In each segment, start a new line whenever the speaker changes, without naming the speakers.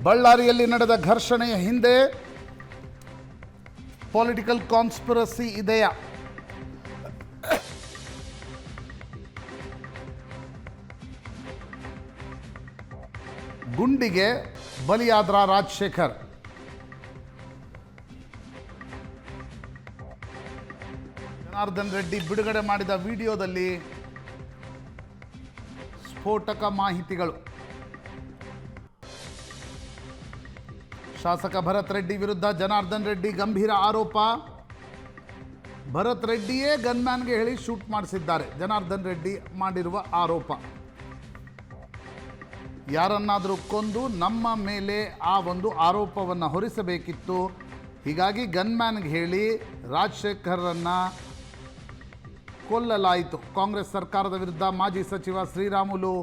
ಬಳ್ಳಾರಿಯಲ್ಲಿ ನಡೆದ ಘರ್ಷಣೆಯ ಹಿಂದೆ ಪೊಲಿಟಿಕಲ್ ಕಾನ್ಸ್ಪಿರಸಿ ಇದೆಯಾ? ಗುಂಡಿಗೆ ಬಲಿಯಾದ್ರ ರಾಜಶೇಖರ್. ಜನಾರ್ದನ್ ರೆಡ್ಡಿ ಬಿಡುಗಡೆ ಮಾಡಿದ ವಿಡಿಯೋದಲ್ಲಿ ಸ್ಫೋಟಕ ಮಾಹಿತಿಗಳು. ಶಾಸಕ ಭರತ್ ರೆಡ್ಡಿ ವಿರುದ್ಧ ಜನಾರ್ದನ್ ರೆಡ್ಡಿ ಗಂಭೀರ ಆರೋಪ. ಭರತ್ ರೆಡ್ಡಿಯೇ ಗನ್ಮ್ಯಾನ್ಗೆ ಹೇಳಿ ಶೂಟ್ ಮಾಡಿಸಿದ್ದಾರೆ, ಜನಾರ್ದನ್ ರೆಡ್ಡಿ ಮಾಡಿರುವ ಆರೋಪ. ಯಾರನ್ನಾದರೂ ಕೊಂದು ನಮ್ಮ ಮೇಲೆ ಆ ಒಂದು ಆರೋಪವನ್ನು ಹೊರಿಸಬೇಕಿತ್ತು, ಹೀಗಾಗಿ ಗನ್ಮ್ಯಾನ್ಗೆ ಹೇಳಿ ರಾಜಶೇಖರನ್ನು ಕೊಲ್ಲಲಾಯಿತು. ಕಾಂಗ್ರೆಸ್ ಸರ್ಕಾರದ ವಿರುದ್ಧ ಮಾಜಿ ಸಚಿವ ಶ್ರೀರಾಮುಲು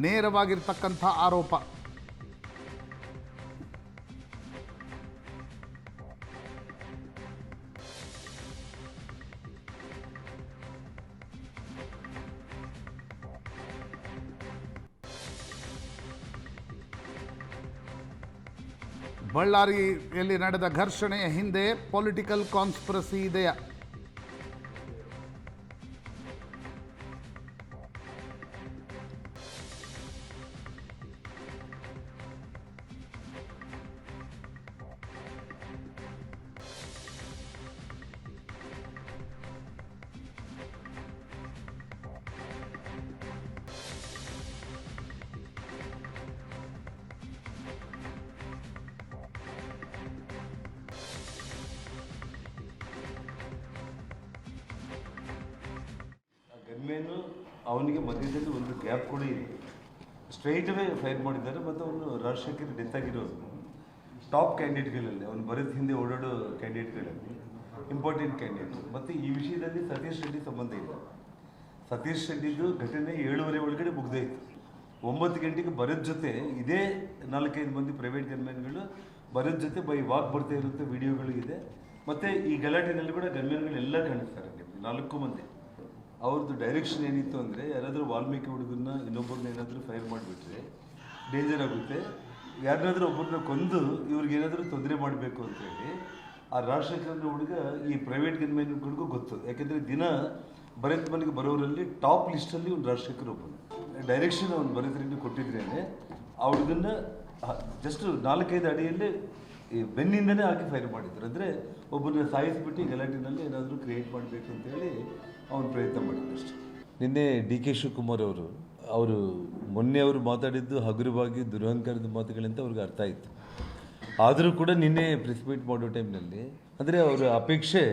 ನೇರವಾಗಿರ್ತಕ್ಕಂಥ ಆರೋಪ. ಬಳ್ಳಾರಿಯಲ್ಲಿ ನಡೆದ ಘರ್ಷಣೆಯ ಹಿಂದೆ ಪೊಲಿಟಿಕಲ್ ಕಾನ್ಸ್ಪಿರಸಿ ಇದೆಯಾ?
ಗನ್ಮೇನು ಅವನಿಗೆ ಮಧ್ಯದಲ್ಲಿ ಒಂದು ಗ್ಯಾಪ್ ಕೂಡ ಇದೆ. ಸ್ಟ್ರೈಟ್ ಅವೇ ಫೈರ್ ಮಾಡಿದ್ದಾರೆ. ಮತ್ತು ಅವನು ರಾಜಶೇಖರ್ ಡೆತ್ ಆಗಿರೋದು ಟಾಪ್ ಕ್ಯಾಂಡಿಡೇಟ್ಗಳಲ್ಲಿ, ಅವನು ಬರೋದು ಹಿಂದೆ ಓಡಾಡೋ ಕ್ಯಾಂಡಿಡೇಟ್ಗಳಲ್ಲಿ ಇಂಪಾರ್ಟೆಂಟ್ ಕ್ಯಾಂಡಿಡೇಟ್. ಮತ್ತು ಈ ವಿಷಯದಲ್ಲಿ ಸತೀಶ್ ರೆಡ್ಡಿ ಸಂಬಂಧ ಇಲ್ಲ. ಸತೀಶ್ ರೆಡ್ಡಿದು ಘಟನೆ 7:30 ಒಳಗಡೆ ಮುಗ್ದೇ ಇತ್ತು. 9 ಗಂಟೆಗೆ ಬರೋದ ಜೊತೆ ಇದೇ 4-5 ಮಂದಿ ಪ್ರೈವೇಟ್ ಗನ್ಮ್ಯಾನ್ಗಳು ಬರೋದ ಜೊತೆ ಬೈ ವಾಕ್ ಬರ್ತಾ ಇರುತ್ತೆ, ವಿಡಿಯೋಗಳು ಇದೆ. ಮತ್ತು ಈ ಗಲಾಟೆನಲ್ಲಿ ಕೂಡ ಗನ್ಮ್ಯಾನ್ಗಳೆಲ್ಲ ಕಾಣಿಸ್ತಾರೆ. 4 ಮಂದಿ. ಅವ್ರದ್ದು ಡೈರೆಕ್ಷನ್ ಏನಿತ್ತು ಅಂದರೆ, ಯಾರಾದರೂ ವಾಲ್ಮೀಕಿ ಹುಡುಗನ್ನ ಇನ್ನೊಬ್ಬರನ್ನ ಏನಾದರೂ ಫೈರ್ ಮಾಡಿಬಿಟ್ರೆ ಡೇಂಜರ್ ಆಗುತ್ತೆ, ಯಾರನ್ನಾದರೂ ಒಬ್ಬರನ್ನ ಕೊಂದು ಇವ್ರಿಗೇನಾದರೂ ತೊಂದರೆ ಮಾಡಬೇಕು ಅಂತೇಳಿ ಆ ರಾಜಶೇಖರ ಹುಡುಗ ಈ ಪ್ರೈವೇಟ್ ಗನ್ಮ್ಯಾನ್ಗಳಿಗೂ ಗೊತ್ತು. ಯಾಕೆಂದರೆ ದಿನ ಭರತ್ ಮನೆಗೆ ಬರೋರಲ್ಲಿ ಟಾಪ್ ಲಿಸ್ಟಲ್ಲಿ ಒಂದು ರಾಜಶೇಖರ್ ಒಬ್ಬನು. ಡೈರೆಕ್ಷನ್ ಅವ್ನು ಭರತ್ ರೆಡ್ಡಿ ಕೊಟ್ಟಿದ್ರೇನೆ ಆ ಹುಡುಗನ್ನ ಜಸ್ಟ್ 4-5 ಅಡಿಯಲ್ಲೇ ಬೆನ್ನಿಂದನೇ ಹಾಕಿ ಫೈರ್ ಮಾಡಿದ್ರು. ಅಂದರೆ ಒಬ್ಬರನ್ನ ಸಾಯಿಸಿಬಿಟ್ಟು ಈ ಗಲಾಟಿನಲ್ಲಿ ಏನಾದರೂ ಕ್ರಿಯೇಟ್ ಮಾಡಬೇಕು ಅಂತೇಳಿ ಅವನು ಪ್ರಯತ್ನ ಮಾಡಿದ್ರು ಅಷ್ಟೇ. ನಿನ್ನೆ ಡಿ.ಕೆ. ಶಿವಕುಮಾರ್ ಅವರು ಮೊನ್ನೆ ಅವರು ಮಾತಾಡಿದ್ದು ಹಗುರವಾಗಿ ದುರಹಂಕಾರದ ಮಾತುಗಳಂತ ಅವ್ರಿಗೆ ಅರ್ಥ ಆಯಿತು. ಆದರೂ ಕೂಡ ನಿನ್ನೆ ಪ್ರೆಸ್ ಮೀಟ್ ಮಾಡೋ ಟೈಮ್ನಲ್ಲಿ ಅಂದರೆ ಅವರ ಅಪೇಕ್ಷೆ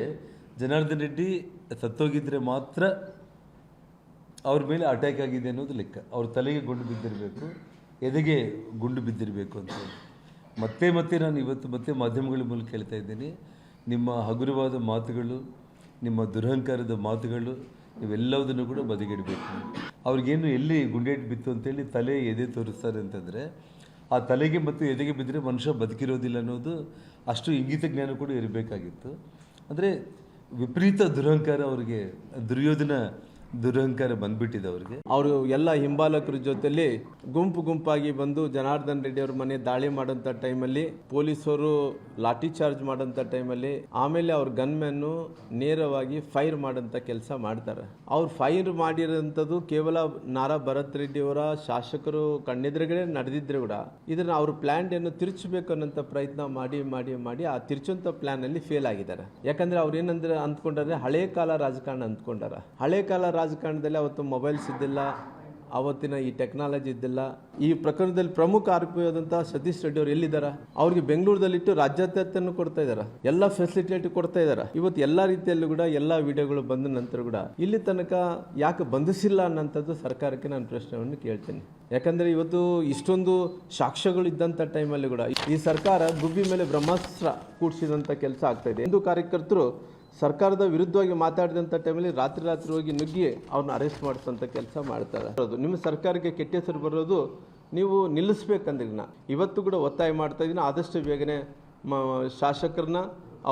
ಜನಾರ್ದನ್ ರೆಡ್ಡಿ ಸತ್ತೋಗಿದ್ರೆ ಮಾತ್ರ ಅವ್ರ ಮೇಲೆ ಅಟ್ಯಾಕ್ ಆಗಿದೆ ಅನ್ನೋದು ಲೆಕ್ಕ. ಅವ್ರ ತಲೆಗೆ ಗುಂಡು ಬಿದ್ದಿರಬೇಕು, ಎದೆಗೆ ಗುಂಡು ಬಿದ್ದಿರಬೇಕು ಅಂತ ಮತ್ತೆ ನಾನು ಇವತ್ತು ಮತ್ತೆ ಮಾಧ್ಯಮಗಳ ಮೂಲಕ ಹೇಳ್ತಾ ಇದ್ದೀನಿ, ನಿಮ್ಮ ಹಗುರವಾದ ಮಾತುಗಳು, ನಿಮ್ಮ ದುರಹಂಕಾರದ ಮಾತುಗಳು ಇವೆಲ್ಲವುದನ್ನು ಕೂಡ ಬದಿಗಿಡಬೇಕು. ಅವ್ರಿಗೇನು ಎಲ್ಲಿ ಗುಂಡೇಟು ಬಿತ್ತು ಅಂತೇಳಿ ತಲೆ ಎದೆ ತೋರಿಸ್ತಾರೆ ಅಂತಂದರೆ, ಆ ತಲೆಗೆ ಮತ್ತು ಎದೆಗೆ ಬಿದ್ದರೆ ಮನುಷ್ಯ ಬದುಕಿರೋದಿಲ್ಲ ಅನ್ನೋದು ಅಷ್ಟು ಇಂಗಿತ ಜ್ಞಾನ ಕೂಡ ಇರಬೇಕಾಗಿತ್ತು. ಅಂದರೆ ವಿಪರೀತ ದುರಹಂಕಾರ ಅವರಿಗೆ, ದುರ್ಯೋಧನ ದುರಹಂಕಾರ ಬಂದ್ಬಿಟ್ಟಿದೆ ಅವರಿಗೆ.
ಅವರು ಎಲ್ಲ ಹಿಂಬಾಲಕರ ಜೊತೆಲಿ ಗುಂಪಾಗಿ ಬಂದು ಜನಾರ್ದನ್ ರೆಡ್ಡಿ ಅವ್ರ ಮನೆ ದಾಳಿ ಮಾಡೋಂಥ ಟೈಮಲ್ಲಿ ಪೊಲೀಸರು ಲಾಠಿ ಚಾರ್ಜ್ ಮಾಡೋಂಥ ಟೈಮಲ್ಲಿ ಆಮೇಲೆ ಅವ್ರ ಗನ್ಮ್ಯಾನು ನೇರವಾಗಿ ಫೈರ್ ಮಾಡೋಂಥ ಕೆಲಸ ಮಾಡ್ತಾರೆ. ಅವ್ರು ಫೈರ್ ಮಾಡಿರೋಂಥದ್ದು ಕೇವಲ ನಾರಾ ಭರತ್ ರೆಡ್ಡಿ ಅವರ ಶಾಸಕರು ಕಣ್ಣೆದುರುಗಡೆ ನಡೆದಿದ್ರೆ ಕೂಡ ಇದನ್ನು ಅವ್ರ ಪ್ಲಾನ್ ಏನು ತಿರುಚಬೇಕು ಅನ್ನೋಂಥ ಪ್ರಯತ್ನ ಮಾಡಿ ಆ ತಿರುಚುವಂಥ ಪ್ಲಾನ್ ಅಲ್ಲಿ ಫೇಲ್ ಆಗಿದ್ದಾರೆ. ಯಾಕಂದ್ರೆ ಅವ್ರು ಏನಂದ್ರೆ ಅಂದ್ಕೊಂಡ್ರೆ ಹಳೆ ಕಾಲ ರಾಜಕಾರಣ ಅಂದ್ಕೊಂಡಾರ. ಹಳೆ ಕಾಲ ರಾಜಕಾರಣದಲ್ಲಿ ಅವತ್ತು ಮೊಬೈಲ್ಸ್ ಇದ್ದಿಲ್ಲ, ಅವತ್ತಿನ ಈ ಟೆಕ್ನಾಲಜಿ ಇದ್ದಿಲ್ಲ. ಈ ಪ್ರಕರಣದಲ್ಲಿ ಪ್ರಮುಖ ಆರೋಪಿಯಾದಂತಹ ಸತೀಶ್ ರೆಡ್ಡಿ ಅವರು ಎಲ್ಲಿದ್ದಾರೆ? ಅವ್ರಿಗೆ ಬೆಂಗಳೂರದಲ್ಲಿಟ್ಟು ರಾಜ್ಯಾದ್ಯಂತ ಕೊಡ್ತಾ ಇದ್ದಾರೆ, ಎಲ್ಲ ಫೆಸಿಲಿಟಿ ಕೊಡ್ತಾ ಇದ್ದಾರೆ. ಇವತ್ತು ಎಲ್ಲ ರೀತಿಯಲ್ಲೂ ಕೂಡ ಎಲ್ಲ ವಿಡಿಯೋಗಳು ಬಂದ ನಂತರ ಕೂಡ ಇಲ್ಲಿ ತನಕ ಯಾಕೆ ಬಂಧಿಸಿಲ್ಲ ಅನ್ನೋಂಥದ್ದು ಸರ್ಕಾರಕ್ಕೆ ನಾನು ಪ್ರಶ್ನೆಯನ್ನು ಕೇಳ್ತೀನಿ. ಯಾಕಂದ್ರೆ ಇವತ್ತು ಇಷ್ಟೊಂದು ಸಾಕ್ಷ್ಯಗಳು ಇದ್ದಂಥ ಟೈಮಲ್ಲಿ ಕೂಡ ಈ ಸರ್ಕಾರ ಗುಬ್ಬಿ ಮೇಲೆ ಬ್ರಹ್ಮಾಸ್ತ್ರ ಕೂಡಿಸಿದಂಥ ಕೆಲಸ ಆಗ್ತಾ ಇದೆ. ಹಿಂದೂ ಕಾರ್ಯಕರ್ತರು ಸರ್ಕಾರದ ವಿರುದ್ಧವಾಗಿ ಮಾತಾಡಿದಂಥ ಟೈಮಲ್ಲಿ ರಾತ್ರಿ ಹೋಗಿ ನುಗ್ಗಿ ಅವ್ರನ್ನ ಅರೆಸ್ಟ್ ಮಾಡಿಸೋಂಥ ಕೆಲಸ ಮಾಡ್ತಾರೆ. ನಿಮ್ಮ ಸರ್ಕಾರಕ್ಕೆ ಕೆಟ್ಟ ಹೆಸರು ಬರೋದು ನೀವು ನಿಲ್ಲಿಸ್ಬೇಕಂದ್ರೆ ಇವತ್ತು ಕೂಡ ಒತ್ತಾಯ ಮಾಡ್ತಾ ಇದ್ದೀನಿ. ಆದಷ್ಟು ಬೇಗನೆ ಶಾಸಕರನ್ನ,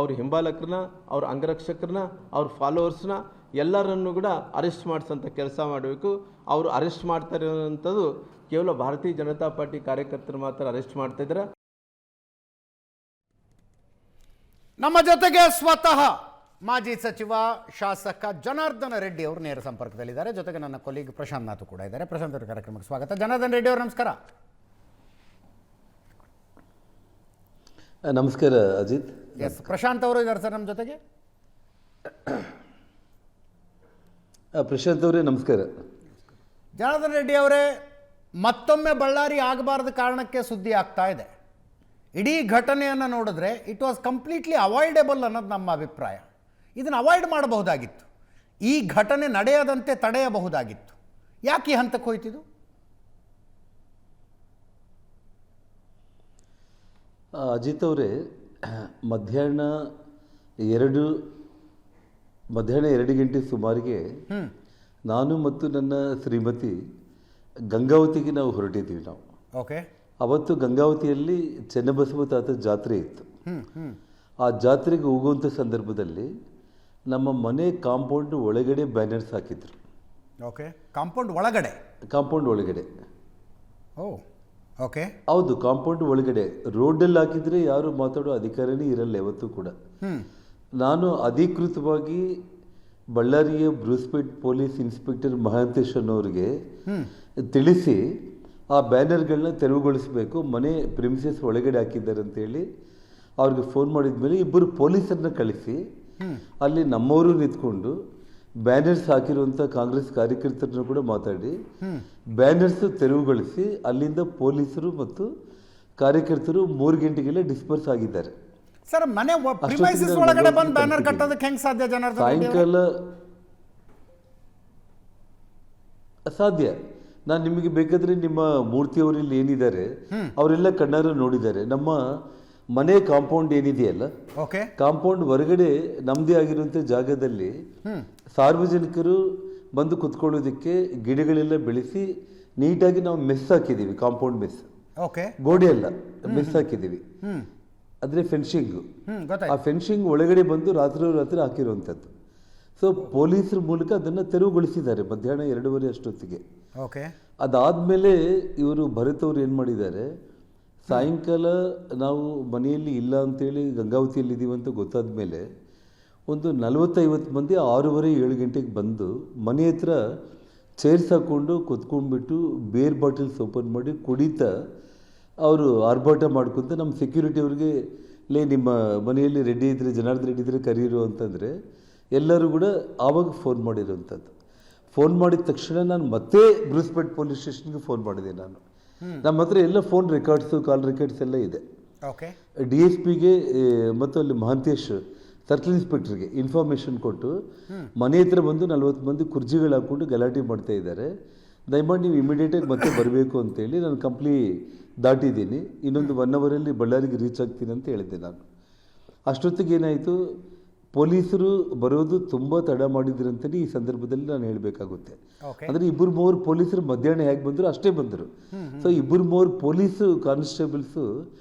ಅವ್ರ ಹಿಂಬಾಲಕರನ್ನ, ಅವ್ರ ಅಂಗರಕ್ಷಕರನ್ನ, ಅವ್ರ ಫಾಲೋವರ್ಸ್ನ ಎಲ್ಲರನ್ನು ಕೂಡ ಅರೆಸ್ಟ್ ಮಾಡಿಸೋಂಥ ಕೆಲಸ ಮಾಡಬೇಕು. ಅವರು ಅರೆಸ್ಟ್ ಮಾಡ್ತಾ ಇರುವಂಥದ್ದು ಕೇವಲ ಭಾರತೀಯ ಜನತಾ ಪಾರ್ಟಿ ಕಾರ್ಯಕರ್ತರು ಮಾತ್ರ ಅರೆಸ್ಟ್ ಮಾಡ್ತಾ ಇದ್ದಾರೆ.
ನಮ್ಮ ಜೊತೆಗೆ ಸ್ವತಃ ಮಾಜಿ ಸಚಿವ ಶಾಸಕ ಜನಾರ್ದನ ರೆಡ್ಡಿ ಅವರು ನೇರ ಸಂಪರ್ಕದಲ್ಲಿದ್ದಾರೆ. ಜೊತೆಗೆ ನನ್ನ ಕೊಲೀಗ್ ಪ್ರಶಾಂತ್ ನಾಥ್ ಕೂಡ ಇದ್ದಾರೆ. ಪ್ರಶಾಂತ್ ಅವರ ಕಾರ್ಯಕ್ರಮಕ್ಕೆ ಸ್ವಾಗತ. ಜನಾರ್ದನ್ ರೆಡ್ಡಿ ಅವರು ನಮಸ್ಕಾರ.
ನಮಸ್ಕಾರ ಅಜಿತ್.
ಎಸ್, ಪ್ರಶಾಂತ್ ಅವರು ಇದ್ದಾರೆ ಸರ್ ನಮ್ಮ ಜೊತೆಗೆ.
ಪ್ರಶಾಂತ್ ಅವರೇ ನಮಸ್ಕಾರ.
ಜನಾರ್ದನ್ ರೆಡ್ಡಿ ಅವರೇ, ಮತ್ತೊಮ್ಮೆ ಬಳ್ಳಾರಿ ಆಗಬಾರ್ದ ಕಾರಣಕ್ಕೆ ಸುದ್ದಿ ಆಗ್ತಾ ಇದೆ. ಇಡೀ ಘಟನೆಯನ್ನು ನೋಡಿದ್ರೆ ಇಟ್ ವಾಸ್ ಕಂಪ್ಲೀಟ್ಲಿ ಅವಾಯ್ಡೇಬಲ್ ಅನ್ನೋದು ನಮ್ಮ ಅಭಿಪ್ರಾಯ. ಇದನ್ನು ಅವಾಯ್ಡ್ ಮಾಡಬಹುದಾಗಿತ್ತು, ಈ ಘಟನೆ ನಡೆಯದಂತೆ ತಡೆಯಬಹುದಾಗಿತ್ತು. ಯಾಕೆ ಈ ಹಂತಕ್ಕೆ ಹೋಯ್ತಿದ್ದು?
ಅಜಿತ್ ಅವರೇ, ಮಧ್ಯಾಹ್ನ 2 ಗಂಟೆ ಸುಮಾರಿಗೆ ನಾನು ಮತ್ತು ನನ್ನ ಶ್ರೀಮತಿ ಗಂಗಾವತಿಗೆ ನಾವು ಹೊರಟಿದ್ದೀವಿ. ನಾವು
ಓಕೆ,
ಅವತ್ತು ಗಂಗಾವತಿಯಲ್ಲಿ ಚೆನ್ನಬಸವ ತಾತ ಜಾತ್ರೆ ಇತ್ತು. ಆ ಜಾತ್ರೆಗೆ ಹೋಗುವಂಥ ಸಂದರ್ಭದಲ್ಲಿ ನಮ್ಮ ಮನೆ ಕಾಂಪೌಂಡ್ ಒಳಗಡೆ ಬ್ಯಾನರ್ಸ್ ಹಾಕಿದ್ರು.
ಓಕೆ, ಕಾಂಪೌಂಡ್ ಒಳಗಡೆ?
ಕಾಂಪೌಂಡ್ ಒಳಗಡೆ.
ಓ ಓಕೆ,
ಹೌದು, ಕಾಂಪೌಂಡ್ ಒಳಗಡೆ. ರೋಡಲ್ಲಿ ಹಾಕಿದರೆ ಯಾರು ಮಾತಾಡೋ ಅಧಿಕಾರನೇ ಇರಲ್ಲ ಯಾವತ್ತೂ ಕೂಡ. ನಾನು ಅಧಿಕೃತವಾಗಿ ಬಳ್ಳಾರಿಯ ಬ್ರೂಸ್ಪೇಟ್ ಪೊಲೀಸ್ ಇನ್ಸ್ಪೆಕ್ಟರ್ ಮಹಾಂತೇಶ್ ಅನ್ನೋರಿಗೆ ತಿಳಿಸಿ ಆ ಬ್ಯಾನರ್ಗಳನ್ನ ತೆರವುಗೊಳಿಸಬೇಕು, ಮನೆ ಪ್ರಿಮಿಸಸ್ ಒಳಗಡೆ ಹಾಕಿದ್ದಾರೆ ಅಂತೇಳಿ ಅವ್ರಿಗೆ ಫೋನ್ ಮಾಡಿದ ಮೇಲೆ ಇಬ್ಬರು ಪೊಲೀಸರನ್ನ ಕಳಿಸಿ ಅಲ್ಲಿ ನಮ್ಮವರು ನಿಂತ್ಕೊಂಡು ಬ್ಯಾನರ್ಸ್ ಹಾಕಿರುವಂಥ ಕಾಂಗ್ರೆಸ್ ಕಾರ್ಯಕರ್ತರನ್ನು ಕೂಡ ಮಾತಾಡಿ ಬ್ಯಾನರ್ಸ್ ತೆರವುಗೊಳಿಸಿ ಅಲ್ಲಿಂದ ಪೊಲೀಸರು ಮತ್ತು ಕಾರ್ಯಕರ್ತರು 3 ಗಂಟೆಗೆಲ್ಲ ಡಿಸ್ಪರ್ಸ್ ಆಗಿದ್ದಾರೆ.
ಸರ್, ಮನೆ ಪ್ರಿಮೈಸಸ್ ಒಳಗಡೆ ಬಂದು ಬ್ಯಾನರ್ ಕಟ್ಟೋದಕ್ಕೆ ಹೆಂಗೆ ಸಾಧ್ಯ ಜನಾರ್ದನ್?
ಸಾಯಂಕಾಲ ಸಾಧ್ಯ. ನಾನು ನಿಮಗೆ ಬೇಕಾದ್ರೆ ನಿಮ್ಮ ಮೂರ್ತಿಯವರು ಇಲ್ಲಿ ಏನಿದ್ದಾರೆ ಅವರೆಲ್ಲ ಕಣ್ಣಾರ ನೋಡಿದ್ದಾರೆ. ನಮ್ಮ ಮನೆ ಕಾಂಪೌಂಡ್ ಏನಿದೆಯಲ್ಲ,
ಓಕೆ,
ಕಾಂಪೌಂಡ್ ಹೊರಗಡೆ ನಮ್ಮದೇ ಆಗಿರುವಂಥ ಜಾಗದಲ್ಲಿ ಸಾರ್ವಜನಿಕರು ಬಂದು ಕುತ್ಕೊಳ್ಳೋದಕ್ಕೆ ಗಿಡಗಳೆಲ್ಲ ಬೆಳೆಸಿ ನೀಟಾಗಿ ನಾವು ಮೆಸ್ ಹಾಕಿದ್ದೀವಿ. ಕಾಂಪೌಂಡ್ ಮೆಸ್,
ಓಕೆ,
ಗೋಡೆ ಅಲ್ಲ, ಮೆಸ್ ಹಾಕಿದ್ದೀವಿ. ಅಂದರೆ ಫೆನ್ಸಿಂಗು. ಆ ಫೆನ್ಸಿಂಗ್ ಒಳಗಡೆ ಬಂದು ರಾತ್ರಿ ಹಾಕಿರುವಂಥದ್ದು. ಸೊ ಪೊಲೀಸರ ಮೂಲಕ ಅದನ್ನು ತೆರವುಗೊಳಿಸಿದ್ದಾರೆ ಮಧ್ಯಾಹ್ನ 2:30 ಅಷ್ಟೊತ್ತಿಗೆ.
ಓಕೆ,
ಅದಾದಮೇಲೆ ಇವರು ಭರತ್ ಅವರು ಏನು ಮಾಡಿದ್ದಾರೆ, ಸಾಯಂಕಾಲ ನಾವು ಮನೆಯಲ್ಲಿ ಇಲ್ಲ ಅಂತೇಳಿ ಗಂಗಾವತಿಯಲ್ಲಿ ಇದ್ದೀವಿ ಅಂತ ಗೊತ್ತಾದ ಮೇಲೆ ಒಂದು 40-50 ಮಂದಿ 6:30-7 ಗಂಟೆಗೆ ಬಂದು ಮನೆ ಹತ್ರ ಚೇರ್ಸ್ ಹಾಕ್ಕೊಂಡು ಕುತ್ಕೊಂಡ್ಬಿಟ್ಟು ಬೇರ್ ಬಾಟಲ್ಸ್ ಓಪನ್ ಮಾಡಿ ಕುಡಿತಾ ಅವರು ಆರ್ಭಾಟ ಮಾಡ್ಕೊತ ನಮ್ಮ ಸೆಕ್ಯೂರಿಟಿ ಅವ್ರಿಗೆ ನಿಮ್ಮ ಮನೆಯಲ್ಲಿ ರೆಡ್ಡಿ ಇದ್ದರೆ, ಜನಾರ್ದನ್ ರೆಡ್ಡಿ ಇದ್ದರೆ ಕರೀರು ಅಂತಂದರೆ ಎಲ್ಲರೂ ಕೂಡ ಆವಾಗ ಫೋನ್ ಮಾಡಿರೋವಂಥದ್ದು. ಫೋನ್ ಮಾಡಿದ ತಕ್ಷಣ ನಾನು ಮತ್ತೆ ಬ್ರೂಸ್ಪೇಟ್ ಪೊಲೀಸ್ ಸ್ಟೇಷನ್ಗೆ ಫೋನ್ ಮಾಡಿದೆ. ನಾನು ನಮ್ಮ ಹತ್ರ ಎಲ್ಲ ಫೋನ್ ರೆಕಾರ್ಡ್ಸು, ಕಾಲ್ ರೆಕಾರ್ಡ್ಸ್ ಎಲ್ಲ ಇದೆ.
ಓಕೆ,
DSPಗೆ ಮತ್ತು ಅಲ್ಲಿ ಮಹಾಂತೇಶ್ ಸರ್ಕಲ್ ಇನ್ಸ್ಪೆಕ್ಟರ್ಗೆ ಇನ್ಫಾರ್ಮೇಷನ್ ಕೊಟ್ಟು ಮನೆ ಹತ್ರ ಬಂದು 40 ಮಂದಿ ಕುರ್ಜಿಗಳು ಹಾಕ್ಕೊಂಡು ಗಲಾಟೆ ಮಾಡ್ತಾ ಇದ್ದಾರೆ, ದಯಮಾಡಿ ನೀವು ಇಮಿಡಿಯೇಟಾಗಿ ಮತ್ತೆ ಬರಬೇಕು ಅಂತೇಳಿ ನಾನು ಕಂಪ್ಲಿ ದಾಟಿದ್ದೀನಿ, ಇನ್ನೊಂದು 1 ಅವರಲ್ಲಿ ಬಳ್ಳಾರಿಗೆ ರೀಚ್ ಆಗ್ತೀನಿ ಅಂತ ಹೇಳಿದ್ದೆ ನಾನು. ಅಷ್ಟೊತ್ತಿಗೆ ಏನಾಯಿತು, ಪೊಲೀಸರು ಬರೋದು ತುಂಬ ತಡ ಮಾಡಿದ್ರಂತಲೇ ಈ ಸಂದರ್ಭದಲ್ಲಿ ನಾನು ಹೇಳಬೇಕಾಗುತ್ತೆ. ಅಂದರೆ 2-3 ಪೊಲೀಸರು ಮಧ್ಯಾಹ್ನ ಹೇಗೆ ಬಂದರು ಅಷ್ಟೇ ಬಂದರು. ಸೊ 2-3 ಪೊಲೀಸು ಕಾನ್ಸ್ಟೇಬಲ್ಸು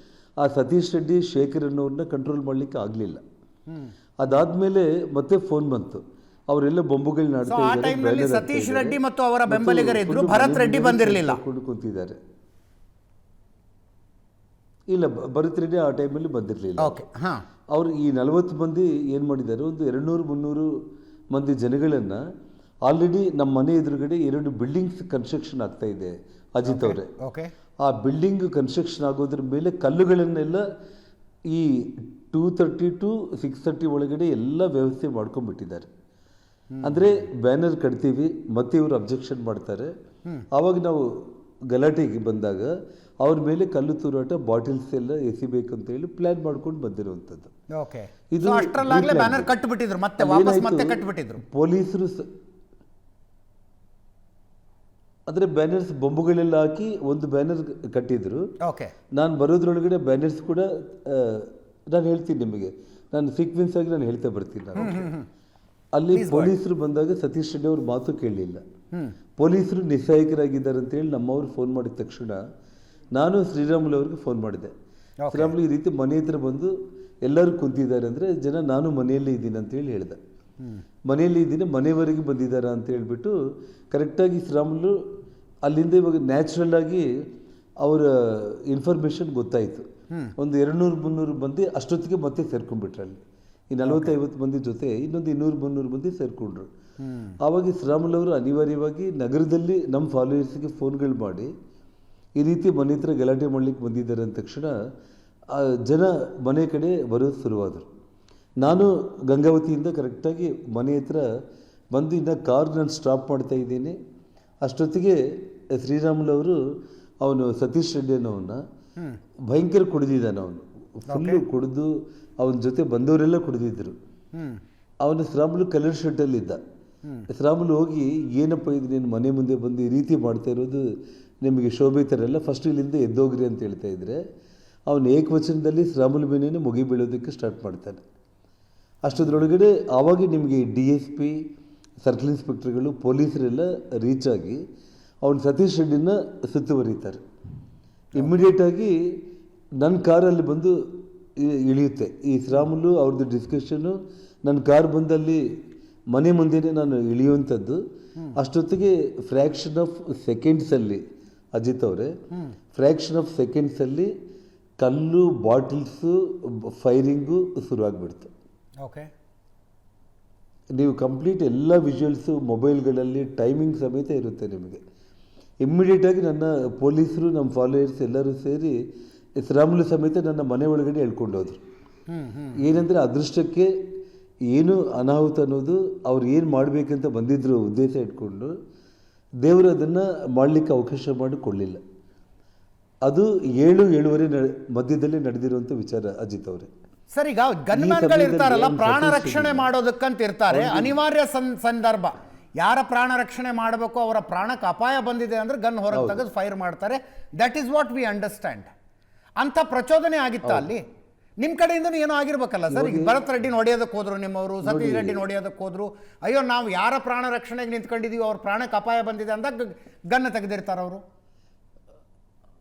ಆ ಸತೀಶ್ ರೆಡ್ಡಿ, ಶೇಖರ್ ಅನ್ನೋರನ್ನ ಕಂಟ್ರೋಲ್ ಮಾಡಲಿಕ್ಕೆ ಆಗಲಿಲ್ಲ. ಅದಾದಮೇಲೆ ಮತ್ತೆ ಫೋನ್ ಬಂತು, ಅವರೆಲ್ಲ ಬೊಂಬುಗಳನ್ನ ಆಡ್ತಾ
ಸತೀಶ್ ರೆಡ್ಡಿ ಮತ್ತು ಅವರ ಬೆಂಬಲಿಗರಿದ್ರು, ಭರತ್ ರೆಡ್ಡಿ ಬಂದಿರಲಿಲ್ಲ,
ಕುಂತಿದ್ದಾರೆ. ಇಲ್ಲ, ಭರತ್ ರೆಡ್ಡಿ ಆ ಟೈಮಲ್ಲಿ ಬಂದಿರಲಿಲ್ಲ. ಅವರು ಈ 40 ಮಂದಿ ಏನು ಮಾಡಿದ್ದಾರೆ, ಒಂದು 200-300 ಮಂದಿ ಜನಗಳನ್ನು ಆಲ್ರೆಡಿ ನಮ್ಮ ಮನೆ ಎದುರುಗಡೆ 2 ಬಿಲ್ಡಿಂಗ್ಸ್ ಕನ್ಸ್ಟ್ರಕ್ಷನ್ ಆಗ್ತಾ ಇದೆ ಅಜಿತ್ ಅವರೇ. ಆ ಬಿಲ್ಡಿಂಗ್ ಕನ್ಸ್ಟ್ರಕ್ಷನ್ ಆಗೋದ್ರ ಮೇಲೆ ಕಲ್ಲುಗಳನ್ನೆಲ್ಲ ಈ 2:30 to 6:30 ಒಳಗಡೆ ಎಲ್ಲ ವ್ಯವಸ್ಥೆ ಮಾಡ್ಕೊಂಡ್ಬಿಟ್ಟಿದ್ದಾರೆ. ಅಂದರೆ ಬ್ಯಾನರ್ ಕಟ್ತೀವಿ, ಮತ್ತೆ ಇವರು ಅಬ್ಜೆಕ್ಷನ್ ಮಾಡ್ತಾರೆ. ಆವಾಗ ನಾವು ಗಲಾಟೆಗೆ ಬಂದಾಗ ಅವ್ರ ಮೇಲೆ ಕಲ್ಲು ತೂರಾಟ, ಬಾಟಲ್ಸ್ ಎಲ್ಲ ಎಸಿಬೇಕಂತ ಹೇಳಿ ಪ್ಲಾನ್ ಮಾಡ್ಕೊಂಡು ಬಂದಿರುವಂಥದ್ದು. ಇದು ಪೊಲೀಸರು ಅಂದರೆ ಬ್ಯಾನರ್ಸ್ ಬೊಂಬುಗಳೆಲ್ಲ ಹಾಕಿ ಒಂದು ಬ್ಯಾನರ್ ಕಟ್ಟಿದ್ರು. ನಾನು ಬರೋದ್ರೊಳಗಡೆ ಬ್ಯಾನರ್ಸ್ ಕೂಡ ನಾನು ಹೇಳ್ತೀನಿ ನಿಮಗೆ, ನಾನು ಸೀಕ್ವೆನ್ಸ್ ಆಗಿ ನಾನು ಹೇಳ್ತಾ ಬರ್ತೀನಿ. ನಾನು ಅಲ್ಲಿ ಪೊಲೀಸರು ಬಂದಾಗ ಸತೀಶ್ ರೆಡ್ಡಿ ಅವ್ರ ಮಾತು ಕೇಳಲಿಲ್ಲ. ಪೊಲೀಸರು ನಿಸ್ಸಹಾಯಕರಾಗಿದ್ದಾರೆ ಅಂತೇಳಿ ನಮ್ಮವ್ರು ಫೋನ್ ಮಾಡಿದ ತಕ್ಷಣ ನಾನು ಶ್ರೀರಾಮುಲು ಅವ್ರಿಗೆ ಫೋನ್ ಮಾಡಿದೆ. ಶ್ರೀರಾಮುಲು ಈ ರೀತಿ ಮನೆ ಹತ್ರ ಬಂದು ಎಲ್ಲರೂ ಕುಂತಿದ್ದಾರೆ ಅಂದರೆ ಜನ ನಾನು ಮನೆಯಲ್ಲೇ ಇದ್ದೀನಿ ಅಂತೇಳಿ ಹೇಳಿದೆ. ಮನೆಯಲ್ಲಿ ಇದ್ದೀನಿ, ಮನೆಯವರೆಗೆ ಬಂದಿದ್ದಾರಾ ಅಂತ ಹೇಳ್ಬಿಟ್ಟು ಕರೆಕ್ಟಾಗಿ ಶ್ರೀರಾಮುಲು ಅಲ್ಲಿಂದ ಇವಾಗ ನ್ಯಾಚುರಲ್ ಆಗಿ ಅವರ ಇನ್ಫಾರ್ಮೇಷನ್ ಗೊತ್ತಾಯಿತು. ಒಂದು 200-300 ಮಂದಿ ಅಷ್ಟೊತ್ತಿಗೆ ಮತ್ತೆ ಸೇರ್ಕೊಂಡ್ಬಿಟ್ರು ಅಲ್ಲಿ. ಈ 40-50 ಮಂದಿ ಜೊತೆ ಇನ್ನೊಂದು 200-300 ಮಂದಿ ಸೇರಿಕೊಂಡ್ರು. ಆವಾಗ ಶ್ರೀರಾಮುಲು ಅವರು ಅನಿವಾರ್ಯವಾಗಿ ನಗರದಲ್ಲಿ ನಮ್ಮ ಫಾಲೋವರ್ಸ್ಗೆ ಫೋನ್ಗಳು ಮಾಡಿ ಈ ರೀತಿ ಮನೆ ಹತ್ರ ಗಲಾಟೆ ಮಾಡಲಿಕ್ಕೆ ಬಂದಿದ್ದಾರೆ ಅಂದ ತಕ್ಷಣ ಜನ ಮನೆ ಕಡೆ ಬರೋದು ಶುರುವಾದರು. ನಾನು ಗಂಗಾವತಿಯಿಂದ ಕರೆಕ್ಟಾಗಿ ಮನೆ ಹತ್ರ ಬಂದು ಇನ್ನು ಕಾರ್ ನಾನು ಸ್ಟಾಪ್ ಮಾಡ್ತಾ ಇದ್ದೀನಿ. ಅಷ್ಟೊತ್ತಿಗೆ ಶ್ರೀರಾಮುಲು ಅವರು ಅವನು ಸತೀಶ್ ರೆಡ್ಡಿ ಅನ್ನೋವನ್ನ ಭಯಂಕರ ಕುಡಿದಿದ್ದಾನೆ. ಅವನು ಫುಲ್ಲು ಕುಡಿದು ಅವನ ಜೊತೆ ಬಂದವರೆಲ್ಲ ಕುಡಿದಿದ್ದರು. ಅವನು ಶ್ರೀರಾಮುಲು ಕಲರ್ ಶರ್ಟಲ್ಲಿದ್ದ. ಶ್ರೀರಾಮುಲು ಹೋಗಿ ಏನಪ್ಪ ಇದು ನೀನು ಮನೆ ಮುಂದೆ ಬಂದು ಈ ರೀತಿ ಮಾಡ್ತಾ ಇರೋದು ನಿಮಗೆ ಶೋಭೆ ಥರಲ್ಲ, ಫಸ್ಟ್ ಇಲ್ಲಿಂದ ಎದ್ದೋಗ್ರಿ ಅಂತ ಹೇಳ್ತಾ ಇದ್ರೆ ಅವನು ಏಕವಚನದಲ್ಲಿ ಶ್ರೀರಾಮುಲು ಮೇನೇನೆ ಮುಗಿ ಬೀಳೋದಕ್ಕೆ ಸ್ಟಾರ್ಟ್ ಮಾಡ್ತಾನೆ. ಅಷ್ಟೊಂದರೊಳಗಡೆ ಆವಾಗ ನಿಮಗೆ DSP, ಸರ್ಕಲ್ ಇನ್ಸ್ಪೆಕ್ಟರ್ಗಳು, ಪೊಲೀಸರೆಲ್ಲ ರೀಚ್ ಆಗಿ ಅವನು ಸತೀಶ್ ರೆಡ್ಡಿನ ಸುತ್ತುವರಿತಾರೆ. ಇಮ್ಮಿಡಿಯೇಟಾಗಿ ನನ್ನ ಕಾರಲ್ಲಿ ಬಂದು ಇಳಿಯುತ್ತೆ. ಈ ಶ್ರೀರಾಮುಲು ಅವ್ರದ್ದು ಡಿಸ್ಕಷನ್ನು ನನ್ನ ಕಾರ್ ಬಂದಲ್ಲಿ ಮನೆ ಮುಂದೆನೇ ನಾನು ಇಳಿಯುವಂಥದ್ದು. ಅಷ್ಟೊತ್ತಿಗೆ ಫ್ರ್ಯಾಕ್ಷನ್ ಆಫ್ ಸೆಕೆಂಡ್ಸಲ್ಲಿ ಅಜಿತ್ ಅವರೇ, ಫ್ರ್ಯಾಕ್ಷನ್ ಆಫ್ ಸೆಕೆಂಡ್ಸಲ್ಲಿ ಕಲ್ಲು, ಬಾಟಲ್ಸು, ಫೈರಿಂಗು ಶುರುವಾಗ್ಬಿಡ್ತು.
ಓಕೆ,
ನೀವು ಕಂಪ್ಲೀಟ್ ಎಲ್ಲ ವಿಜುವಲ್ಸು ಮೊಬೈಲ್ಗಳಲ್ಲಿ ಟೈಮಿಂಗ್ ಸಮೇತ ಇರುತ್ತೆ ನಿಮಗೆ. ಇಮ್ಮಿಡಿಯೇಟಾಗಿ ನನ್ನ ಪೊಲೀಸರು, ನಮ್ಮ ಫಾಲೋಯರ್ಸ್ ಎಲ್ಲರೂ ಸೇರಿ ಶ್ರೀರಾಮುಲು ಸಮೇತ ನನ್ನ ಮನೆ ಒಳಗಡೆ ಹೇಳ್ಕೊಂಡು ಹೋದರು. ಏನಂದರೆ ಅದೃಷ್ಟಕ್ಕೆ ಏನು ಅನಾಹುತ ಅನ್ನೋದು ಅವ್ರು ಏನು ಮಾಡಬೇಕಂತ ಬಂದಿದ್ರು ಉದ್ದೇಶ ಇಟ್ಕೊಂಡು ದೇವರು ಅದನ್ನು ಮಾಡಲಿಕ್ಕೆ ಅವಕಾಶ ಮಾಡಿಕೊಳ್ಳಿಲ್ಲ. ಅದು 7-7:30 ಮಧ್ಯದಲ್ಲಿ ನಡೆದಿರುವಂಥ ವಿಚಾರ ಅಜಿತ್ ಅವರೇ.
ಸರ್, ಈಗ ಗನ್ಮ್ಯಾನ್ಗಳು ಇರ್ತಾರಲ್ಲ, ಪ್ರಾಣ ರಕ್ಷಣೆ ಮಾಡೋದಕ್ಕಂತ ಇರ್ತಾರೆ. ಅನಿವಾರ್ಯ ಸಂದರ್ಭ, ಯಾರ ಪ್ರಾಣ ರಕ್ಷಣೆ ಮಾಡಬೇಕು, ಅವರ ಪ್ರಾಣಕ್ಕೆ ಅಪಾಯ ಬಂದಿದೆ ಅಂದರೆ ಗನ್ ಹೊರಗೆ ತೆಗೆದು ಫೈರ್ ಮಾಡ್ತಾರೆ. That is what we understand. ಅಂಥ ಪ್ರಚೋದನೆ ಆಗಿತ್ತ ಅಲ್ಲಿ ನಿಮ್ಮ ಕಡೆಯಿಂದನೂ ಏನೋ ಆಗಿರ್ಬೇಕಲ್ಲ ಸರ್? ಈಗ ಭರತ್ ರೆಡ್ಡಿನ ಹೊಡೆಯೋದಕ್ಕೆ ಹೋದ್ರು, ನಿಮ್ಮವರು ಸತೀಶ್ ರೆಡ್ಡಿನ ಹೊಡೆಯೋದಕ್ಕೆ ಹೋದ್ರು. ಅಯ್ಯೋ, ನಾವು ಯಾರ ಪ್ರಾಣ ರಕ್ಷಣೆಗೆ ನಿಂತ್ಕೊಂಡಿದೀವಿ, ಅವ್ರ ಪ್ರಾಣಕ್ಕೆ ಅಪಾಯ ಬಂದಿದೆ ಅಂದಾಗ ಗನ್ ತೆಗೆದಿರ್ತಾರೆ ಅವರು.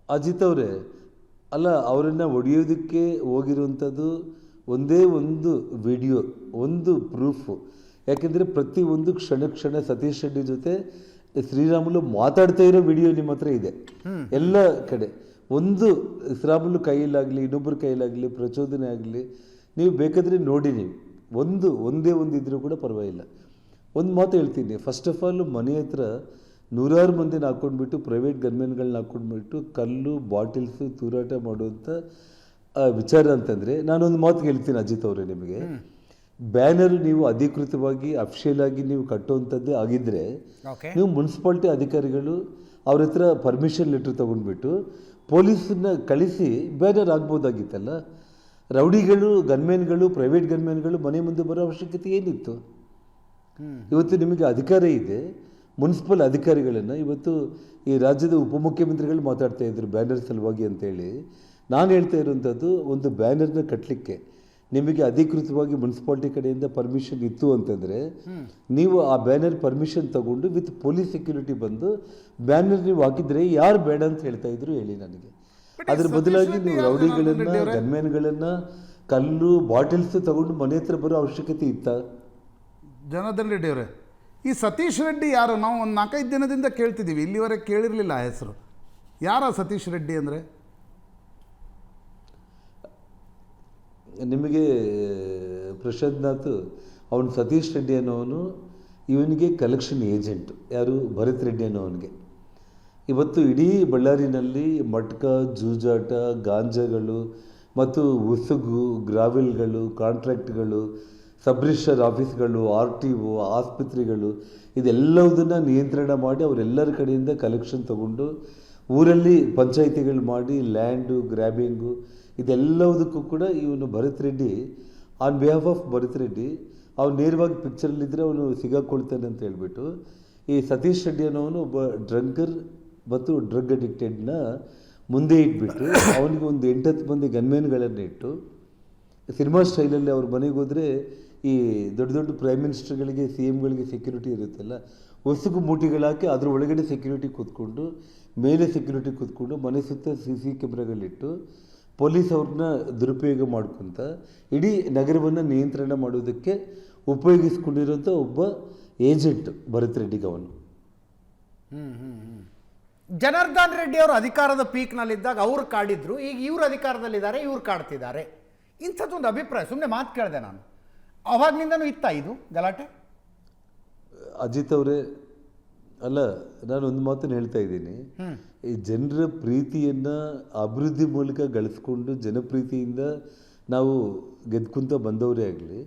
ಅಜಿತ್ ಅವರೇ, ಅಲ್ಲ, ಅವರನ್ನು ಹೊಡೆಯೋದಕ್ಕೆ ಹೋಗಿರುವಂಥದ್ದು ಒಂದೇ ಒಂದು ವಿಡಿಯೋ, ಒಂದು ಪ್ರೂಫು. ಯಾಕೆಂದರೆ ಪ್ರತಿಯೊಂದು ಕ್ಷಣ ಸತೀಶ್ ರೆಡ್ಡಿ ಜೊತೆ ಶ್ರೀರಾಮುಲು ಮಾತಾಡ್ತಾ ಇರೋ ವಿಡಿಯೋ ನಿಮ್ಮ ಹತ್ರ ಇದೆ ಎಲ್ಲ ಕಡೆ. ಒಂದು ಶ್ರೀರಾಮುಲು ಕೈಯಲ್ಲಾಗಲಿ, ಇನ್ನೊಬ್ಬರ ಕೈಯಲ್ಲಾಗಲಿ ಪ್ರಚೋದನೆ ಆಗಲಿ, ನೀವು ಬೇಕಾದರೆ ನೋಡಿ. ನೀವು ಒಂದೇ ಒಂದು ಇದ್ರೂ ಕೂಡ ಪರವಾಗಿಲ್ಲ. ಒಂದು ಮಾತು ಹೇಳ್ತೀನಿ, ಫಸ್ಟ್ ಆಫ್ ಆಲ್ ಮನೆ ಹತ್ರ 100 ಮಂದಿನ ಹಾಕ್ಕೊಂಡ್ಬಿಟ್ಟು, ಪ್ರೈವೇಟ್ ಗನ್ಮೆನ್ಗಳನ್ನ ಹಾಕ್ಕೊಂಡ್ಬಿಟ್ಟು ಕಲ್ಲು, ಬಾಟಿಲ್ಸು ತೂರಾಟ ಮಾಡುವಂಥ ವಿಚಾರ ಅಂತಂದರೆ, ನಾನೊಂದು ಮಾತು ಹೇಳ್ತೀನಿ ಅಜಿತ್ ಅವರೇ ನಿಮಗೆ. ಬ್ಯಾನರ್ ನೀವು ಅಧಿಕೃತವಾಗಿ ಅಫಿಷಿಯಲ್ ಆಗಿ ನೀವು ಕಟ್ಟುವಂಥದ್ದೇ ಆಗಿದ್ದರೆ, ನೀವು ಮುನ್ಸಿಪಾಲ್ಟಿ ಅಧಿಕಾರಿಗಳು ಅವ್ರ ಹತ್ರ ಪರ್ಮಿಷನ್ ಲೆಟ್ರ್ ತೊಗೊಂಡ್ಬಿಟ್ಟು ಪೊಲೀಸನ್ನ ಕಳಿಸಿ ಬ್ಯಾನರ್ ಆಗ್ಬೋದಾಗಿತ್ತಲ್ಲ. ರೌಡಿಗಳು, ಗನ್ಮ್ಯಾನ್ಗಳು, ಪ್ರೈವೇಟ್ ಗನ್ಮ್ಯಾನ್ಗಳು ಮನೆ ಮುಂದೆ ಬರೋ ಅವಶ್ಯಕತೆ ಏನಿತ್ತು? ಇವತ್ತು ನಿಮಗೆ ಅಧಿಕಾರ ಇದೆ. ಮುನ್ಸಿಪಲ್ ಅಧಿಕಾರಿಗಳನ್ನು ಇವತ್ತು ಈ ರಾಜ್ಯದ ಉಪಮುಖ್ಯಮಂತ್ರಿಗಳು ಮಾತಾಡ್ತಾ ಇದ್ರು ಬ್ಯಾನರ್ ಸಲುವಾಗಿ ಅಂತೇಳಿ. ನಾನು ಹೇಳ್ತಾ ಇರುವಂಥದ್ದು, ಒಂದು ಬ್ಯಾನರ್ನ ಕಟ್ಟಲಿಕ್ಕೆ ನಿಮಗೆ ಅಧಿಕೃತವಾಗಿ ಮುನ್ಸಿಪಾಲ್ಟಿ ಕಡೆಯಿಂದ ಪರ್ಮಿಷನ್ ಇತ್ತು ಅಂತಂದರೆ, ನೀವು ಆ ಬ್ಯಾನರ್ ಪರ್ಮಿಷನ್ ತಗೊಂಡು ವಿತ್ ಪೊಲೀಸ್ ಸೆಕ್ಯೂರಿಟಿ ಬಂದು ಬ್ಯಾನರ್ ನೀವು ಹಾಕಿದರೆ ಯಾರು ಬೇಡ ಅಂತ ಹೇಳ್ತಾ ಇದ್ರು ಹೇಳಿ ನನಗೆ. ಅದ್ರ ಬದಲಾಗಿ ನೀವು ರೌಡಿಗಳನ್ನು, ಗನ್ಮ್ಯಾನ್ಗಳನ್ನು, ಕಲ್ಲು, ಬಾಟಲ್ಸ್ ತಗೊಂಡು ಮನೆ ಹತ್ರ ಬರೋ ಅವಶ್ಯಕತೆ ಇತ್ತಾ?
ಜನಾರ್ದನ್ ರೆಡ್ಡಿ ಅವರೇ, ಈ ಸತೀಶ್ ರೆಡ್ಡಿ ಯಾರು? ನಾವು ಒಂದು 4-5 ದಿನದಿಂದ ಕೇಳ್ತಿದ್ದೀವಿ, ಇಲ್ಲಿವರೆಗೆ ಕೇಳಿರಲಿಲ್ಲ ಆ ಹೆಸರು. ಯಾರ ಸತೀಶ್ ರೆಡ್ಡಿ ಅಂದರೆ?
ನಿಮಗೆ ಪ್ರಶಾಂತ್ನಾಥ್, ಅವನು ಸತೀಶ್ ರೆಡ್ಡಿ ಅನ್ನೋವನು, ಇವನಿಗೆ ಕಲೆಕ್ಷನ್ ಏಜೆಂಟು. ಯಾರು? ಭರತ್ ರೆಡ್ಡಿ ಅನ್ನೋವನಿಗೆ. ಇವತ್ತು ಇಡೀ ಬಳ್ಳಾರಿನಲ್ಲಿ ಮಟ್ಕ, ಜೂಜಾಟ, ಗಾಂಜಾಗಳು ಮತ್ತು ಉಸುಗು, ಗ್ರಾವೆಲ್ಗಳು, ಕಾಂಟ್ರಾಕ್ಟ್ಗಳು, ಸಬ್ ರಿಜಿಸ್ಟರ್ ಆಫೀಸ್ಗಳು, RTO, ಆಸ್ಪತ್ರೆಗಳು, ಇದೆಲ್ಲವುದನ್ನು ನಿಯಂತ್ರಣ ಮಾಡಿ ಅವರೆಲ್ಲರ ಕಡೆಯಿಂದ ಕಲೆಕ್ಷನ್ ತಗೊಂಡು ಊರಲ್ಲಿ ಪಂಚಾಯಿತಿಗಳು ಮಾಡಿ ಲ್ಯಾಂಡು ಗ್ರ್ಯಾಬಿಂಗು ಇದೆಲ್ಲದಕ್ಕೂ ಕೂಡ ಇವನು Bharat Reddy, on behalf of Bharat Reddy, ಅವ್ನು ನೇರವಾಗಿ ಪಿಕ್ಚರಲ್ಲಿದ್ದರೆ ಅವನು ಸಿಗಾಕೊಳ್ತಾನೆ ಅಂತ ಹೇಳ್ಬಿಟ್ಟು ಈ ಸತೀಶ್ ರೆಡ್ಡಿ ಅನ್ನೋನು ಒಬ್ಬ ಡ್ರಂಕರ್ ಮತ್ತು ಡ್ರಗ್ ಅಡಿಕ್ಟೆಡ್ನ ಮುಂದೆ ಇಟ್ಬಿಟ್ಟು ಅವನಿಗೆ ಒಂದು 8-10 ಮಂದಿ ಗನ್ಮ್ಯಾನ್ಗಳನ್ನು ಇಟ್ಟು ಸಿನಿಮಾ ಸ್ಟೈಲಲ್ಲಿ ಅವ್ರ ಮನೆಗೆ ಹೋದರೆ ಈ ದೊಡ್ಡ ದೊಡ್ಡ ಪ್ರೈಮ್ ಮಿನಿಸ್ಟರ್ಗಳಿಗೆ, CMಗಳಿಗೆ ಸೆಕ್ಯೂರಿಟಿ ಇರುತ್ತಲ್ಲ, ಹೊಸಗು ಮೂಟಿಗಳಾಕಿ ಅದ್ರ ಒಳಗಡೆ ಸೆಕ್ಯೂರಿಟಿ ಕೂತ್ಕೊಂಡು, ಮೇಲೆ ಸೆಕ್ಯೂರಿಟಿ ಕೂತ್ಕೊಂಡು, ಮನೆ ಸುತ್ತ CC ಕ್ಯಾಮ್ರಾಗಳಿಟ್ಟು ಪೊಲೀಸ್ ಅವ್ರನ್ನ ದುರುಪಯೋಗ ಮಾಡ್ಕೊತ ಇಡೀ ನಗರವನ್ನು ನಿಯಂತ್ರಣ ಮಾಡೋದಕ್ಕೆ ಉಪಯೋಗಿಸ್ಕೊಂಡಿರೋಂಥ ಒಬ್ಬ ಏಜೆಂಟ್ ಭರತ್ ರೆಡ್ಡಿಗೆ ಅವನು.
ಜನಾರ್ದನ್ ರೆಡ್ಡಿ ಅವರು ಅಧಿಕಾರದ ಪೀಕ್ನಲ್ಲಿದ್ದಾಗ ಅವ್ರು ಕಾಡಿದ್ರು, ಈಗ ಇವ್ರು ಅಧಿಕಾರದಲ್ಲಿದ್ದಾರೆ, ಇವ್ರು ಕಾಡ್ತಿದ್ದಾರೆ. ಇಂಥದ್ದೊಂದು ಅಭಿಪ್ರಾಯ, ಸುಮ್ಮನೆ ಮಾತು ಕೇಳಿದೆ ನಾನು. ಅವಾಗ್ನಿಂದನೂ ಇತ್ತಾ ಇದು ಗಲಾಟೆ?
ಅಜಿತ್ ಅವರೇ, ಅಲ್ಲ, ನಾನು ಒಂದು ಮಾತನ್ನು ಹೇಳ್ತಾ ಇದ್ದೀನಿ. ಈ ಜನರ ಪ್ರೀತಿಯನ್ನು ಅಭಿವೃದ್ಧಿ ಮೂಲಕ ಗಳಿಸ್ಕೊಂಡು ಜನಪ್ರೀತಿಯಿಂದ ನಾವು ಗೆದ್ಕೊಂತ ಬಂದವರೇ ಆಗಲಿ,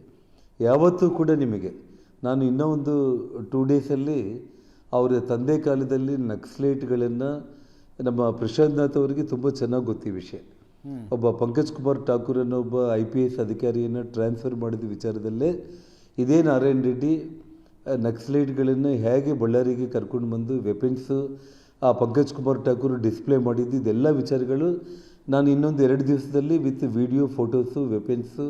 ಯಾವತ್ತೂ ಕೂಡ ನಿಮಗೆ ನಾನು ಇನ್ನೂ ಒಂದು 2 ಡೇಸಲ್ಲಿ ಅವರ ತಂದೆ ಕಾಲದಲ್ಲಿ ನಕ್ಸಲೇಟ್ಗಳನ್ನು ನಮ್ಮ ಪ್ರಶಾಂತ್ ನಾಥ್ ಅವರಿಗೆ ತುಂಬ ಚೆನ್ನಾಗಿ ಗೊತ್ತಿ ವಿಷಯ. ಒಬ್ಬ ಪಂಕಜ್ ಕುಮಾರ್ ಠಾಕೂರ್ ಅನ್ನೋ ಒಬ್ಬ IPS ಅಧಿಕಾರಿಯನ್ನು ಟ್ರಾನ್ಸ್ಫರ್ ಮಾಡಿದ ವಿಚಾರದಲ್ಲೇ ಇದೇ ನಾರಾಯಣ್ ರೆಡ್ಡಿ ನಕ್ಸಲೈಟ್ಗಳನ್ನು ಹೇಗೆ ಬಳ್ಳಾರಿಗೆ ಕರ್ಕೊಂಡು ಬಂದು ವೆಪನ್ಸು ಆ ಪಂಕಜ್ ಕುಮಾರ್ ಠಾಕೂರ್ ಡಿಸ್ಪ್ಲೇ ಮಾಡಿದ್ದು, ಇದೆಲ್ಲ ವಿಚಾರಗಳು ನಾನು ಇನ್ನೊಂದು 2 ದಿವಸದಲ್ಲಿ ವಿತ್ ವಿಡಿಯೋ, ಫೋಟೋಸು, ವೆಪನ್ಸು,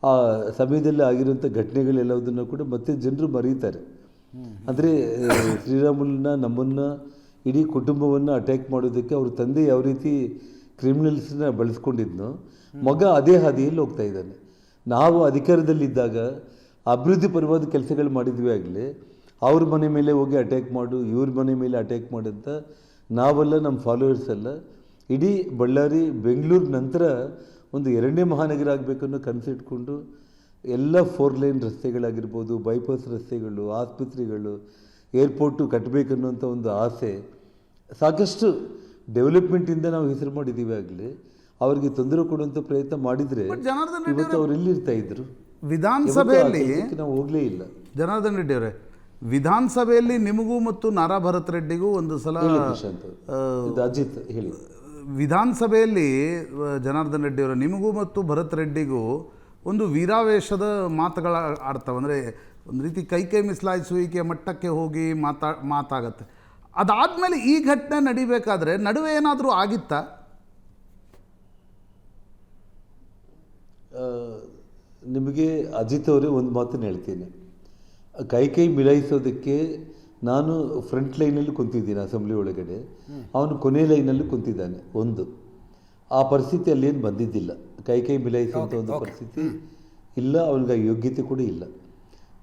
ಆ ಸಮಯದಲ್ಲಿ ಆಗಿರುವಂಥ ಘಟನೆಗಳೆಲ್ಲದನ್ನು ಕೂಡ ಮತ್ತೆ ಜನರು ಮರೀತಾರೆ. ಅಂದರೆ ಶ್ರೀರಾಮುಲನ್ನ, ನಮ್ಮನ್ನು, ಇಡೀ ಕುಟುಂಬವನ್ನು ಅಟ್ಯಾಕ್ ಮಾಡೋದಕ್ಕೆ ಅವ್ರ ತಂದೆ ಯಾವ ರೀತಿ ಕ್ರಿಮಿನಲ್ಸ್ನ ಬಳಸ್ಕೊಂಡಿದ್ನೋ, ಮಗ ಅದೇ ಹಾದಿಯಲ್ಲಿ ಹೋಗ್ತಾ ಇದ್ದಾನೆ. ನಾವು ಅಧಿಕಾರದಲ್ಲಿದ್ದಾಗ ಅಭಿವೃದ್ಧಿ ಪರವಾದ ಕೆಲಸಗಳು ಮಾಡಿದ್ವಿ ಆಗಲಿ, ಅವ್ರ ಮನೆ ಮೇಲೆ ಹೋಗಿ ಅಟ್ಯಾಕ್ ಮಾಡು, ಇವ್ರ ಮನೆ ಮೇಲೆ ಅಟ್ಯಾಕ್ ಮಾಡಂತ ನಾವೆಲ್ಲ, ನಮ್ಮ ಫಾಲೋವರ್ಸ್ ಎಲ್ಲ ಇಡೀ ಬಳ್ಳಾರಿ, ಬೆಂಗಳೂರು ನಂತರ ಒಂದು 2ನೇ ಮಹಾನಗರ ಆಗಬೇಕನ್ನೋ ಕನಸಿಟ್ಕೊಂಡು ಎಲ್ಲ 4 ಲೈನ್ ರಸ್ತೆಗಳಾಗಿರ್ಬೋದು, ಬೈಪಾಸ್ ರಸ್ತೆಗಳು, ಆಸ್ಪತ್ರೆಗಳು, ಏರ್ಪೋರ್ಟು ಕಟ್ಟಬೇಕನ್ನುವಂಥ ಒಂದು ಆಸೆ, ಸಾಕಷ್ಟು ಡೆವಲಪ್ಮೆಂಟಿಂದ ನಾವು ಹೆಸರು ಮಾಡಿದ್ದೀವಿ ಆಗಲಿ, ಅವ್ರಿಗೆ ತೊಂದರೆ ಕೊಡುವಂಥ ಪ್ರಯತ್ನ ಮಾಡಿದರೆ
ಜನಾರ್ದನ್
ಇವತ್ತು ಅವ್ರು ಎಲ್ಲಿರ್ತಾ ಇದ್ರು?
ವಿಧಾನಸಭೆಯಲ್ಲಿ
ನಾವು ಹೋಗಲೇ ಇಲ್ಲ.
ಜನಾರ್ದನ್ ರೆಡ್ಡಿ ಅವರೇ, ವಿಧಾನಸಭೆಯಲ್ಲಿ ನಿಮಗೂ ಮತ್ತು ನಾರಾ ಭರತ್ ರೆಡ್ಡಿಗೂ ಒಂದು ಸಲ
ಪ್ರಶಾಂತ್, ಇದು ಅಜಿತ್ ಹೇಳಿ.
ವಿಧಾನಸಭೆಯಲ್ಲಿ ಜನಾರ್ದನ್ ರೆಡ್ಡಿ ಅವರೇ, ನಿಮಗೂ ಮತ್ತು ಭರತ್ ರೆಡ್ಡಿಗೂ ಒಂದು ವೀರಾವೇಶದ ಮಾತುಗಳ ಆಡ್ತವೆ. ಅಂದರೆ ಒಂದು ರೀತಿ ಕೈ ಮಿಸಲಾಯಿಸುವಿಕೆಯ ಮಟ್ಟಕ್ಕೆ ಹೋಗಿ ಮಾತಾಗತ್ತೆ. ಅದಾದಮೇಲೆ ಈ ಘಟನೆ ನಡಿಬೇಕಾದ್ರೆ ನಡುವೆ ಏನಾದರೂ ಆಗಿತ್ತಾ?
ನಿಮಗೆ ಅಜಿತ್ ಅವರೇ ಒಂದು ಮಾತನ್ನು ಹೇಳ್ತೀನಿ. ಕೈ ಮಿಲಾಯಿಸೋದಕ್ಕೆ ನಾನು ಫ್ರಂಟ್ ಲೈನಲ್ಲಿ ಕುಂತಿದ್ದೀನಿ ಅಸೆಂಬ್ಲಿ ಒಳಗಡೆ, ಅವನು ಕೊನೆ ಲೈನಲ್ಲಿ ಕುಂತಿದ್ದಾನೆ. ಒಂದು ಆ ಪರಿಸ್ಥಿತಿ ಅಲ್ಲೇನು ಬಂದಿದ್ದಿಲ್ಲ, ಕೈ ಮಿಲಾಯಿಸುವಂಥ ಒಂದು ಪರಿಸ್ಥಿತಿ ಇಲ್ಲ, ಅವನಿಗೆ ಯೋಗ್ಯತೆ ಕೂಡ ಇಲ್ಲ.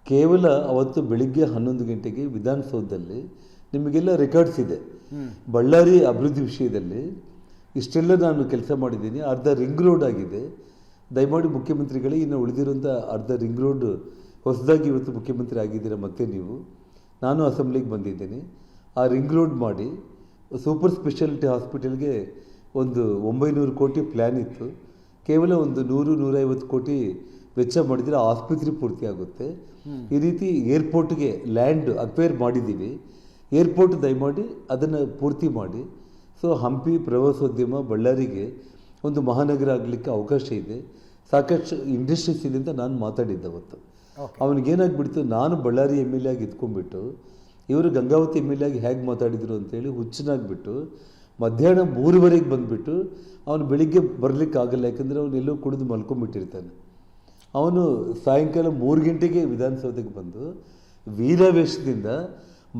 ಕೇವಲ ಅವತ್ತು ಬೆಳಿಗ್ಗೆ 11 ಗಂಟೆಗೆ ವಿಧಾನಸೌಧದಲ್ಲಿ ನಿಮಗೆಲ್ಲ ರೆಕಾರ್ಡ್ಸ್ ಇದೆ, ಬಳ್ಳಾರಿ ಅಭಿವೃದ್ಧಿ ವಿಷಯದಲ್ಲಿ ಇಷ್ಟೆಲ್ಲ ನಾನು ಕೆಲಸ ಮಾಡಿದ್ದೀನಿ, ಅರ್ಧ ರಿಂಗ್ ರೋಡ್ ಆಗಿದೆ, ದಯಮಾಡಿ ಮುಖ್ಯಮಂತ್ರಿಗಳೇ ಇನ್ನು ಉಳಿದಿರುವಂಥ ಅರ್ಧ ರಿಂಗ್ ರೋಡ್ ಹೊಸದಾಗಿ ಇವತ್ತು ಮುಖ್ಯಮಂತ್ರಿ ಆಗಿದ್ದೀರ ಮತ್ತೆ ನೀವು, ನಾನು ಅಸೆಂಬ್ಲಿಗೆ ಬಂದಿದ್ದೀನಿ, ಆ ರಿಂಗ್ ರೋಡ್ ಮಾಡಿ ಸೂಪರ್ ಸ್ಪೆಷಾಲಿಟಿ ಹಾಸ್ಪಿಟಲ್ಗೆ ಒಂದು 900 ಕೋಟಿ ಪ್ಲ್ಯಾನ್ ಇತ್ತು, ಕೇವಲ ಒಂದು 100-150 ಕೋಟಿ ವೆಚ್ಚ ಮಾಡಿದರೆ ಆಸ್ಪತ್ರೆ ಪೂರ್ತಿ ಆಗುತ್ತೆ. ಈ ರೀತಿ ಏರ್ಪೋರ್ಟ್ಗೆ ಲ್ಯಾಂಡ್ ಅಕ್ವೈರ್ ಮಾಡಿದ್ದೀವಿ, ಏರ್ಪೋರ್ಟ್ ದಯಮಾಡಿ ಅದನ್ನು ಪೂರ್ತಿ ಮಾಡಿ. ಸೊ ಹಂಪಿ ಪ್ರವಾಸೋದ್ಯಮ ಬಳ್ಳಾರಿಗೆ ಒಂದು ಮಹಾನಗರ ಆಗಲಿಕ್ಕೆ ಅವಕಾಶ ಇದೆ, ಸಾಕಷ್ಟು ಇಂಡಸ್ಟ್ರೀಸ್ ಇದೆ ಅಂತ ನಾನು ಮಾತಾಡಿದ್ದೆ ಅವತ್ತು. ಅವನಿಗೇನಾಗ್ಬಿಡ್ತು, ನಾನು ಬಳ್ಳಾರಿ MLA ಆಗಿ ಇದ್ಕೊಂಡ್ಬಿಟ್ಟು ಇವರು ಗಂಗಾವತಿ MLA ಆಗಿ ಹೇಗೆ ಮಾತಾಡಿದರು ಅಂತೇಳಿ ಹುಚ್ಚನಾಗ್ಬಿಟ್ಟು ಮಧ್ಯಾಹ್ನ 3ವರೆಗೆ ಬಂದುಬಿಟ್ಟು ಅವನು ಬೆಳಿಗ್ಗೆ ಬರಲಿಕ್ಕಾಗಲ್ಲ, ಯಾಕಂದರೆ ಅವನು ಎಲ್ಲೋ ಕುಡಿದು ಮಲ್ಕೊಂಡ್ಬಿಟ್ಟಿರ್ತಾನೆ. ಅವನು ಸಾಯಂಕಾಲ 3 ಗಂಟೆಗೆ ವಿಧಾನಸೌಧಕ್ಕೆ ಬಂದು ವೀರಾವೇಶದಿಂದ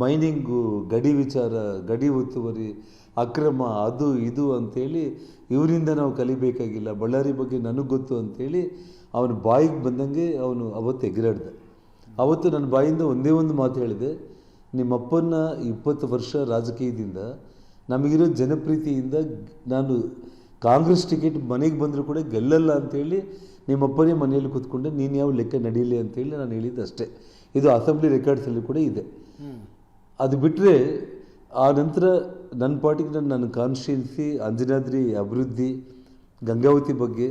ಮೈನಿಂಗು, ಗಡಿ ವಿಚಾರ, ಗಡಿ ಒತ್ತುವರಿ, ಅಕ್ರಮ, ಅದು ಇದು ಅಂಥೇಳಿ ಇವರಿಂದ ನಾವು ಕಲಿಬೇಕಾಗಿಲ್ಲ, ಬಳ್ಳಾರಿ ಬಗ್ಗೆ ನನಗೆ ಗೊತ್ತು ಅಂಥೇಳಿ ಅವನು ಬಾಯಿಗೆ ಬಂದಂಗೆ ಅವನು ಅವತ್ತು ಎಗರಾಡ್ದ. ಅವತ್ತು ನನ್ನ ಬಾಯಿಂದ ಒಂದೇ ಒಂದು ಮಾತು ಹೇಳಿದೆ, ನಿಮ್ಮಪ್ಪನ 20 ವರ್ಷ ರಾಜಕೀಯದಿಂದ ನಮಗಿರೋ ಜನಪ್ರೀತಿಯಿಂದ ನಾನು ಕಾಂಗ್ರೆಸ್ ಟಿಕೆಟ್ ಮನೆಗೆ ಬಂದರೂ ಕೂಡ ಗೆಲ್ಲಲ್ಲ ಅಂಥೇಳಿ ನಿಮ್ಮಪ್ಪನೇ ಮನೆಯಲ್ಲಿ ಕೂತ್ಕೊಂಡೆ, ನೀನು ಯಾವ ಲೆಕ್ಕ ನಡೀಲಿ ಅಂತೇಳಿ ನಾನು ಹೇಳಿದ್ದು ಅಷ್ಟೇ. ಇದು ಅಸೆಂಬ್ಲಿ ರೆಕಾರ್ಡ್ಸಲ್ಲಿ ಕೂಡ ಇದೆ. ಅದು ಬಿಟ್ಟರೆ ಆ ನಂತರ ನನ್ನ ಪಾರ್ಟಿಗೆ ನನ್ನ ಕಾನ್ಸ್ಟಿಟ್ಯೂನ್ಸಿ, ಅಂಜನಾದ್ರಿ ಅಭಿವೃದ್ಧಿ, ಗಂಗಾವತಿ ಬಗ್ಗೆ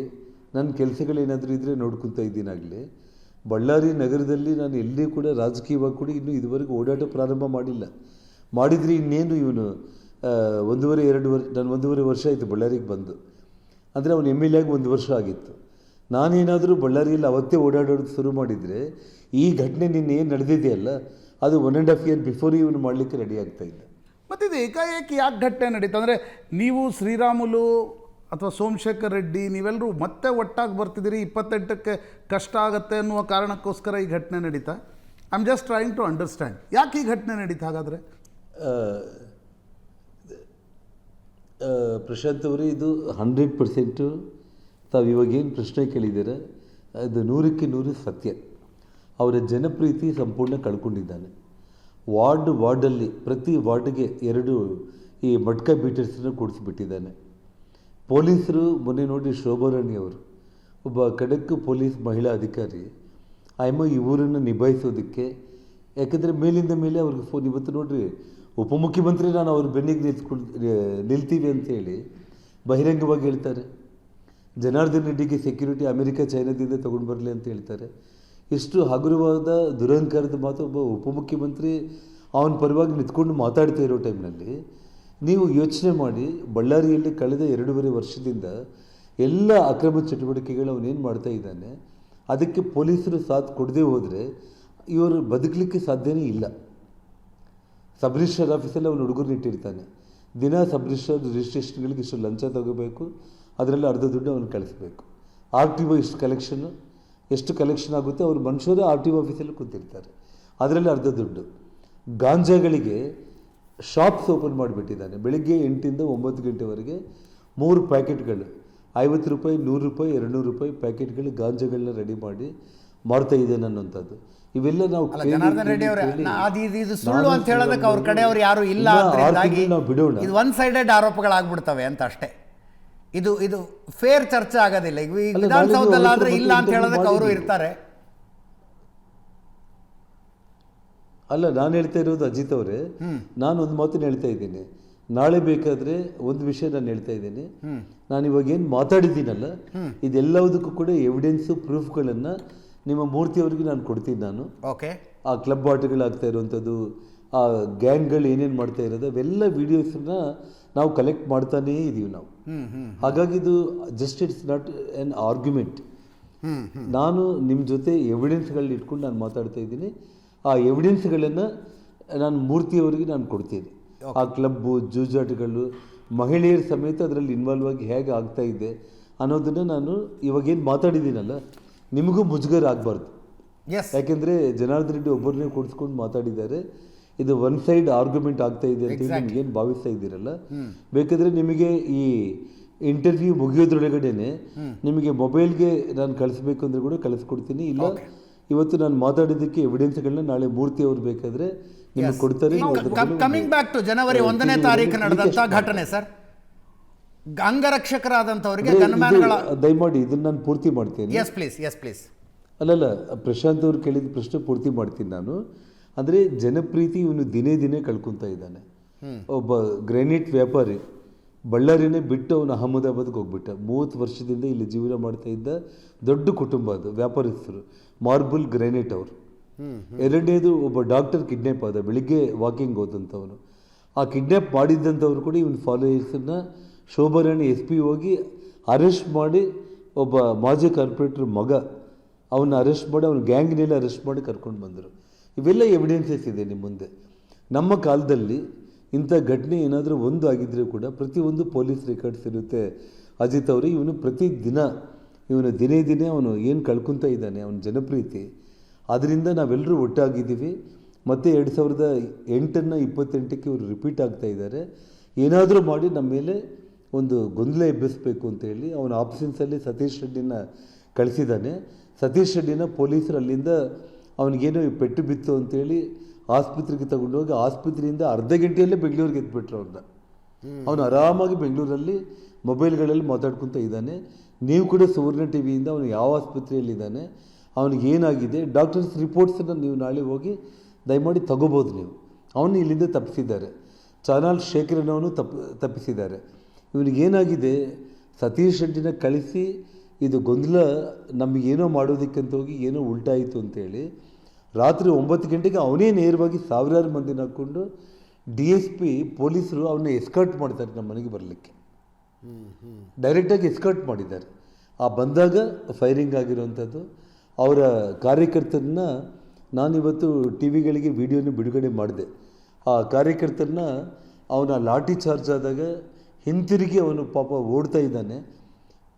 ನನ್ನ ಕೆಲಸಗಳೇನಾದರೂ ಇದ್ದರೆ ನೋಡ್ಕೊತಾ ಇದ್ದೀನಾಗಲೇ. ಬಳ್ಳಾರಿ ನಗರದಲ್ಲಿ ನಾನು ಎಲ್ಲಿ ಕೂಡ ರಾಜಕೀಯವಾಗಿ ಕೂಡ ಇನ್ನೂ ಇದುವರೆಗೂ ಓಡಾಟ ಪ್ರಾರಂಭ ಮಾಡಿಲ್ಲ. ಮಾಡಿದರೆ ಇನ್ನೇನು ಇವನು 1.5 ವರ್ಷ ಆಯಿತು ಬಳ್ಳಾರಿಗೆ ಬಂದು, ಅಂದರೆ ಅವನು MLA ಆಗಿ 1 ವರ್ಷ ಆಗಿತ್ತು. ನಾನೇನಾದರೂ ಬಳ್ಳಾರಿಯಲ್ಲಿ ಅವತ್ತೇ ಓಡಾಡೋದು ಶುರು ಮಾಡಿದರೆ ಈ ಘಟನೆ ನಿನ್ನೆ ಏನು ನಡೆದಿದೆಯಲ್ಲ ಅದು 1.5 ಇಯರ್ ಬಿಫೋರ್ ಇವನು ಮಾಡಲಿಕ್ಕೆ ರೆಡಿ ಆಗ್ತಾ ಇಲ್ಲ.
ಮತ್ತು ಇದು ಏಕಾಏಕಿ ಯಾಕೆ ಘಟನೆ ನಡೀತು? ಅಂದರೆ ನೀವು ಶ್ರೀರಾಮುಲು ಅಥವಾ ಸೋಮಶೇಖರ್ ರೆಡ್ಡಿ ನೀವೆಲ್ಲರೂ ಮತ್ತೆ ಒಟ್ಟಾಗಿ ಬರ್ತಿದ್ದೀರಿ, 28ಕ್ಕೆ ಕಷ್ಟ ಆಗುತ್ತೆ ಅನ್ನುವ ಕಾರಣಕ್ಕೋಸ್ಕರ ಈ ಘಟನೆ ನಡೀತಾ? I am just trying to understand ಯಾಕೆ ಈ ಘಟನೆ ನಡೀತಾ ಹಾಗಾದರೆ.
ಪ್ರಶಾಂತ್ ಅವರೇ, ಇದು 100% ತಾವು ಇವಾಗೇನು ಪ್ರಶ್ನೆ ಕೇಳಿದ್ದೀರ ಅದು 100ಕ್ಕೆ 100 ಸತ್ಯ. ಅವರ ಜನಪ್ರೀತಿ ಸಂಪೂರ್ಣ ಕಳ್ಕೊಂಡಿದ್ದಾನೆ. ವಾರ್ಡಲ್ಲಿ ಪ್ರತಿ ವಾರ್ಡ್ಗೆ 2 ಈ ಮಟ್ಕ ಬೀಟರ್ಸನ್ನು ಕೂಡಿಸಿಬಿಟ್ಟಿದ್ದಾನೆ. ಪೊಲೀಸರು ಮೊನ್ನೆ ನೋಡಿ ಶೋಭಾರಾಣಿ ಅವರು ಒಬ್ಬ ಖಡಕ್ ಪೊಲೀಸ್ ಮಹಿಳಾ ಅಧಿಕಾರಿ ಆಯಮ್ಮ ಈ ಊರನ್ನು ನಿಭಾಯಿಸೋದಕ್ಕೆ, ಯಾಕೆಂದರೆ ಮೇಲಿಂದ ಮೇಲೆ ಅವ್ರಿಗೆ ಫೋನ್, ಇವತ್ತು ನೋಡ್ರಿ ಉಪಮುಖ್ಯಮಂತ್ರಿ ನಾನು ಅವ್ರ ಬೆನ್ನಿಗೆ ನಿಲ್ತೀವಿ ಅಂತೇಳಿ ಬಹಿರಂಗವಾಗಿ ಹೇಳ್ತಾರೆ. ಜನಾರ್ದನ್ ರೆಡ್ಡಿಗೆ ಸೆಕ್ಯೂರಿಟಿ ಅಮೆರಿಕ ಚೈನಾದಿಂದ ತೊಗೊಂಡು ಬರಲಿ ಅಂತ ಹೇಳ್ತಾರೆ. ಇಷ್ಟು ಹಗುರವಾದ ದುರಹಂಕಾರದ ಮಾತು ಒಬ್ಬ ಉಪಮುಖ್ಯಮಂತ್ರಿ ಅವನ ಪರವಾಗಿ ನಿಂತ್ಕೊಂಡು ಮಾತಾಡ್ತಾ ಇರೋ ಟೈಮ್ನಲ್ಲಿ ನೀವು ಯೋಚನೆ ಮಾಡಿ, ಬಳ್ಳಾರಿಯಲ್ಲಿ ಕಳೆದ 2.5 ವರ್ಷದಿಂದ ಎಲ್ಲ ಅಕ್ರಮ ಚಟುವಟಿಕೆಗಳು ಅವನೇನು ಮಾಡ್ತಾ ಇದ್ದಾನೆ, ಅದಕ್ಕೆ ಪೊಲೀಸರು ಸಾಥ್ ಕೊಡದೇ ಹೋದರೆ ಇವರು ಬದುಕಲಿಕ್ಕೆ ಸಾಧ್ಯನೇ ಇಲ್ಲ. ಸಬ್ ರಿಜಿಸ್ಟರ್ ಆಫೀಸಲ್ಲಿ ಅವನು ಹುಡುಗರು ಇಟ್ಟಿರ್ತಾನೆ. ದಿನ ಸಬ್ ರಿಜಿಸ್ಟರ್ ರಿಜಿಸ್ಟ್ರೇಷನ್ಗಳಿಗೆ ಇಷ್ಟು ಲಂಚ ತಗೋಬೇಕು, ಅದರಲ್ಲಿ ಅರ್ಧ ದುಡ್ಡು ಅವನು ಕಳಿಸ್ಬೇಕು. RTO ಎಷ್ಟು ಕಲೆಕ್ಷನ್ ಆಗುತ್ತೆ ಅವ್ರ ಮನುಷ್ಯರು RTO ಆಫೀಸಲ್ಲಿ ಕೂತಿರ್ತಾರೆ, ಅದರಲ್ಲಿ ಅರ್ಧ ದುಡ್ಡು. ಗಾಂಜಾಗಳಿಗೆ ಶಾಪ್ಸ್ ಓಪನ್ ಮಾಡಿಬಿಟ್ಟಿದ್ದಾನೆ. ಬೆಳಿಗ್ಗೆ 8ರಿಂದ 9 ಗಂಟೆವರೆಗೆ 3 ಪ್ಯಾಕೆಟ್ಗಳು, 50 ರೂಪಾಯಿ, 100 ರೂಪಾಯಿ, 200 ರೂಪಾಯಿ ಪ್ಯಾಕೆಟ್ಗಳು ಗಾಂಜಾಗಳನ್ನ ರೆಡಿ ಮಾಡಿ ಮಾರ್ತಾ ಇದ್ದಾನೆ ಅನ್ನೋಂಥದ್ದು. ಇವೆಲ್ಲ ನಾವು
ಜನಾರ್ದನ್ ರೆಡ್ಡಿ ಅವರೇ, ಇದು ಸುಳ್ಳು ಅಂತ ಹೇಳೋದಕ್ಕೆ ಅವ್ರ ಕಡೆಯವರು ಯಾರು ಇಲ್ಲ ಅಂದ್ರಿಂದಾಗಿ
ನಾವು ಬಿಡೋಣ.
ಇದು ಒನ್ ಸೈಡೆಡ್ ಆರೋಪಗಳಾಗ್ಬಿಡ್ತವೆ ಅಂತ ಅಷ್ಟೇ. ಇದು ಫೇರ್ ಚರ್ಚೆ ಆಗೋದಿಲ್ಲ. ಈಗ ವಿಧಾನಸೌಧದಲ್ಲಾದ್ರೆ ಇಲ್ಲ ಅಂತ ಹೇಳೋದಕ್ಕೆ ಅವರು ಇರ್ತಾರೆ.
ಅಲ್ಲ, ನಾನು ಹೇಳ್ತಾ ಇರೋದು ಅಜಿತ್ ಅವರೇ, ನಾನು ಒಂದು ಮಾತನ್ನು ಹೇಳ್ತಾ ಇದ್ದೀನಿ. ನಾಳೆ ಬೇಕಾದರೆ ಒಂದು ವಿಷಯ ನಾನು ಹೇಳ್ತಾ ಇದ್ದೀನಿ. ನಾನು ಇವಾಗ ಏನು ಮಾತಾಡಿದ್ದೀನಲ್ಲ, ಇದೆಲ್ಲದಕ್ಕೂ ಕೂಡ ಎವಿಡೆನ್ಸು ಪ್ರೂಫ್ಗಳನ್ನು ನಿಮ್ಮ ಮೂರ್ತಿಯವರಿಗೆ ನಾನು ಕೊಡ್ತೀನಿ. ನಾನು
ಓಕೆ,
ಆ ಕ್ಲಬ್ ಆಟಗಳಾಗ್ತಾ ಇರುವಂಥದ್ದು, ಆ ಗ್ಯಾಂಗ್ಗಳು ಏನೇನು ಮಾಡ್ತಾ ಇರೋದು, ಅವೆಲ್ಲ ವೀಡಿಯೋಸನ್ನ ನಾವು ಕಲೆಕ್ಟ್ ಮಾಡ್ತಾನೇ ಇದ್ದೀವಿ ನಾವು. ಹಾಗಾಗಿ ಇದು just it's not on argument. ನಾನು ನಿಮ್ಮ ಜೊತೆ ಎವಿಡೆನ್ಸ್ಗಳನ್ನ ಇಟ್ಕೊಂಡು ನಾನು ಮಾತಾಡ್ತಾ ಇದ್ದೀನಿ. ಆ ಎವಿಡೆನ್ಸ್ಗಳನ್ನು ನಾನು ಮೂರ್ತಿಯವರಿಗೆ ನಾನು ಕೊಡ್ತೀನಿ. ಆ ಕ್ಲಬ್ಬು, ಜೂಜಾಟಗಳು, ಮಹಿಳೆಯರ ಸಮೇತ ಅದರಲ್ಲಿ ಇನ್ವಾಲ್ವ್ ಆಗಿ ಹೇಗೆ ಆಗ್ತಾ ಇದೆ ಅನ್ನೋದನ್ನು ನಾನು ಇವಾಗೇನು ಮಾತಾಡಿದ್ದೀನಲ್ಲ, ನಿಮಗೂ ಮುಜುಗರ ಆಗಬಾರ್ದು. ಯಾಕೆಂದರೆ ಜನಾರ್ದನ್ ರೆಡ್ಡಿ ಒಬ್ಬರನ್ನೇ ಕೂಡಿಸ್ಕೊಂಡು ಮಾತಾಡಿದ್ದಾರೆ. ಇದು ಒನ್ ಸೈಡ್ ಆರ್ಗ್ಯುಮೆಂಟ್ ಆಗ್ತಾ ಇದೆ ಅಂತ ನಿಮಗೇನು ಭಾವಿಸ್ತಾ ಇದ್ದೀರಲ್ಲ, ಬೇಕಾದರೆ ನಿಮಗೆ ಈ ಇಂಟರ್ವ್ಯೂ ಮುಗಿಯೋದ್ರೊಳಗಡೆನೆ ನಿಮಗೆ ಮೊಬೈಲ್ಗೆ ನಾನು ಕಳಿಸ್ಬೇಕು ಅಂದರೆ ಕೂಡ ಕಳಿಸ್ಕೊಡ್ತೀನಿ. ಇಲ್ಲ ಇವತ್ತು ನಾನು ಮಾತಾಡಿದ್ದಕ್ಕೆ ಎವಿಡೆನ್ಸ್ಗಳನ್ನ ನಾಳೆ ಮೂರ್ತಿ ಅವರು ಬೇಕಾದರೆ ನಿಮಗೆ ಕೊಡ್ತಾರೆ.
ಕಮಿಂಗ್ ಬ್ಯಾಕ್ ಟು ಜನವರಿ 1ನೇ ತಾರೀಕು ನಡೆದಂಥ ಘಟನೆ ಸರ್, ಅಂಗರಕ್ಷಕರಾದಂಥವರಿಗೆ ಗನ್ಮ್ಯಾನ್ಗಳ,
ದಯಮಾಡಿ ಇದನ್ನು ನಾನು ಪೂರ್ತಿ ಮಾಡ್ತೇನೆ.
Yes please.
ಅಲ್ಲಲ್ಲ, ಪ್ರಶಾಂತ್ ಅವ್ರು ಕೇಳಿದ ಪ್ರಶ್ನೆ ಪೂರ್ತಿ ಮಾಡ್ತೀನಿ ನಾನು. ಅಂದರೆ ಜನಪ್ರೀತಿ ಇವನು ದಿನೇ ಕಳ್ಕೊತಾ ಇದ್ದಾನೆ. ಒಬ್ಬ ಗ್ರಾನೈಟ್ ವ್ಯಾಪಾರಿ ಬಳ್ಳಾರಿನೇ ಬಿಟ್ಟು ಅವನು ಅಹಮದಾಬಾದ್ಗೆ ಹೋಗ್ಬಿಟ್ಟ. 30 ವರ್ಷದಿಂದ ಇಲ್ಲಿ ಜೀವನ ಮಾಡ್ತಾ ಇದ್ದ ದೊಡ್ಡ ಕುಟುಂಬ ಅದು, ವ್ಯಾಪಾರಸ್ಥರು, ಮಾರ್ಬಲ್ ಗ್ರಾನೈಟ್ ಅವರು. ಎರಡನೇದು ಒಬ್ಬ ಡಾಕ್ಟರ್ ಕಿಡ್ನ್ಯಾಪ್ ಆದ, ಬೆಳಿಗ್ಗೆ ವಾಕಿಂಗ್ ಹೋದಂಥವನು. ಆ ಕಿಡ್ನ್ಯಾಪ್ ಮಾಡಿದ್ದಂಥವ್ರು ಕೂಡ ಇವನು ಫಾಲೋಯರ್ಸನ್ನು ಶೋಭಾರಾಣಿ SP ಹೋಗಿ ಅರೆಸ್ಟ್ ಮಾಡಿ, ಒಬ್ಬ ಮಾಜಿ ಕಾರ್ಪೊರೇಟರ್ ಮಗ ಅವನ್ನ ಅರೆಸ್ಟ್ ಮಾಡಿ, ಅವನ ಗ್ಯಾಂಗ್ನೆಲ್ಲ ಅರೆಸ್ಟ್ ಮಾಡಿ ಕರ್ಕೊಂಡು ಬಂದರು. ಇವೆಲ್ಲ ಎವಿಡೆನ್ಸಸ್ ಇದೆ ನಿಮ್ಮ ಮುಂದೆ. ನಮ್ಮ ಕಾಲದಲ್ಲಿ ಇಂಥ ಘಟನೆ ಏನಾದರೂ ಒಂದು ಆಗಿದ್ದರೆ ಕೂಡ ಪ್ರತಿಯೊಂದು ಪೊಲೀಸ್ ರೆಕಾರ್ಡ್ಸ್ ಇರುತ್ತೆ. ಅಜಿತ್ ಅವರು, ಇವನು ದಿನೇ ಅವನು ಏನು ಕಳ್ಕೊತಾ ಇದ್ದಾನೆ, ಅವನ ಜನಪ್ರೀತಿ, ಅದರಿಂದ ನಾವೆಲ್ಲರೂ ಒಟ್ಟಾಗಿದ್ದೀವಿ. ಮತ್ತು 2008ನ್ನು 28ಕ್ಕೆ ಇವರು ರಿಪೀಟ್ ಆಗ್ತಾ ಇದ್ದಾರೆ. ಏನಾದರೂ ಮಾಡಿ ನಮ್ಮ ಮೇಲೆ ಒಂದು ಗೊಂದಲ ಎಬ್ಬಿಸಬೇಕು ಅಂತೇಳಿ ಅವನ ಆಪ್ಷನ್ಸಲ್ಲಿ ಸತೀಶ್ ರೆಡ್ಡಿನ ಕಳಿಸಿದ್ದಾನೆ. ಸತೀಶ್ ರೆಡ್ಡಿನ ಪೊಲೀಸರು ಅಲ್ಲಿಂದ ಅವನಿಗೇನೋ ಪೆಟ್ಟು ಬಿತ್ತು ಅಂತೇಳಿ ಆಸ್ಪತ್ರೆಗೆ ತಗೊಂಡೋಗಿ ಆಸ್ಪತ್ರೆಯಿಂದ ಅರ್ಧ ಗಂಟೆಯಲ್ಲೇ ಬೆಂಗಳೂರಿಗೆ ಎತ್ಬಿಟ್ರು ಅವ್ರನ್ನ. ಅವನು ಆರಾಮಾಗಿ ಬೆಂಗಳೂರಲ್ಲಿ ಮೊಬೈಲ್ಗಳಲ್ಲಿ ಮಾತಾಡ್ಕೊತ ಇದ್ದಾನೆ. ನೀವು ಕೂಡ ಸುವರ್ಣ ಟಿವಿಯಿಂದ ಅವನು ಯಾವ ಆಸ್ಪತ್ರೆಯಲ್ಲಿದ್ದಾನೆ, ಅವನಿಗೇನಾಗಿದೆ, ಡಾಕ್ಟರ್ಸ್ ರಿಪೋರ್ಟ್ಸನ್ನು ನೀವು ನಾಳೆ ಹೋಗಿ ದಯಮಾಡಿ ತಗೋಬೋದು ನೀವು. ಅವನು ಇಲ್ಲಿಂದ ತಪ್ಪಿಸಿದ್ದಾರೆ. ಚಾನಲ್ ಶೇಖರನವನು ತಪ್ಪಿಸಿದ್ದಾರೆ. ಇವನಿಗೇನಾಗಿದೆ, ಸತೀಶ್ ರೆಡ್ಡಿನ ಕಳಿಸಿ ಇದು ಗೊಂದಲ ನಮಗೇನೋ ಮಾಡೋದಕ್ಕಂತ ಹೋಗಿ ಏನೋ ಉಲ್ಟಾಯಿತು ಅಂತೇಳಿ ರಾತ್ರಿ 9 ಗಂಟೆಗೆ ಅವನೇ ನೇರವಾಗಿ ಸಾವಿರಾರು ಮಂದಿನ ಹಾಕ್ಕೊಂಡು DSP ಪೊಲೀಸರು ಅವನ್ನ ಎಸ್ಕರ್ಟ್ ಮಾಡ್ತಾರೆ ನಮ್ಮ ಮನೆಗೆ ಬರಲಿಕ್ಕೆ. ಡೈರೆಕ್ಟಾಗಿ ಎಸ್ಕರ್ಟ್ ಮಾಡಿದ್ದಾರೆ. ಆ ಬಂದಾಗ ಫೈರಿಂಗ್ ಆಗಿರುವಂಥದ್ದು. ಅವರ ಕಾರ್ಯಕರ್ತರನ್ನ ನಾನಿವತ್ತು ಟಿವಿಗಳಿಗೆ ವಿಡಿಯೋನ ಬಿಡುಗಡೆ ಮಾಡಿದೆ. ಆ ಕಾರ್ಯಕರ್ತರನ್ನ ಅವನ ಲಾಠಿ ಚಾರ್ಜ್ ಆದಾಗ ಹಿಂತಿರುಗಿ ಅವನು ಪಾಪ ಓಡ್ತಾ ಇದ್ದಾನೆ.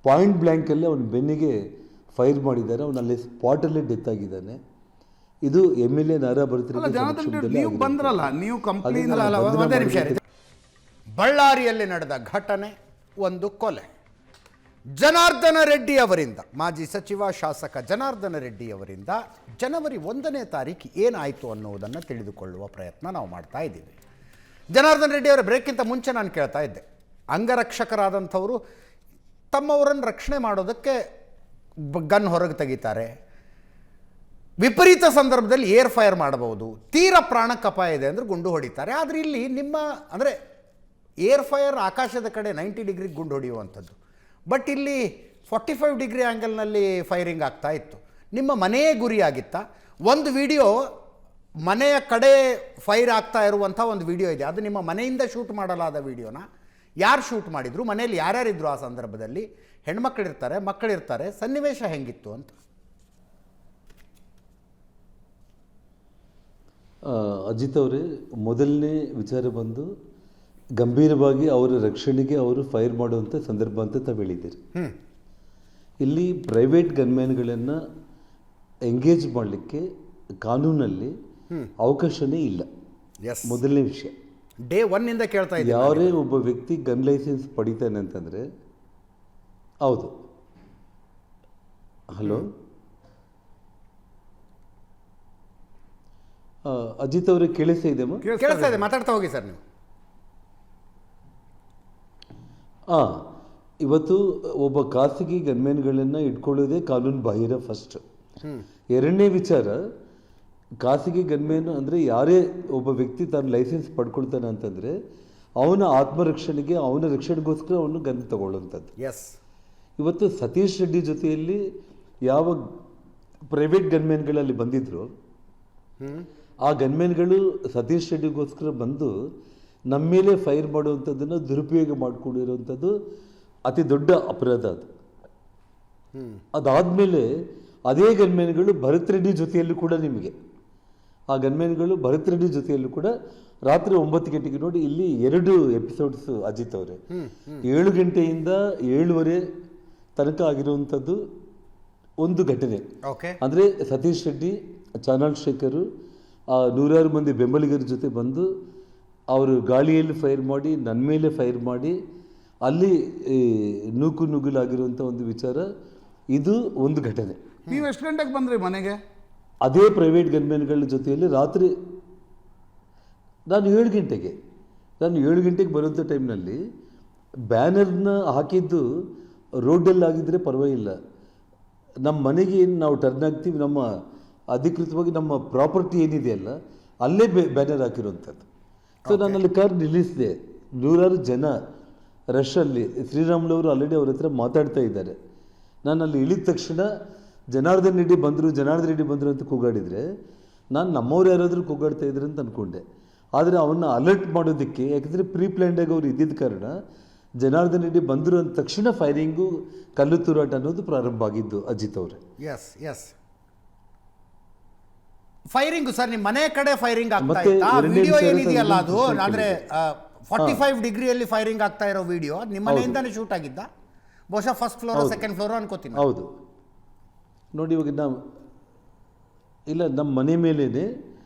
ಪಾಯಿಂಟ್ ಬ್ಲ್ಯಾಂಕಲ್ಲಿ ಅವನ ಬೆನ್ನಿಗೆ ಫೈರ್ ಮಾಡಿದ್ದಾರೆ. ಅವನಲ್ಲಿ ಸ್ಪಾಟಲ್ಲೇ ಡೆತ್ ಆಗಿದ್ದಾನೆ. ಇದು MLA ನಾರಾ
ನೀವು ಬಂದ್ರಲ್ಲ, ನೀವು ಕಂಪ್ಲೇಂಟ್
ಬಳ್ಳಾರಿಯಲ್ಲಿ ನಡೆದ ಘಟನೆ ಒಂದು ಕೊಲೆ. ಜನಾರ್ದನ ರೆಡ್ಡಿ ಅವರಿಂದ, ಮಾಜಿ ಸಚಿವ ಶಾಸಕ ಜನಾರ್ದನ ರೆಡ್ಡಿ ಅವರಿಂದ ಜನವರಿ 1ನೇ ತಾರೀಕು ಏನಾಯಿತು ಅನ್ನುವುದನ್ನು ತಿಳಿದುಕೊಳ್ಳುವ ಪ್ರಯತ್ನ ನಾವು ಮಾಡ್ತಾ ಇದ್ದೀವಿ. ಜನಾರ್ದನ ರೆಡ್ಡಿ ಅವರ ಬ್ರೇಕ್ಗಿಂತ ಮುಂಚೆ ನಾನು ಕೇಳ್ತಾ ಇದ್ದೆ, ಅಂಗರಕ್ಷಕರಾದಂಥವರು ತಮ್ಮವರನ್ನು ರಕ್ಷಣೆ ಮಾಡೋದಕ್ಕೆ ಗನ್ ಹೊರಗೆ ತೆಗಿತಾರೆ, ವಿಪರೀತ ಸಂದರ್ಭದಲ್ಲಿ ಏರ್ ಫೈರ್ ಮಾಡಬಹುದು, ತೀರ ಪ್ರಾಣಕ್ಕೆ ಅಪಾಯ ಇದೆ ಅಂದರೆ ಗುಂಡು ಹೊಡಿತಾರೆ. ಆದರೆ ಇಲ್ಲಿ ನಿಮ್ಮ ಅಂದರೆ ಏರ್ ಫೈರ್ ಆಕಾಶದ ಕಡೆ 90 ಡಿಗ್ರಿಗೆ ಗುಂಡು ಹೊಡೆಯುವಂಥದ್ದು, ಬಟ್ ಇಲ್ಲಿ 45 ಡಿಗ್ರಿ ಆ್ಯಂಗಲ್ನಲ್ಲಿ ಫೈರಿಂಗ್ ಆಗ್ತಾ ಇತ್ತು. ನಿಮ್ಮ ಮನೆಯೇ ಗುರಿಯಾಗಿತ್ತಾ? ಒಂದು ವಿಡಿಯೋ ಮನೆಯ ಕಡೆ ಫೈರ್ ಆಗ್ತಾ ಇರುವಂಥ ಒಂದು ವಿಡಿಯೋ ಇದೆ, ಅದು ನಿಮ್ಮ ಮನೆಯಿಂದ ಶೂಟ್ ಮಾಡಲಾದ ವಿಡಿಯೋನ? ಯಾರು ಶೂಟ್ ಮಾಡಿದರು? ಮನೆಯಲ್ಲಿ ಯಾರ್ಯಾರಿದ್ರು ಆ ಸಂದರ್ಭದಲ್ಲಿ? ಹೆಣ್ಮಕ್ಳಿರ್ತಾರೆ, ಮಕ್ಕಳಿರ್ತಾರೆ, ಸನ್ನಿವೇಶ ಹೆಂಗಿತ್ತು ಅಂತ.
ಅಜಿತ್ ಅವರೇ, ಮೊದಲನೇ ವಿಚಾರ ಬಂದು ಗಂಭೀರವಾಗಿ ಅವರ ರಕ್ಷಣೆಗೆ ಅವರು ಫೈರ್ ಮಾಡುವಂಥ ಸಂದರ್ಭ ಅಂತ ತಾವು ಹೇಳಿದ್ದೀರಿ. ಇಲ್ಲಿ ಪ್ರೈವೇಟ್ ಗನ್ಮ್ಯಾನ್ಗಳನ್ನು ಎಂಗೇಜ್ ಮಾಡಲಿಕ್ಕೆ ಕಾನೂನಲ್ಲಿ ಅವಕಾಶನೇ ಇಲ್ಲ. ಮೊದಲನೇ ವಿಷಯ.
ಡೇ 1 ಕೇಳ್ತಾ ಇದ್ದೀನಿ,
ಯಾರೇ ಒಬ್ಬ ವ್ಯಕ್ತಿ ಗನ್ ಲೈಸೆನ್ಸ್ ಪಡಿತಾನೆ ಅಂತಂದರೆ, ಹೌದು, ಹಲೋ ಅಜಿತ್ ಅವರಿಗೆ ಕೇಳಿಸ್ತಾ ಇದೆಯಮ್ಮ?
ಕೇಳಿಸ್ತಾ ಇದೆ, ಮಾತಾಡ್ತಾ ಹೋಗಿ ಸರ್ ನೀವು.
ಇವತ್ತು ಒಬ್ಬ ಖಾಸಗಿ ಗನ್ಮ್ಯಾನ್ಗಳನ್ನು ಇಟ್ಕೊಳ್ಳೋದೇ ಕಾನೂನು ಬಾಹಿರ ಫಸ್ಟ್. ಎರಡನೇ ವಿಚಾರ, ಖಾಸಗಿ ಗನ್ಮ್ಯಾನ್ ಅಂದರೆ ಯಾರೇ ಒಬ್ಬ ವ್ಯಕ್ತಿ ತಾನು ಲೈಸೆನ್ಸ್ ಪಡ್ಕೊಳ್ತಾನೆ ಅಂತಂದರೆ ಅವನ ಆತ್ಮರಕ್ಷಣೆಗೆ, ಅವನ ರಕ್ಷಣೆಗೋಸ್ಕರ ಅವನು ಗನ್ ತಗೊಳ್ಳುವಂಥದ್ದು.
ಎಸ್,
ಇವತ್ತು ಸತೀಶ್ ರೆಡ್ಡಿ ಜೊತೆಯಲ್ಲಿ ಯಾವ ಪ್ರೈವೇಟ್ ಗನ್ಮ್ಯಾನ್ಗಳಲ್ಲಿ ಬಂದಿದ್ರು, ಆ ಗನ್ಮ್ಯಾನ್ಗಳು ಸತೀಶ್ ರೆಡ್ಡಿಗೋಸ್ಕರ ಬಂದು ನಮ್ಮ ಮೇಲೆ ಫೈರ್ ಮಾಡುವಂಥದ್ದನ್ನು ದುರುಪಯೋಗ ಮಾಡಿಕೊಂಡಿರುವಂಥದ್ದು ಅತಿ ದೊಡ್ಡ ಅಪರಾಧ ಅದು. ಅದಾದಮೇಲೆ ಅದೇ ಗನ್ಮ್ಯಾನ್ಗಳು ಭರತ್ ರೆಡ್ಡಿ ಜೊತೆಯಲ್ಲೂ ಕೂಡ ನಿಮಗೆ ಆ ಗನ್ಮ್ಯಾನ್ಗಳು ಭರತ್ ರೆಡ್ಡಿ ಜೊತೆಯಲ್ಲೂ ಕೂಡ ರಾತ್ರಿ 9 ಗಂಟೆಗೆ ನೋಡಿ, ಇಲ್ಲಿ 2 ಎಪಿಸೋಡ್ಸ್ ಅಜಿತ್ ಅವರೇ, 7 ಗಂಟೆಯಿಂದ 7:30 ತನಕ ಆಗಿರುವಂಥದ್ದು ಒಂದು ಘಟನೆ. ಅಂದರೆ ಸತೀಶ್ ರೆಡ್ಡಿ, ಚಾನಲ್ ಶೇಖರು, ಆ 100 ಮಂದಿ ಬೆಂಬಲಿಗರ ಜೊತೆ ಬಂದು ಅವರು ಗಾಳಿಯಲ್ಲಿ ಫೈರ್ ಮಾಡಿ, ನನ್ನ ಮೇಲೆ ಫೈರ್ ಮಾಡಿ, ಅಲ್ಲಿ ನುಗ್ಗುಲಾಗಿರುವಂಥ ಒಂದು ವಿಚಾರ. ಇದು ಒಂದು ಘಟನೆ.
ನೀವು ಎಷ್ಟು ಗಂಟೆಗೆ ಬಂದ್ರಿ ಮನೆಗೆ?
ಅದೇ ಪ್ರೈವೇಟ್ ಗನ್ಮ್ಯಾನ್ಗಳ ಜೊತೆಯಲ್ಲಿ ರಾತ್ರಿ ನಾನು 7 ಗಂಟೆಗೆ ಬರುವಂಥ ಟೈಮ್ನಲ್ಲಿ ಬ್ಯಾನರ್ನ ಹಾಕಿದ್ದು ರೋಡಲ್ಲಿ ಆಗಿದ್ದರೆ ಪರವಾಗಿಲ್ಲ, ನಮ್ಮ ಮನೆಗೆ ಏನು ನಾವು ಟರ್ನ್ ಆಗ್ತೀವಿ, ನಮ್ಮ ಅಧಿಕೃತವಾಗಿ ನಮ್ಮ ಪ್ರಾಪರ್ಟಿ ಏನಿದೆಯಲ್ಲ ಅಲ್ಲೇ ಬ್ಯಾನರ್ ಹಾಕಿರುವಂಥದ್ದು. ಸೊ ನಾನು ಅಲ್ಲಿ ಕಾರ್ ನಿಲ್ಲಿಸಿದೆ, 100 ಜನ ರಶಲ್ಲಿ. ಶ್ರೀರಾಮುಲವರು ಆಲ್ರೆಡಿ ಅವ್ರ ಹತ್ರ ಮಾತಾಡ್ತಾ ಇದ್ದಾರೆ. ನಾನು ಅಲ್ಲಿ ಇಳಿದ ತಕ್ಷಣ ಜನಾರ್ದನ್ ರೆಡ್ಡಿ ಬಂದರು ಅಂತ ಕೂಗಾಡಿದರೆ ನಾನು ನಮ್ಮವ್ರು ಯಾರಾದರೂ ಕೂಗಾಡ್ತಾ ಇದ್ರು ಅಂತ ಅಂದ್ಕೊಂಡೆ. ಆದರೆ ಅವನ್ನ ಅಲರ್ಟ್ ಮಾಡೋದಕ್ಕೆ, ಯಾಕೆಂದರೆ ಪ್ರೀ ಪ್ಲ್ಯಾಂಡಾಗಿ ಅವ್ರು ಇದ್ದಿದ್ದ ಕಾರಣ ಜನಾರ್ದನ್ ರೆಡ್ಡಿ ಬಂದರು ಅಂದ ತಕ್ಷಣ ಫೈರಿಂಗು, ಕಲ್ಲು ತೂರಾಟ ಅನ್ನೋದು ಪ್ರಾರಂಭ ಆಗಿದ್ದು ಅಜಿತ್ ಅವರೇ.
ಎಸ್ ಫೈರಿಂಗು ಸರ್, ನಿಮ್ಮ ಮನೆ ಕಡೆ ಫೈರಿಂಗ್ ಆಗ್ತಾ
ಮತ್ತೆ
ಇತ್ತಾ?
ಎರಡನೇ
ವಿಡಿಯೋ
ವಿಚಾರ
ಏನಿದೆಯಲ್ಲ
ನಾನು
ಅದು, ಅಂದರೆ 45 ಡಿಗ್ರಿಯಲ್ಲಿ ಫೈರಿಂಗ್ ಆಗ್ತಾ ಇರೋ ವಿಡಿಯೋ ನಿಮ್ಮ ಮನೆಯಿಂದಾನೇ ಶೂಟ್ ಆಗಿದ್ದ? ಬಹುಶಃ ಫಸ್ಟ್ ಫ್ಲೋರ್ ಸೆಕೆಂಡ್ ಫ್ಲೋರ್ ಅನ್ಕೋತೀನಿ.
ಹೌದು ನೋಡಿ, ಇವಾಗ ನಮ್ಮ ಮನೆ ಮೇಲೇ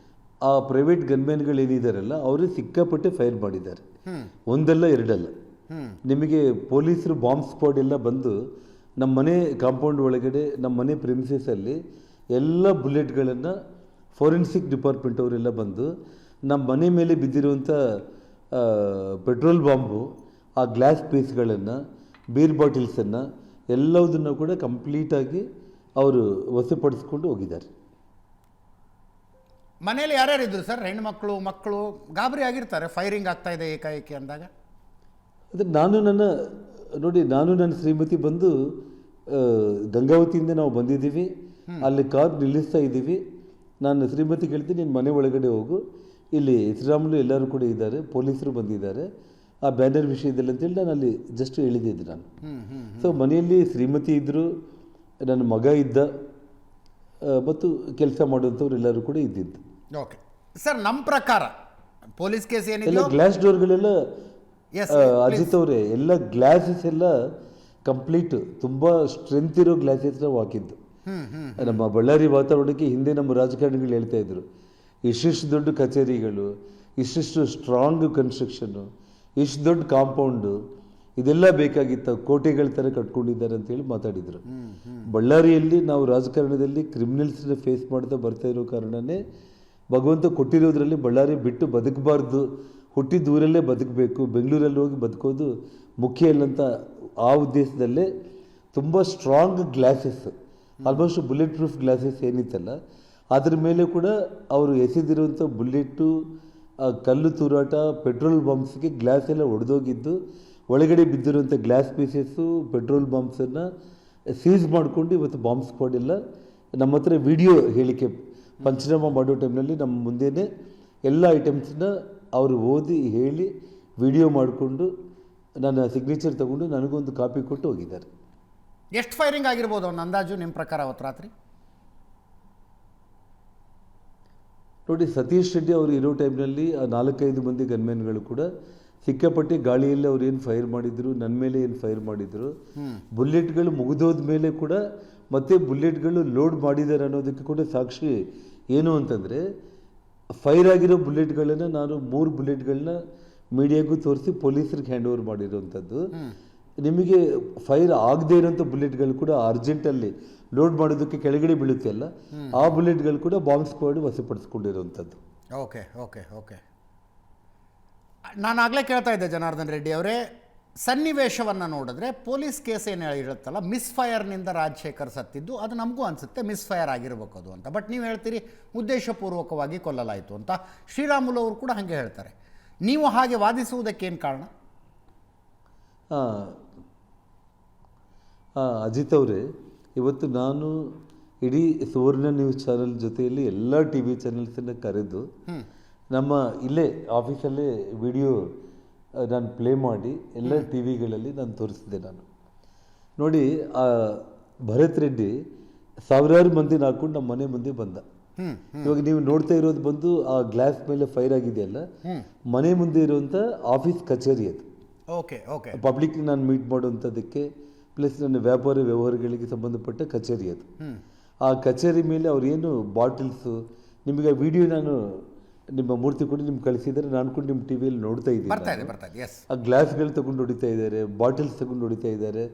ಆ ಪ್ರೈವೇಟ್ ಗನ್ಮ್ಯಾನ್ಗಳು ಏನಿದಾರಲ್ಲ ಅವರು ಸಿಕ್ಕಾಪಟ್ಟೆ ಫೈರ್ ಮಾಡಿದ್ದಾರೆ. ಒಂದಲ್ಲ ಎರಡಲ್ಲ. ನಿಮಗೆ ಪೊಲೀಸರು ಬಾಂಬ್ ಸ್ಕ್ವಾಡ್ ಎಲ್ಲ ಬಂದು ನಮ್ಮ ಮನೆ ಕಾಂಪೌಂಡ್ ಒಳಗಡೆ, ನಮ್ಮ ಮನೆ ಪ್ರಿಮಿಸಸಲ್ಲಿ ಎಲ್ಲ ಬುಲೆಟ್ಗಳನ್ನು ಫೋರೆನ್ಸಿಕ್ ಡಿಪಾರ್ಟ್ಮೆಂಟ್ ಅವರೆಲ್ಲ ಬಂದು ನಮ್ಮ ಮನೆ ಮೇಲೆ ಬಿದ್ದಿರುವಂಥ ಪೆಟ್ರೋಲ್ ಬಾಂಬು, ಆ ಗ್ಲಾಸ್ ಪೀಸ್ಗಳನ್ನು, ಬೀರ್ ಬಾಟಲ್ಸನ್ನು ಎಲ್ಲದನ್ನು ಕೂಡ ಕಂಪ್ಲೀಟಾಗಿ ಅವರು ವಶಪಡಿಸ್ಕೊಂಡು ಹೋಗಿದ್ದಾರೆ.
ಮನೇಲಿ ಯಾರ್ಯಾರಿದ್ರು ಸರ್? ಹೆಣ್ಮಕ್ಳು, ಮಕ್ಕಳು ಗಾಬರಿ ಆಗಿರ್ತಾರೆ ಫೈರಿಂಗ್ ಆಗ್ತಾ ಇದೆ ಏಕಾಏಕಿ ಅಂದಾಗ.
ಅಂದರೆ ನಾನು ನನ್ನ ಶ್ರೀಮತಿ ಬಂದು ಗಂಗಾವತಿಯಿಂದ ನಾವು ಬಂದಿದ್ದೀವಿ, ಅಲ್ಲಿ ಕಾರ್ ನಿಲ್ಲಿಸ್ತಾ ಇದ್ದೀವಿ. ನಾನು ಶ್ರೀಮತಿ ಹೇಳ್ತೀನಿ, ನೀನು ಮನೆ ಒಳಗಡೆ ಹೋಗು, ಇಲ್ಲಿ ಶ್ರೀರಾಮುಲು ಎಲ್ಲರೂ ಕೂಡ ಇದ್ದಾರೆ, ಪೊಲೀಸರು ಬಂದಿದ್ದಾರೆ, ಆ ಬ್ಯಾನರ್ ವಿಷಯದಲ್ಲಿ ಅಂತೇಳಿ ನಾನು ಅಲ್ಲಿ ಜಸ್ಟ್ ಹೇಳಿದ್ದೆ ನಾನು. ಸೊ ಮನೆಯಲ್ಲಿ ಶ್ರೀಮತಿ ಇದ್ದರು, ನನ್ನ ಮಗ ಇದ್ದ, ಮತ್ತು ಕೆಲಸ ಮಾಡುವಂಥವ್ರು ಎಲ್ಲರೂ ಕೂಡ ಇದ್ದಿದ್ದು.
ಓಕೆ ಸರ್, ನಮ್ಮ ಪ್ರಕಾರ ಪೊಲೀಸ್ ಕೇಸ್ ಏನಿದೆ,
ಗ್ಲಾಸ್ ಡೋರ್ಗಳೆಲ್ಲ ಅಜಿತ್ ಅವರೇ, ಎಲ್ಲ ಗ್ಲಾಸಸ್ ಎಲ್ಲ ಕಂಪ್ಲೀಟ್ ತುಂಬ ಸ್ಟ್ರೆಂತ್ ಇರೋ ಗ್ಲಾಸಸ್ ನಾವು ಹಾಕಿದ್ದು. ನಮ್ಮ ಬಳ್ಳಾರಿ ವಾತಾವರಣಕ್ಕೆ ಹಿಂದೆ ನಮ್ಮ ರಾಜಕಾರಣಿಗಳು ಹೇಳ್ತಾ ಇದ್ರು, ಇಷ್ಟಿಷ್ಟು ದೊಡ್ಡ ಕಚೇರಿಗಳು, ಇಷ್ಟಿಷ್ಟು ಸ್ಟ್ರಾಂಗ್ ಕನ್ಸ್ಟ್ರಕ್ಷನ್ನು, ಇಷ್ಟು ದೊಡ್ಡ ಕಾಂಪೌಂಡು, ಇದೆಲ್ಲ ಬೇಕಾಗಿತ್ತು, ಕೋಟೆಗಳ ಥರ ಕಟ್ಕೊಂಡಿದ್ದಾರೆ ಅಂತೇಳಿ ಮಾತಾಡಿದರು. ಬಳ್ಳಾರಿಯಲ್ಲಿ ನಾವು ರಾಜಕಾರಣದಲ್ಲಿ ಕ್ರಿಮಿನಲ್ಸ್ನ ಫೇಸ್ ಮಾಡ್ತಾ ಬರ್ತಾ ಇರೋ ಕಾರಣನೇ ಭಗವಂತ ಕೊಟ್ಟಿರೋದ್ರಲ್ಲಿ ಬಳ್ಳಾರಿ ಬಿಟ್ಟು ಬದುಕಬಾರ್ದು, ಹುಟ್ಟಿದ ಊರಲ್ಲೇ ಬದುಕಬೇಕು, ಬೆಂಗಳೂರಲ್ಲಿ ಹೋಗಿ ಬದುಕೋದು ಮುಖ್ಯ ಇಲ್ಲ ಅಂತ ಆ ಉದ್ದೇಶದಲ್ಲೇ ತುಂಬ strong glasses, almost bulletproof glasses ಏನಿತ್ತಲ್ಲ ಅದ್ರ ಮೇಲೆ ಕೂಡ ಅವರು ಎಸೆದಿರುವಂಥ ಬುಲೆಟ್ಟು, ಕಲ್ಲು ತೂರಾಟ, ಪೆಟ್ರೋಲ್ ಬಾಂಬ್ಸ್ಗೆ ಗ್ಲಾಸ್ ಎಲ್ಲ ಒಡೆದೋಗಿದ್ದು, ಒಳಗಡೆ ಬಿದ್ದಿರುವಂಥ ಗ್ಲಾಸ್ ಪೀಸಸ್ಸು, ಪೆಟ್ರೋಲ್ ಬಾಂಬ್ಸನ್ನು ಸೀಸ್ ಮಾಡಿಕೊಂಡು ಇವತ್ತು ಬಾಂಬ್ ಸ್ಕ್ವಾಡ್ ಎಲ್ಲ ನಮ್ಮ ಹತ್ರ ವಿಡಿಯೋ ಹೇಳಿಕೆ ಪಂಚನಾಮ ಮಾಡೋ ಟೈಮ್ನಲ್ಲಿ ನಮ್ಮ ಮುಂದೆನೇ ಎಲ್ಲ ಐಟಮ್ಸನ್ನ ಅವರು ಓದಿ ಹೇಳಿ ವಿಡಿಯೋ ಮಾಡಿಕೊಂಡು ನನ್ನ ಸಿಗ್ನೇಚರ್ ತಗೊಂಡು ನನಗೊಂದು ಕಾಪಿ ಕೊಟ್ಟು ಹೋಗಿದ್ದಾರೆ.
ಎಷ್ಟು ಫೈರಿಂಗ್ ಆಗಿರ್ಬೋದು ಒಂದು ಅಂದಾಜು ನಿಮ್ಮ ಪ್ರಕಾರ ಅವತ್ತು ರಾತ್ರಿ?
ನೋಡಿ, ಸತೀಶ್ ರೆಡ್ಡಿ ಅವರು ಇರೋ ಟೈಮ್ನಲ್ಲಿ ಆ 4-5 ಮಂದಿ ಗನ್ಮ್ಯಾನ್ಗಳು ಕೂಡ ಸಿಕ್ಕಾಪಟ್ಟೆ ಗಾಳಿಯಲ್ಲಿ ಅವ್ರು ಏನು ಫೈರ್ ಮಾಡಿದ್ರು, ನನ್ನ ಮೇಲೆ ಏನು ಫೈರ್ ಮಾಡಿದ್ರು, ಬುಲೆಟ್ಗಳು ಮುಗಿದೋದ ಮೇಲೆ ಕೂಡ ಮತ್ತೆ ಬುಲೆಟ್ಗಳು ಲೋಡ್ ಮಾಡಿದ್ದಾರೆ ಅನ್ನೋದಕ್ಕೆ ಕೂಡ ಸಾಕ್ಷಿ ಏನು ಅಂತಂದರೆ, ಫೈರ್ ಆಗಿರೋ ಬುಲೆಟ್ಗಳನ್ನು ನಾನು 3 ಬುಲೆಟ್ಗಳನ್ನ ಮೀಡಿಯಾಗೂ ತೋರಿಸಿ ಪೊಲೀಸರಿಗೆ ಹ್ಯಾಂಡ್ ಓವರ್ ಮಾಡಿರೋವಂಥದ್ದು. ನಿಮಗೆ ಫೈರ್ ಆಗದೇ ಇರೋಂಥ ಬುಲೆಟ್ಗಳು ಕೂಡ ಅರ್ಜೆಂಟಲ್ಲಿ ಲೋಡ್ ಮಾಡೋದಕ್ಕೆ ಕೆಳಗಡೆ ಬೀಳುತ್ತೆ ಅಲ್ಲ, ಆ ಬುಲೆಟ್ಗಳು ಕೂಡ ಬಾಂಬ್ ಸ್ಕ್ವಾಡ್ ವಶಪಡಿಸ್ಕೊಂಡಿರೋವಂಥದ್ದು.
ಓಕೆ ಓಕೆ ಓಕೆ ನಾನು ಆಗಲೇ ಕೇಳ್ತಾ ಇದ್ದೆ ಜನಾರ್ದನ್ ರೆಡ್ಡಿ ಅವರೇ, ಸನ್ನಿವೇಶವನ್ನು ನೋಡಿದ್ರೆ ಪೊಲೀಸ್ ಕೇಸ್ ಏನು ಹೇಳಿರುತ್ತಲ್ಲ, ಮಿಸ್ಫೈರ್ನಿಂದ ರಾಜಶೇಖರ್ ಸತ್ತಿದ್ದು, ಅದು ನಮಗೂ ಅನಿಸುತ್ತೆ ಮಿಸ್ಫೈರ್ ಆಗಿರಬೇಕು ಅದು ಅಂತ. ಬಟ್ ನೀವು ಹೇಳ್ತೀರಿ ಉದ್ದೇಶಪೂರ್ವಕವಾಗಿ ಕೊಲ್ಲಲಾಯಿತು ಅಂತ. ಶ್ರೀರಾಮುಲು ಅವರು ಕೂಡ ಹಾಗೆ ಹೇಳ್ತಾರೆ. ನೀವು ಹಾಗೆ ವಾದಿಸುವುದಕ್ಕೇನು ಕಾರಣ?
ಅಜಿತ್ ಅವರೇ, ಇವತ್ತು ನಾನು ಇಡೀ ಸುವರ್ಣ ನ್ಯೂಸ್ ಚಾನಲ್ ಜೊತೆಯಲ್ಲಿ ಎಲ್ಲ ಟಿ ವಿ ಚಾನಲ್ಸನ್ನು ಕರೆದು ನಮ್ಮ ಇಲ್ಲೇ ಆಫೀಸಲ್ಲೇ ವಿಡಿಯೋ ನಾನು ಪ್ಲೇ ಮಾಡಿ ಎಲ್ಲ ಟಿ ವಿಗಳಲ್ಲಿ ನಾನು ತೋರಿಸಿದೆ. ನಾನು ನೋಡಿ, ಆ ಭರತ್ ರೆಡ್ಡಿ ಸಾವಿರಾರು ಮಂದಿನ ಹಾಕ್ಕೊಂಡು ನಮ್ಮ ಮನೆ ಮುಂದೆ ಬಂದ. ಇವಾಗ ನೀವು ನೋಡ್ತಾ ಇರೋದು ಬಂದು ಆ ಗ್ಲಾಸ್ ಮೇಲೆ ಫೈರ್ ಆಗಿದೆಯಲ್ಲ, ಮನೆ ಮುಂದೆ ಇರುವಂಥ ಆಫೀಸ್ ಕಚೇರಿ ಅದು.
ಓಕೆ ಓಕೆ
ಪಬ್ಲಿಕ್ ನಾನು ಮೀಟ್ ಮಾಡುವಂಥದ್ದಕ್ಕೆ ಪ್ಲಸ್ ನನ್ನ ವ್ಯಾಪಾರ ವ್ಯವಹಾರಗಳಿಗೆ ಸಂಬಂಧಪಟ್ಟ ಕಚೇರಿ ಅದು. ಆ ಕಚೇರಿ ಮೇಲೆ ಅವ್ರೇನು ಬಾಟಲ್ಸು, ನಿಮಗೆ ಆ ವಿಡಿಯೋ ನಾನು ನಿಮ್ಮ ಮೂರ್ತಿ ಕೂಡ ನಿಮ್ಗೆ ಕಳಿಸಿದ್ದಾರೆ, ನಾನು ಕೂಡ ನಿಮ್ಮ ಟಿ ವಿಯಲ್ಲಿ ನೋಡ್ತಾ ಇದ್ದೀನಿ. ಆ ಗ್ಲಾಸ್ಗಳು ತಗೊಂಡು ಹೊಡಿತಾ ಇದ್ದಾರೆ, ಬಾಟಲ್ಸ್ ತಗೊಂಡು ಹೊಡಿತಾ ಇದ್ದಾರೆ,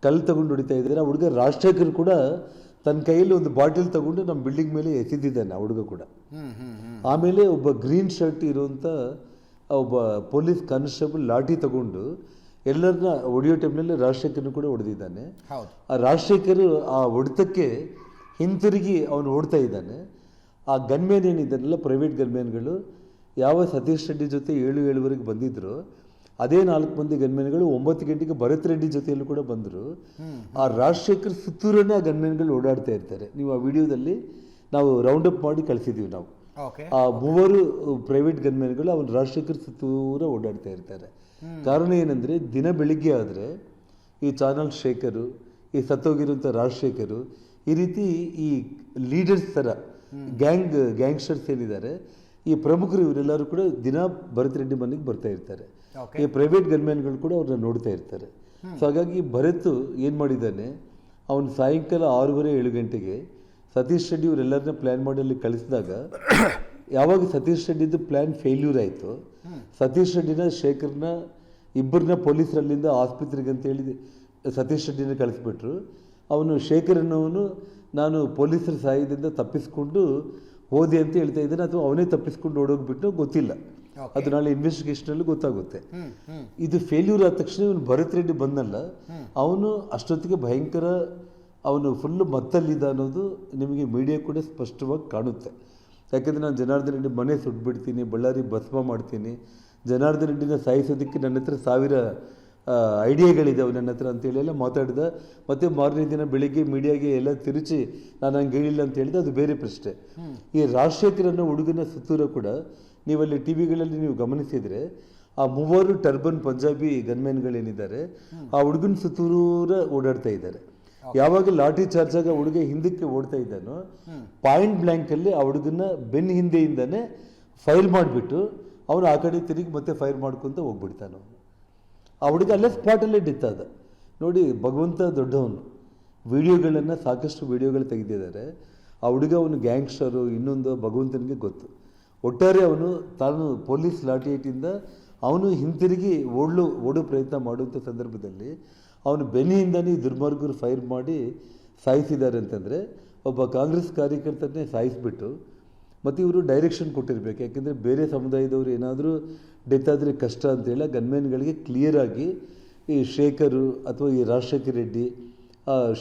ಕಲ್ಲು ತಗೊಂಡು ಹೊಡಿತಾ ಇದ್ದಾರೆ. ಆ ಹುಡುಗ ರಾಜಶೇಖರ್ ಕೂಡ ತನ್ನ ಕೈಯಲ್ಲಿ ಒಂದು ಬಾಟಲ್ ತಗೊಂಡು ನಮ್ಮ ಬಿಲ್ಡಿಂಗ್ ಮೇಲೆ ಎಸೆದಿದ್ದಾನೆ ಆ ಹುಡುಗ ಕೂಡ. ಆಮೇಲೆ ಒಬ್ಬ ಗ್ರೀನ್ ಶರ್ಟ್ ಇರುವಂಥ ಒಬ್ಬ ಪೊಲೀಸ್ ಕಾನ್ಸ್ಟೇಬಲ್ ಲಾಠಿ ತಗೊಂಡು ಎಲ್ಲರನ್ನ ಹೊಡೆಯೋ ಟೈಮ್ನಲ್ಲಿ ರಾಜಶೇಖರ್ನ ಕೂಡ ಹೊಡೆದಿದ್ದಾನೆ. ಆ ರಾಜಶೇಖರ್ ಆ ಹೊಡೆತಕ್ಕೆ ಹಿಂತಿರುಗಿ ಅವನು ಓಡ್ತಾ ಇದ್ದಾನೆ. ಆ ಗನ್ಮ್ಯಾನ್ ಏನಿದ್ದಾರಲ್ಲ, ಪ್ರೈವೇಟ್ ಗನ್ಮ್ಯಾನ್ಗಳು, ಯಾವ ಸತೀಶ್ ರೆಡ್ಡಿ ಜೊತೆ 7-7:30 ಬಂದಿದ್ರು, ಅದೇ 4 ಮಂದಿ ಗನ್ಮ್ಯಾನ್ಗಳು 9 ಗಂಟೆಗೆ ಭರತ್ ರೆಡ್ಡಿ ಜೊತೆಯಲ್ಲೂ ಕೂಡ ಬಂದರು. ಆ ರಾಜಶೇಖರ್ ಸುತ್ತೂರನ್ನೇ ಆ ಗನ್ಮ್ಯಾನ್ಗಳು ಓಡಾಡ್ತಾ ಇರ್ತಾರೆ. ನೀವು ಆ ವಿಡಿಯೋದಲ್ಲಿ ನಾವು ರೌಂಡ್ ಅಪ್ ಮಾಡಿ ಕಳಿಸಿದ್ದೀವಿ ನಾವು. ಆ 3 ಪ್ರೈವೇಟ್ ಗನ್ಮ್ಯಾನ್ಗಳು ಅವನು ರಾಜಶೇಖರ್ ಸುತ್ತೂರ ಓಡಾಡ್ತಾ ಇರ್ತಾರೆ. ಕಾರಣ ಏನಂದರೆ, ದಿನ ಬೆಳಿಗ್ಗೆ ಆದರೆ ಈ ಚಾನಲ್ ಶೇಖರು, ಈ ಸತ್ತೋಗಿರುವಂಥ ರಾಜಶೇಖರು, ಈ ರೀತಿ ಈ ಲೀಡರ್ಸ್ ಥರ ಗ್ಯಾಂಗ್ಸ್ಟರ್ಸ್ ಏನಿದ್ದಾರೆ, ಈ ಪ್ರಮುಖರು, ಇವರೆಲ್ಲರೂ ಕೂಡ ದಿನ ಭರತ್ ರೆಡ್ಡಿ ಮನೆಗೆ ಬರ್ತಾ ಇರ್ತಾರೆ. ಈ ಪ್ರೈವೇಟ್ ಗನ್ಮ್ಯಾನ್ಗಳು ಕೂಡ ಅವ್ರನ್ನ ನೋಡ್ತಾ ಇರ್ತಾರೆ. ಸೊ ಹಾಗಾಗಿ ಭರತ್ ಏನು ಮಾಡಿದ್ದಾನೆ, ಅವನು ಸಾಯಂಕಾಲ 6:30-7 ಗಂಟೆಗೆ ಸತೀಶ್ ರೆಡ್ಡಿ ಇವರೆಲ್ಲರನ್ನ ಪ್ಲ್ಯಾನ್ ಮಾಡಿ ಅಲ್ಲಿ ಕಳಿಸಿದಾಗ, ಯಾವಾಗ ಸತೀಶ್ ರೆಡ್ಡಿದು ಪ್ಲ್ಯಾನ್ ಫೇಲ್ಯೂರ್ ಆಯಿತು, ಸತೀಶ್ ರೆಡ್ಡಿನ ಶೇಖರ್ನ ಇಬ್ಬರನ್ನ ಪೊಲೀಸರಲ್ಲಿಂದ ಆಸ್ಪತ್ರೆಗೆ ಅಂತೇಳಿ ಸತೀಶ್ ರೆಡ್ಡಿನ ಕಳಿಸ್ಬಿಟ್ರು. ಅವನು ಶೇಖರ್ ಅನ್ನೋವನು ನಾನು ಪೊಲೀಸರ ಸಹಾಯದಿಂದ ತಪ್ಪಿಸ್ಕೊಂಡು ಹೋದೆ ಅಂತ ಹೇಳ್ತಾ ಇದ್ದಾನೆ, ಅಥವಾ ಅವನೇ ತಪ್ಪಿಸ್ಕೊಂಡು ಓಡೋಗ್ಬಿಟ್ಟು ಗೊತ್ತಿಲ್ಲ. ಅದು ನಾಳೆ ಇನ್ವೆಸ್ಟಿಗೇಷನಲ್ಲಿ ಗೊತ್ತಾಗುತ್ತೆ. ಇದು ಫೇಲ್ಯೂರ್ ಆದ ತಕ್ಷಣ ಇವನು ಭರತ್ ರೆಡ್ಡಿ ಬಂದಲ್ಲ, ಅವನು ಅಷ್ಟೊತ್ತಿಗೆ ಭಯಂಕರ, ಅವನು ಫುಲ್ಲು ಮತ್ತಲ್ಲಿದ್ದ ಅನ್ನೋದು ನಿಮಗೆ ಮೀಡಿಯಾ ಕೂಡ ಸ್ಪಷ್ಟವಾಗಿ ಕಾಣುತ್ತೆ. ಯಾಕೆಂದರೆ ನಾನು ಜನಾರ್ದನ್ ರೆಡ್ಡಿ ಮನೆ ಸುಟ್ಬಿಡ್ತೀನಿ, ಬಳ್ಳಾರಿ ಭಸ್ಮ ಮಾಡ್ತೀನಿ, ಜನಾರ್ದನ್ ರೆಡ್ಡಿನ ಸಾಯಿಸೋದಕ್ಕೆ ನನ್ನ ಹತ್ರ 1000 ಐಡಿಯಾಗಳಿದ್ದಾವೆ ನನ್ನ ಹತ್ರ ಅಂತೇಳಿ ಎಲ್ಲ ಮಾತಾಡಿದ. ಮತ್ತು ಮಾರನೇ ದಿನ ಬೆಳಿಗ್ಗೆ ಮೀಡಿಯಾಗೆ ಎಲ್ಲ ತಿರುಚಿ ನಾನು ಹಂಗೆ ಹೇಳಿಲ್ಲ ಅಂತ ಹೇಳಿದೆ, ಅದು ಬೇರೆ ಪ್ರಶ್ನೆ. ಈ ರಾಜಶೇಖರ್ ಅನ್ನೋ ಹುಡುಗನ ಸುತ್ತೂರ ಕೂಡ ನೀವಲ್ಲಿ ಟಿ ವಿಗಳಲ್ಲಿ ನೀವು ಗಮನಿಸಿದರೆ, ಆ 3 ಟರ್ಬನ್ ಪಂಜಾಬಿ ಗನ್ಮ್ಯಾನ್ಗಳೇನಿದ್ದಾರೆ, ಆ ಹುಡುಗನ ಸುತ್ತೂರ ಓಡಾಡ್ತಾ ಇದ್ದಾರೆ. ಯಾವಾಗ ಲಾಠಿ ಚಾರ್ಜ್ ಆಗ ಹುಡುಗ ಹಿಂದಕ್ಕೆ ಓಡ್ತಾ ಇದ್ದಾನೋ, ಪಾಯಿಂಟ್ ಬ್ಲ್ಯಾಂಕಲ್ಲಿ ಆ ಹುಡುಗನ ಬೆನ್ನ ಹಿಂದೆಯಿಂದನೇ ಫೈರ್ ಮಾಡಿಬಿಟ್ಟು ಅವನು ಆ ಕಡೆ ತಿರುಗಿ ಮತ್ತೆ ಫೈರ್ ಮಾಡ್ಕೊತ ಹೋಗ್ಬಿಡ್ತಾನೆ. ಅವನು ಆ ಹುಡುಗ ಅಲ್ಲೇ ಸ್ಪಾಟಲ್ಲೇ ಡೆತ್ ಆದ. ನೋಡಿ, ಭಗವಂತ ದೊಡ್ಡವನು. ವಿಡಿಯೋಗಳನ್ನು ಸಾಕಷ್ಟು ವಿಡಿಯೋಗಳು ತೆಗೆದಿದ್ದಾರೆ. ಆ ಹುಡುಗ ಅವನು ಗ್ಯಾಂಗ್ಸ್ಟರು, ಇನ್ನೊಂದು ಭಗವಂತನಿಗೆ ಗೊತ್ತು. ಒಟ್ಟಾರೆ ಅವನು ತಾನು ಪೊಲೀಸ್ ಲಾಠಿ ಏಟಿಂದ ಅವನು ಹಿಂತಿರುಗಿ ಓಡೋ ಪ್ರಯತ್ನ ಮಾಡುವಂಥ ಸಂದರ್ಭದಲ್ಲಿ ಅವನು ಬೆನ್ನಿಂದನೇ ದುರ್ಮಾರ್ಗರು ಫೈರ್ ಮಾಡಿ ಸಾಯಿಸಿದ್ದಾರೆ ಅಂತಂದರೆ ಒಬ್ಬ ಕಾಂಗ್ರೆಸ್ ಕಾರ್ಯಕರ್ತನೇ ಸಾಯಿಸಿಬಿಟ್ಟು ಮತ್ತು ಇವರು ಡೈರೆಕ್ಷನ್ ಕೊಟ್ಟಿರಬೇಕು. ಯಾಕೆಂದರೆ ಬೇರೆ ಸಮುದಾಯದವರು ಏನಾದರೂ ಡೆತ್ ಆದರೆ ಕಷ್ಟ ಅಂತೇಳಿ ಗನ್ಮ್ಯಾನ್ಗಳಿಗೆ ಕ್ಲಿಯರಾಗಿ ಈ ಶೇಖರು ಅಥವಾ ಈ ರಾಜಶೇಖರ್ ರೆಡ್ಡಿ,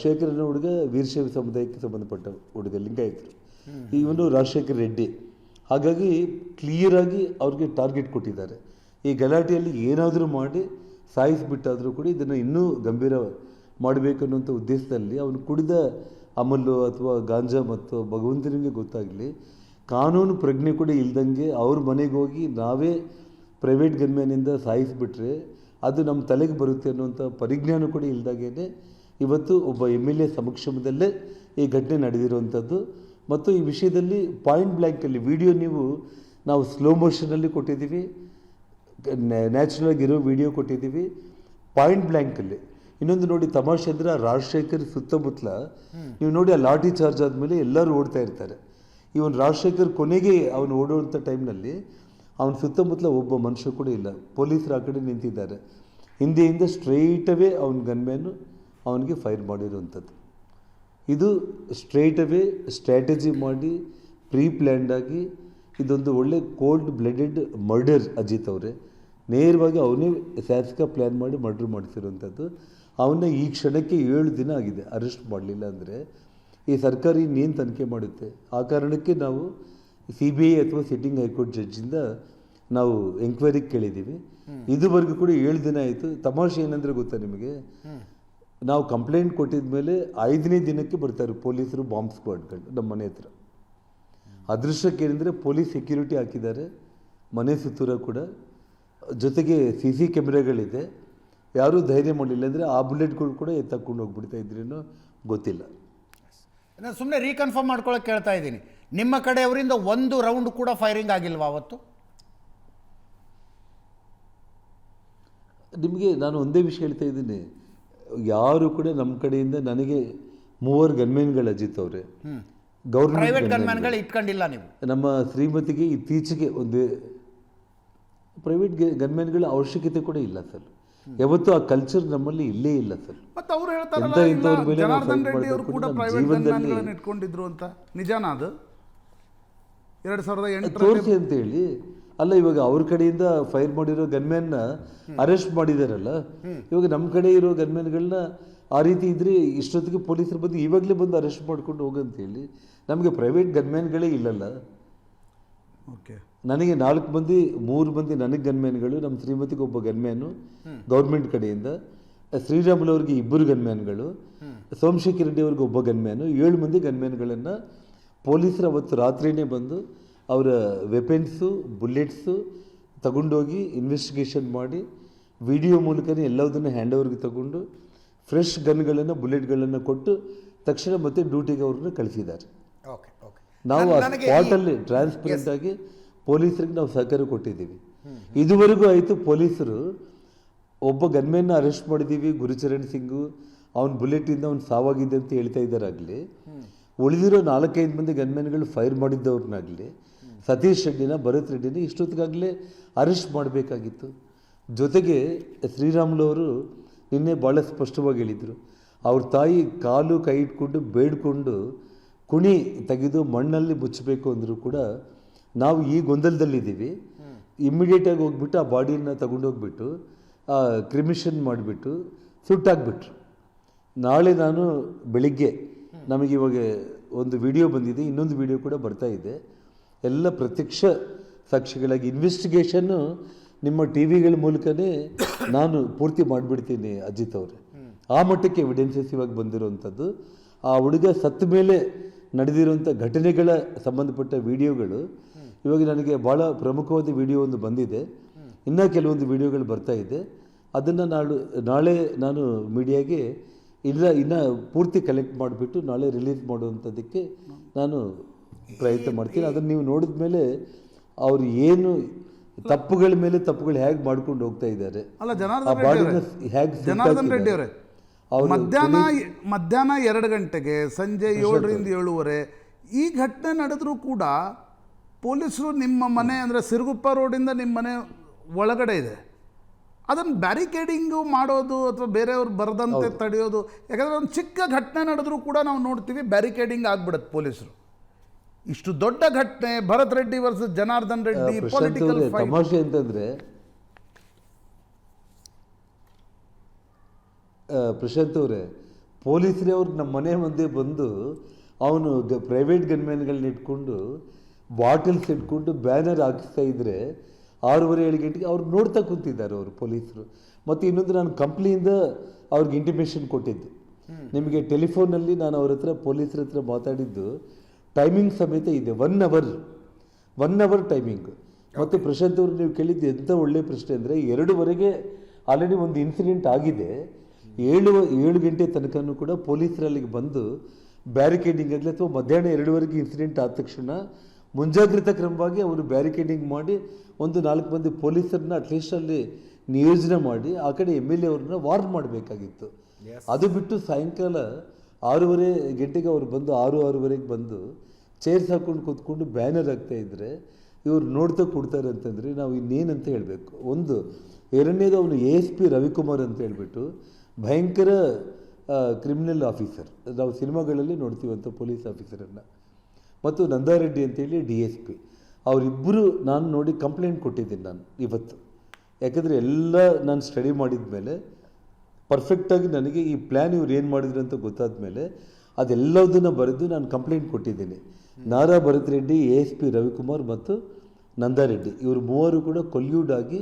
ಶೇಖರನ ಹುಡುಗ ವೀರಶೈವ ಸಮುದಾಯಕ್ಕೆ ಸಂಬಂಧಪಟ್ಟ ಹುಡುಗ, ಲಿಂಗಾಯತರು, ಇವನು ರಾಜಶೇಖರ್ ರೆಡ್ಡಿ. ಹಾಗಾಗಿ ಕ್ಲಿಯರಾಗಿ ಅವ್ರಿಗೆ ಟಾರ್ಗೆಟ್ ಕೊಟ್ಟಿದ್ದಾರೆ. ಈ ಗಲಾಟೆಯಲ್ಲಿ ಏನಾದರೂ ಮಾಡಿ ಸಾಯಿಸಿಬಿಟ್ಟಾದರೂ ಕೂಡ ಇದನ್ನು ಇನ್ನೂ ಗಂಭೀರ ಮಾಡಬೇಕು ಅನ್ನೋಂಥ ಉದ್ದೇಶದಲ್ಲಿ ಅವನು ಕುಡಿದ ಅಮಲು ಅಥವಾ ಗಾಂಜಾ ಮತ್ತು ಭಗವಂತನಿಗೆ ಗೊತ್ತಾಗಲಿ ಕಾನೂನು ಪ್ರಜ್ಞೆ ಕೂಡ ಇಲ್ದಂಗೆ ಅವ್ರ ಮನೆಗೆ ಹೋಗಿ ನಾವೇ ಪ್ರೈವೇಟ್ ಗನ್ಮ್ಯಾನಿಂದ ಸಾಯಿಸಿಬಿಟ್ರೆ ಅದು ನಮ್ಮ ತಲೆಗೆ ಬರುತ್ತೆ ಅನ್ನುವಂಥ ಪರಿಜ್ಞಾನ ಕೂಡ ಇಲ್ದಾಗೇ ಇವತ್ತು ಒಬ್ಬ MLA ಸಮಕ್ಷಮದಲ್ಲೇ ಈ ಘಟನೆ ನಡೆದಿರುವಂಥದ್ದು. ಮತ್ತು ಈ ವಿಷಯದಲ್ಲಿ ಪಾಯಿಂಟ್ ಬ್ಲ್ಯಾಂಕಲ್ಲಿ ವಿಡಿಯೋ ನಾವು ಸ್ಲೋ ಮೋಷನಲ್ಲಿ ಕೊಟ್ಟಿದ್ದೀವಿ, ನ್ಯಾಚುರಲ್ ಆಗಿರೋ ವಿಡಿಯೋ ಕೊಟ್ಟಿದ್ದೀವಿ, ಪಾಯಿಂಟ್ ಬ್ಲ್ಯಾಂಕಲ್ಲಿ. ಇನ್ನೊಂದು ನೋಡಿ ತಮಾಷೆ ಅಂದರೆ ರಾಜಶೇಖರ್ ಸುತ್ತಮುತ್ತಲ ನೀವು ನೋಡಿ ಆ ಲಾಠಿ ಚಾರ್ಜ್ ಆದಮೇಲೆ ಎಲ್ಲರೂ ಓಡ್ತಾ ಇರ್ತಾರೆ. ಇವನು ರಾಜಶೇಖರ್ ಕೊನೆಗೆ ಅವನು ಓಡುವಂಥ ಟೈಮ್ನಲ್ಲಿ ಅವನ ಸುತ್ತಮುತ್ತಲ ಒಬ್ಬ ಮನುಷ್ಯ ಕೂಡ ಇಲ್ಲ. ಪೊಲೀಸರು ಆ ಕಡೆ ನಿಂತಿದ್ದಾರೆ. ಹಿಂದೆಯಿಂದ ಸ್ಟ್ರೈಟವೇ ಅವನ ಗನ್ಮ್ಯಾನು ಅವನಿಗೆ ಫೈರ್ ಮಾಡಿರುವಂಥದ್ದು. ಇದು ಸ್ಟ್ರೈಟವೇ ಸ್ಟ್ರಾಟಜಿ ಮಾಡಿ ಪ್ರೀ ಪ್ಲ್ಯಾಂಡಾಗಿ ಇದೊಂದು ಒಳ್ಳೆ ಕೋಲ್ಡ್ ಬ್ಲಡೆಡ್ ಮರ್ಡರ್. ಅಜಿತ್ ಅವರೇ ನೇರವಾಗಿ ಅವನೇ ಶಾಸಕ ಪ್ಲ್ಯಾನ್ ಮಾಡಿ ಮರ್ಡರ್ ಮಾಡಿಸಿರುವಂಥದ್ದು. ಅವನ್ನ ಈ ಕ್ಷಣಕ್ಕೆ 7 ದಿನ ಆಗಿದೆ ಅರೆಸ್ಟ್ ಮಾಡಲಿಲ್ಲ ಅಂದರೆ ಈ ಸರ್ಕಾರ ಇನ್ನೇನು ತನಿಖೆ ಮಾಡುತ್ತೆ. ಆ ಕಾರಣಕ್ಕೆ ನಾವು CBI ಅಥವಾ ಸಿಟ್ಟಿಂಗ್ ಹೈಕೋರ್ಟ್ ಜಡ್ಜಿಂದ ನಾವು ಎಂಕ್ವೈರಿಗೆ ಕೇಳಿದ್ದೀವಿ. ಇದುವರೆಗೂ ಕೂಡ 7 ದಿನ ಆಯಿತು. ತಮಾಷೆ ಏನಂದರೆ ಗೊತ್ತಾ ನಿಮಗೆ, ನಾವು ಕಂಪ್ಲೇಂಟ್ ಕೊಟ್ಟಿದ ಮೇಲೆ 5ನೇ ದಿನಕ್ಕೆ ಬರ್ತಾರೆ ಪೊಲೀಸರು ಬಾಂಬ್ ಸ್ಕ್ವಾಡ್ಗಳು ನಮ್ಮ ಮನೆ ಹತ್ರ. ಅದೃಷ್ಟಕ್ಕೆ ಏನಂದರೆ ಪೊಲೀಸ್ ಸೆಕ್ಯೂರಿಟಿ ಹಾಕಿದ್ದಾರೆ ಮನೆ ಸುತ್ತೂರ ಕೂಡ, ಜೊತೆಗೆ CC ಕ್ಯಾಮ್ರಾಗಳಿದೆ. ಯಾರೂ ಧೈರ್ಯ ಮಾಡಲಿಲ್ಲ ಅಂದರೆ ಆ ಬುಲೆಟ್ಗಳು ಕೂಡ ಎತ್ತಕೊಂಡು ಹೋಗ್ಬಿಡ್ತಾ ಇದ್ರೇನೋ ಗೊತ್ತಿಲ್ಲ.
ನಾನು ಸುಮ್ಮನೆ ರೀಕನ್ಫರ್ಮ್ ಮಾಡ್ಕೊಳ್ಳೋಕೆ ಕೇಳ್ತಾ ಇದ್ದೀನಿ, ನಿಮ್ಮ ಕಡೆಯವರಿಂದ ಒಂದು ರೌಂಡ್ ಕೂಡ ಫೈರಿಂಗ್ ಆಗಿಲ್ವಾ ಅವತ್ತು?
ನಿಮಗೆ ನಾನು ಒಂದೇ ವಿಷಯ ಹೇಳ್ತಾ ಇದ್ದೀನಿ, ಯಾರು ಕೂಡ ನಮ್ಮ ಕಡೆಯಿಂದ ನನಗೆ 3 ಗನ್ಮ್ಯಾನ್ಗಳು ಅಜಿತ್ ಅವರೇ,
ಪ್ರೈವೇಟ್ ಗನ್ಮ್ಯಾನ್ಗಳು ಇಟ್ಕೊಂಡಿಲ್ಲ ನೀವು? ನಮ್ಮ
ಶ್ರೀಮತಿಗೆ ಇತ್ತೀಚೆಗೆ ಒಂದು ಪ್ರೈವೇಟ್ ಗನ್ಮ್ಯಾನ್ಗಳ ಅವಶ್ಯಕತೆ ಕೂಡ ಇಲ್ಲ ಸರ್. ಯಾವತ್ತೂ ಆ ಕಲ್ಚರ್ ನಮ್ಮಲ್ಲಿ ಇಲ್ಲೇ ಇಲ್ಲ ಸರ್.
ಮತ್ತೆ ಅವ್ರು ಹೇಳ್ತಾರಲ್ಲ ಜನಾರ್ದನ್ ರೆಡ್ಡಿ ಅವರು ಕೂಡ ಪ್ರೈವೇಟ್ ಗನ್ಮ್ಯಾನ್ಗಳನ್ನು ಇಟ್ಕೊಂಡಿದ್ರು ಅಂತ, ನಿಜಾನ ಅದು? 2008
ತೋರಿಸಿ ಅಂತ ಹೇಳಿ ಅಲ್ಲ, ಇವಾಗ ಅವ್ರ ಕಡೆಯಿಂದ ಫೈರ್ ಮಾಡಿರೋ ಗನ್ಮ್ಯಾನ್ನ ಅರೆಸ್ಟ್ ಮಾಡಿದಾರಲ್ಲ, ಇವಾಗ ನಮ್ಮ ಕಡೆ ಇರೋ ಗನ್ಮ್ಯಾನ್ಗಳನ್ನ ಆ ರೀತಿ ಇದ್ರೆ ಇಷ್ಟೊತ್ತಿಗೆ ಪೊಲೀಸರು ಬಂದು ಇವಾಗಲೇ ಬಂದು ಅರೆಸ್ಟ್ ಮಾಡ್ಕೊಂಡು ಹೋಗಂತೇಳಿ. ನಮಗೆ ಪ್ರೈವೇಟ್ ಗನ್ಮ್ಯಾನ್ಗಳೇ ಇಲ್ಲಲ್ಲ.
ಓಕೆ,
ನನಗೆ 4 ಮಂದಿ, 3 ಮಂದಿ ನನಗೆ ಗನ್ಮ್ಯಾನ್ಗಳು, ನಮ್ಮ ಶ್ರೀಮತಿಗೆ ಒಬ್ಬ ಗನ್ಮ್ಯಾನು ಗೌರ್ಮೆಂಟ್ ಕಡೆಯಿಂದ, ಶ್ರೀರಾಮುಲು ಅವ್ರಿಗೆ 2 ಗನ್ಮ್ಯಾನ್ಗಳು, ಸೋಮಶೇಖರ್ ರೆಡ್ಡಿ ಅವ್ರಿಗೆ ಒಬ್ಬ ಗನ್ಮ್ಯಾನು, 7 ಮಂದಿ ಗನ್ಮ್ಯಾನ್ಗಳನ್ನು ಪೊಲೀಸರು ಅವತ್ತು ರಾತ್ರಿಯೇ ಬಂದು ಅವರ ವೆಪನ್ಸು ಬುಲೆಟ್ಸು ತಗೊಂಡೋಗಿ ಇನ್ವೆಸ್ಟಿಗೇಷನ್ ಮಾಡಿ ವಿಡಿಯೋ ಮೂಲಕನೇ ಎಲ್ಲದನ್ನು ಹ್ಯಾಂಡ್ ಓವರ್ಗೆ ತಗೊಂಡು ಫ್ರೆಶ್ ಗನ್ಗಳನ್ನು ಬುಲೆಟ್ಗಳನ್ನು ಕೊಟ್ಟು ತಕ್ಷಣ ಮತ್ತೆ ಡ್ಯೂಟಿಗೆ ಅವ್ರನ್ನ ಕಳಿಸಿದ್ದಾರೆ. ನಾವು ಆ ಸ್ಪಾಟಲ್ಲಿ ಟ್ರಾನ್ಸ್ಪರೆಂಟ್ ಆಗಿ ಪೊಲೀಸರಿಗೆ ನಾವು ಸಹಕಾರ ಕೊಟ್ಟಿದ್ದೀವಿ. ಇದುವರೆಗೂ ಆಯಿತು, ಪೊಲೀಸರು ಒಬ್ಬ ಗನ್ಮ್ಯಾನ್ನ ಅರೆಸ್ಟ್ ಮಾಡಿದ್ದೀವಿ, ಗುರುಚರಣ್ ಸಿಂಗು, ಅವನ ಬುಲೆಟಿಂದ ಅವ್ನು ಸಾವಾಗಿದೆ ಅಂತ ಹೇಳ್ತಾ ಇದ್ದಾರಾಗಲಿ, ಉಳಿದಿರೋ 4-5 ಮಂದಿ ಗನ್ಮ್ಯಾನ್ಗಳು ಫೈರ್ ಮಾಡಿದ್ದವ್ರನ್ನಾಗಲಿ, ಸತೀಶ್ ರೆಡ್ಡಿನ, ಭರತ್ ರೆಡ್ಡಿನ ಇಷ್ಟೊತ್ತಿಗಾಗಲೇ ಅರೆಸ್ಟ್ ಮಾಡಬೇಕಾಗಿತ್ತು. ಜೊತೆಗೆ ಶ್ರೀರಾಮುಲು ಅವರು ನಿನ್ನೆ ಭಾಳ ಸ್ಪಷ್ಟವಾಗಿ ಹೇಳಿದರು, ಅವ್ರ ತಾಯಿ ಕಾಲು ಕೈ ಇಟ್ಕೊಂಡು ಬೇಡ್ಕೊಂಡು ಕುಣಿ ತೆಗೆದು ಮಣ್ಣಲ್ಲಿ ಮುಚ್ಚಬೇಕು ಅಂದರೂ ಕೂಡ ನಾವು ಈ ಗೊಂದಲದಲ್ಲಿದ್ದೀವಿ. ಇಮ್ಮಿಡಿಯೇಟಾಗಿ ಹೋಗ್ಬಿಟ್ಟು ಆ ಬಾಡಿಯನ್ನು ತಗೊಂಡೋಗ್ಬಿಟ್ಟು ಕ್ರಿಮಿಷನ್ ಮಾಡಿಬಿಟ್ಟು ಸುಟ್ಟಾಕ್ಬಿಟ್ರು. ನಾಳೆ ನಾನು ಬೆಳಿಗ್ಗೆ ನಮಗೆ ಇವಾಗ ಒಂದು ವಿಡಿಯೋ ಬಂದಿದೆ, ಇನ್ನೊಂದು ವಿಡಿಯೋ ಕೂಡ ಬರ್ತಾ ಇದೆ. ಎಲ್ಲ ಪ್ರತ್ಯಕ್ಷ ಸಾಕ್ಷಿಗಳಾಗಿ ಇನ್ವೆಸ್ಟಿಗೇಷನ್ನು ನಿಮ್ಮ TVಗಳ ಮೂಲಕನೇ ನಾನು ಪೂರ್ತಿ ಮಾಡಿಬಿಡ್ತೀನಿ ಅಜಿತ್ ಅವರೇ. ಆ ಮಟ್ಟಕ್ಕೆ ಎವಿಡೆನ್ಸಸ್ ಇವಾಗ ಬಂದಿರುವಂಥದ್ದು. ಆ ಹುಡುಗ ಸತ್ತ ಮೇಲೆ ನಡೆದಿರುವಂಥ ಘಟನೆಗಳ ಸಂಬಂಧಪಟ್ಟ ವಿಡಿಯೋಗಳು ಇವಾಗ ನನಗೆ ಭಾಳ ಪ್ರಮುಖವಾದ ವಿಡಿಯೋ ಒಂದು ಬಂದಿದೆ, ಇನ್ನೂ ಕೆಲವೊಂದು ವಿಡಿಯೋಗಳು ಬರ್ತಾ ಇದೆ. ಅದನ್ನು ನಾಳೆ ನಾನು ಮೀಡಿಯಾಗೆ ಇನ್ನೂ ಪೂರ್ತಿ ಕಲೆಕ್ಟ್ ಮಾಡಿಬಿಟ್ಟು ನಾಳೆ ರಿಲೀಸ್ ಮಾಡುವಂಥದ್ದಕ್ಕೆ ನಾನು ಪ್ರಯತ್ನ ಮಾಡ್ತೀನಿ. ಅದನ್ನು ನೀವು ನೋಡಿದ ಮೇಲೆ ಅವ್ರು ಏನು ತಪ್ಪುಗಳ ಮೇಲೆ ತಪ್ಪುಗಳು ಹೇಗೆ ಮಾಡ್ಕೊಂಡು ಹೋಗ್ತಾ ಇದ್ದಾರೆ.
ಅಲ್ಲ ಜನಾರ್ದನ್ ರೆಡ್ಡಿ ಅವರೇ, ಮಧ್ಯಾಹ್ನ 2 ಗಂಟೆಗೆ ಸಂಜೆ 7ರಿಂದ 7:30 ಈ ಘಟನೆ ನಡೆದರೂ ಕೂಡ ಪೊಲೀಸರು ನಿಮ್ಮ ಮನೆ ಅಂದರೆ ಸಿರುಗುಪ್ಪ ರೋಡಿಂದ ನಿಮ್ಮ ಮನೆ ಒಳಗಡೆ ಇದೆ. ಅದನ್ನು ಬ್ಯಾರಿಕೇಡಿಂಗು ಮಾಡೋದು ಅಥವಾ ಬೇರೆಯವ್ರು ಬರದಂತೆ ತಡೆಯೋದು, ಯಾಕಂದರೆ ಒಂದು ಚಿಕ್ಕ ಘಟನೆ ನಡೆದರೂ ಕೂಡ ನಾವು ನೋಡ್ತೀವಿ ಬ್ಯಾರಿಕೇಡಿಂಗ್ ಆಗ್ಬಿಡುತ್ತೆ ಪೊಲೀಸರು. ಇಷ್ಟು ದೊಡ್ಡ ಘಟನೆ Bharat Reddy versus Janardhan Reddy political fight.
ತಮಾಷೆ ಅಂತಂದರೆ ಪ್ರಶಾಂತ್ ಅವರೇ, ಪೊಲೀಸರೇ ಅವ್ರು ನಮ್ಮ ಮನೆ ಮುಂದೆ ಬಂದು ಅವನು ಪ್ರೈವೇಟ್ ಗನ್ಮ್ಯಾನ್ಗಳನ್ನ ಇಟ್ಕೊಂಡು ಬಾಟಲ್ಸ್ ಇಟ್ಕೊಂಡು ಬ್ಯಾನರ್ ಹಾಕಿಸ್ತಾ ಇದ್ದರೆ 6:30-7 ಗಂಟೆಗೆ ಅವ್ರು ನೋಡ್ತಾ ಕೂತಿದ್ದಾರೆ ಅವರು ಪೊಲೀಸರು. ಮತ್ತು ಇನ್ನೊಂದು ನಾನು ಕಂಪ್ನಿಯಿಂದ ಅವ್ರಿಗೆ ಇಂಟಿಮೇಷನ್ ಕೊಟ್ಟಿದ್ದು, ನಿಮಗೆ ಟೆಲಿಫೋನಲ್ಲಿ ನಾನು ಅವ್ರ ಹತ್ರ ಪೊಲೀಸರ ಹತ್ರ ಮಾತಾಡಿದ್ದು ಟೈಮಿಂಗ್ ಸಮೇತ ಇದೆ, 1 ಅವರ್ ಟೈಮಿಂಗ್. ಮತ್ತು ಪ್ರಶಾಂತ್ ಅವರು ನೀವು ಕೇಳಿದ್ದು ಎಂಥ ಒಳ್ಳೆಯ ಪ್ರಶ್ನೆ ಅಂದರೆ 2:00 ಆಲ್ರೆಡಿ ಒಂದು ಇನ್ಸಿಡೆಂಟ್ ಆಗಿದೆ. 7 ಗಂಟೆ ತನಕನೂ ಕೂಡ ಪೊಲೀಸರಲ್ಲಿಗೆ ಬಂದು ಬ್ಯಾರಿಕೇಡಿಂಗ್ ಆಗಲಿ ಅಥವಾ ಮಧ್ಯಾಹ್ನ 2:00 ಇನ್ಸಿಡೆಂಟ್ ಆದ ತಕ್ಷಣ ಮುಂಜಾಗ್ರತಾ ಕ್ರಮವಾಗಿ ಅವರು ಬ್ಯಾರಿಕೇಡಿಂಗ್ ಮಾಡಿ ಒಂದು 4 ಮಂದಿ ಪೊಲೀಸರನ್ನ ಅಟ್ಲೀಸ್ಟ್ ಅಲ್ಲಿ ನಿಯೋಜನೆ ಮಾಡಿ ಆ ಕಡೆ MLA ಅವ್ರನ್ನ ವಾರ್ನ್ ಮಾಡಬೇಕಾಗಿತ್ತು. ಅದು ಬಿಟ್ಟು ಸಾಯಂಕಾಲ 6:30 ಗಂಟೆಗೆ ಅವ್ರು ಬಂದು 6:30 ಬಂದು ಚೇರ್ಸ್ ಹಾಕ್ಕೊಂಡು ಕೂತ್ಕೊಂಡು ಬ್ಯಾನರ್ ಆಗ್ತಾ ಇದ್ದರೆ ಇವ್ರು ನೋಡ್ತಾ ಕೊಡ್ತಾರೆ ಅಂತಂದರೆ ನಾವು ಇನ್ನೇನಂತ ಹೇಳಬೇಕು. ಒಂದು ಎರಡನೇದು ಅವನು ASP ರವಿಕುಮಾರ್ ಅಂತ ಹೇಳ್ಬಿಟ್ಟು ಭಯಂಕರ ಕ್ರಿಮಿನಲ್ ಆಫೀಸರ್, ನಾವು ಸಿನಿಮಾಗಳಲ್ಲಿ ನೋಡ್ತೀವಂಥ ಪೊಲೀಸ್ ಆಫೀಸರನ್ನು, ಮತ್ತು ನಂದಾರೆಡ್ಡಿ ಅಂತೇಳಿ DSP. ಅವರಿಬ್ಬರು ನಾನು ನೋಡಿ ಕಂಪ್ಲೇಂಟ್ ಕೊಟ್ಟಿದ್ದೀನಿ ನಾನು ಇವತ್ತು. ಯಾಕಂದರೆ ಎಲ್ಲ ನಾನು ಸ್ಟಡಿ ಮಾಡಿದ ಮೇಲೆ ಪರ್ಫೆಕ್ಟಾಗಿ ನನಗೆ ಈ ಪ್ಲ್ಯಾನ್ ಇವ್ರು ಏನು ಮಾಡಿದ್ರು ಅಂತ ಗೊತ್ತಾದ ಮೇಲೆ ಅದೆಲ್ಲದನ್ನು ಬರೆದು ನಾನು ಕಂಪ್ಲೇಂಟ್ ಕೊಟ್ಟಿದ್ದೀನಿ. ನಾರಾ ಭರತ್ ರೆಡ್ಡಿ, ASP ರವಿಕುಮಾರ್ ಮತ್ತು ನಂದಾರೆಡ್ಡಿ ಇವರು ಮೂವರು ಕೂಡ ಕೊಲ್ಯೂಡ್ ಆಗಿ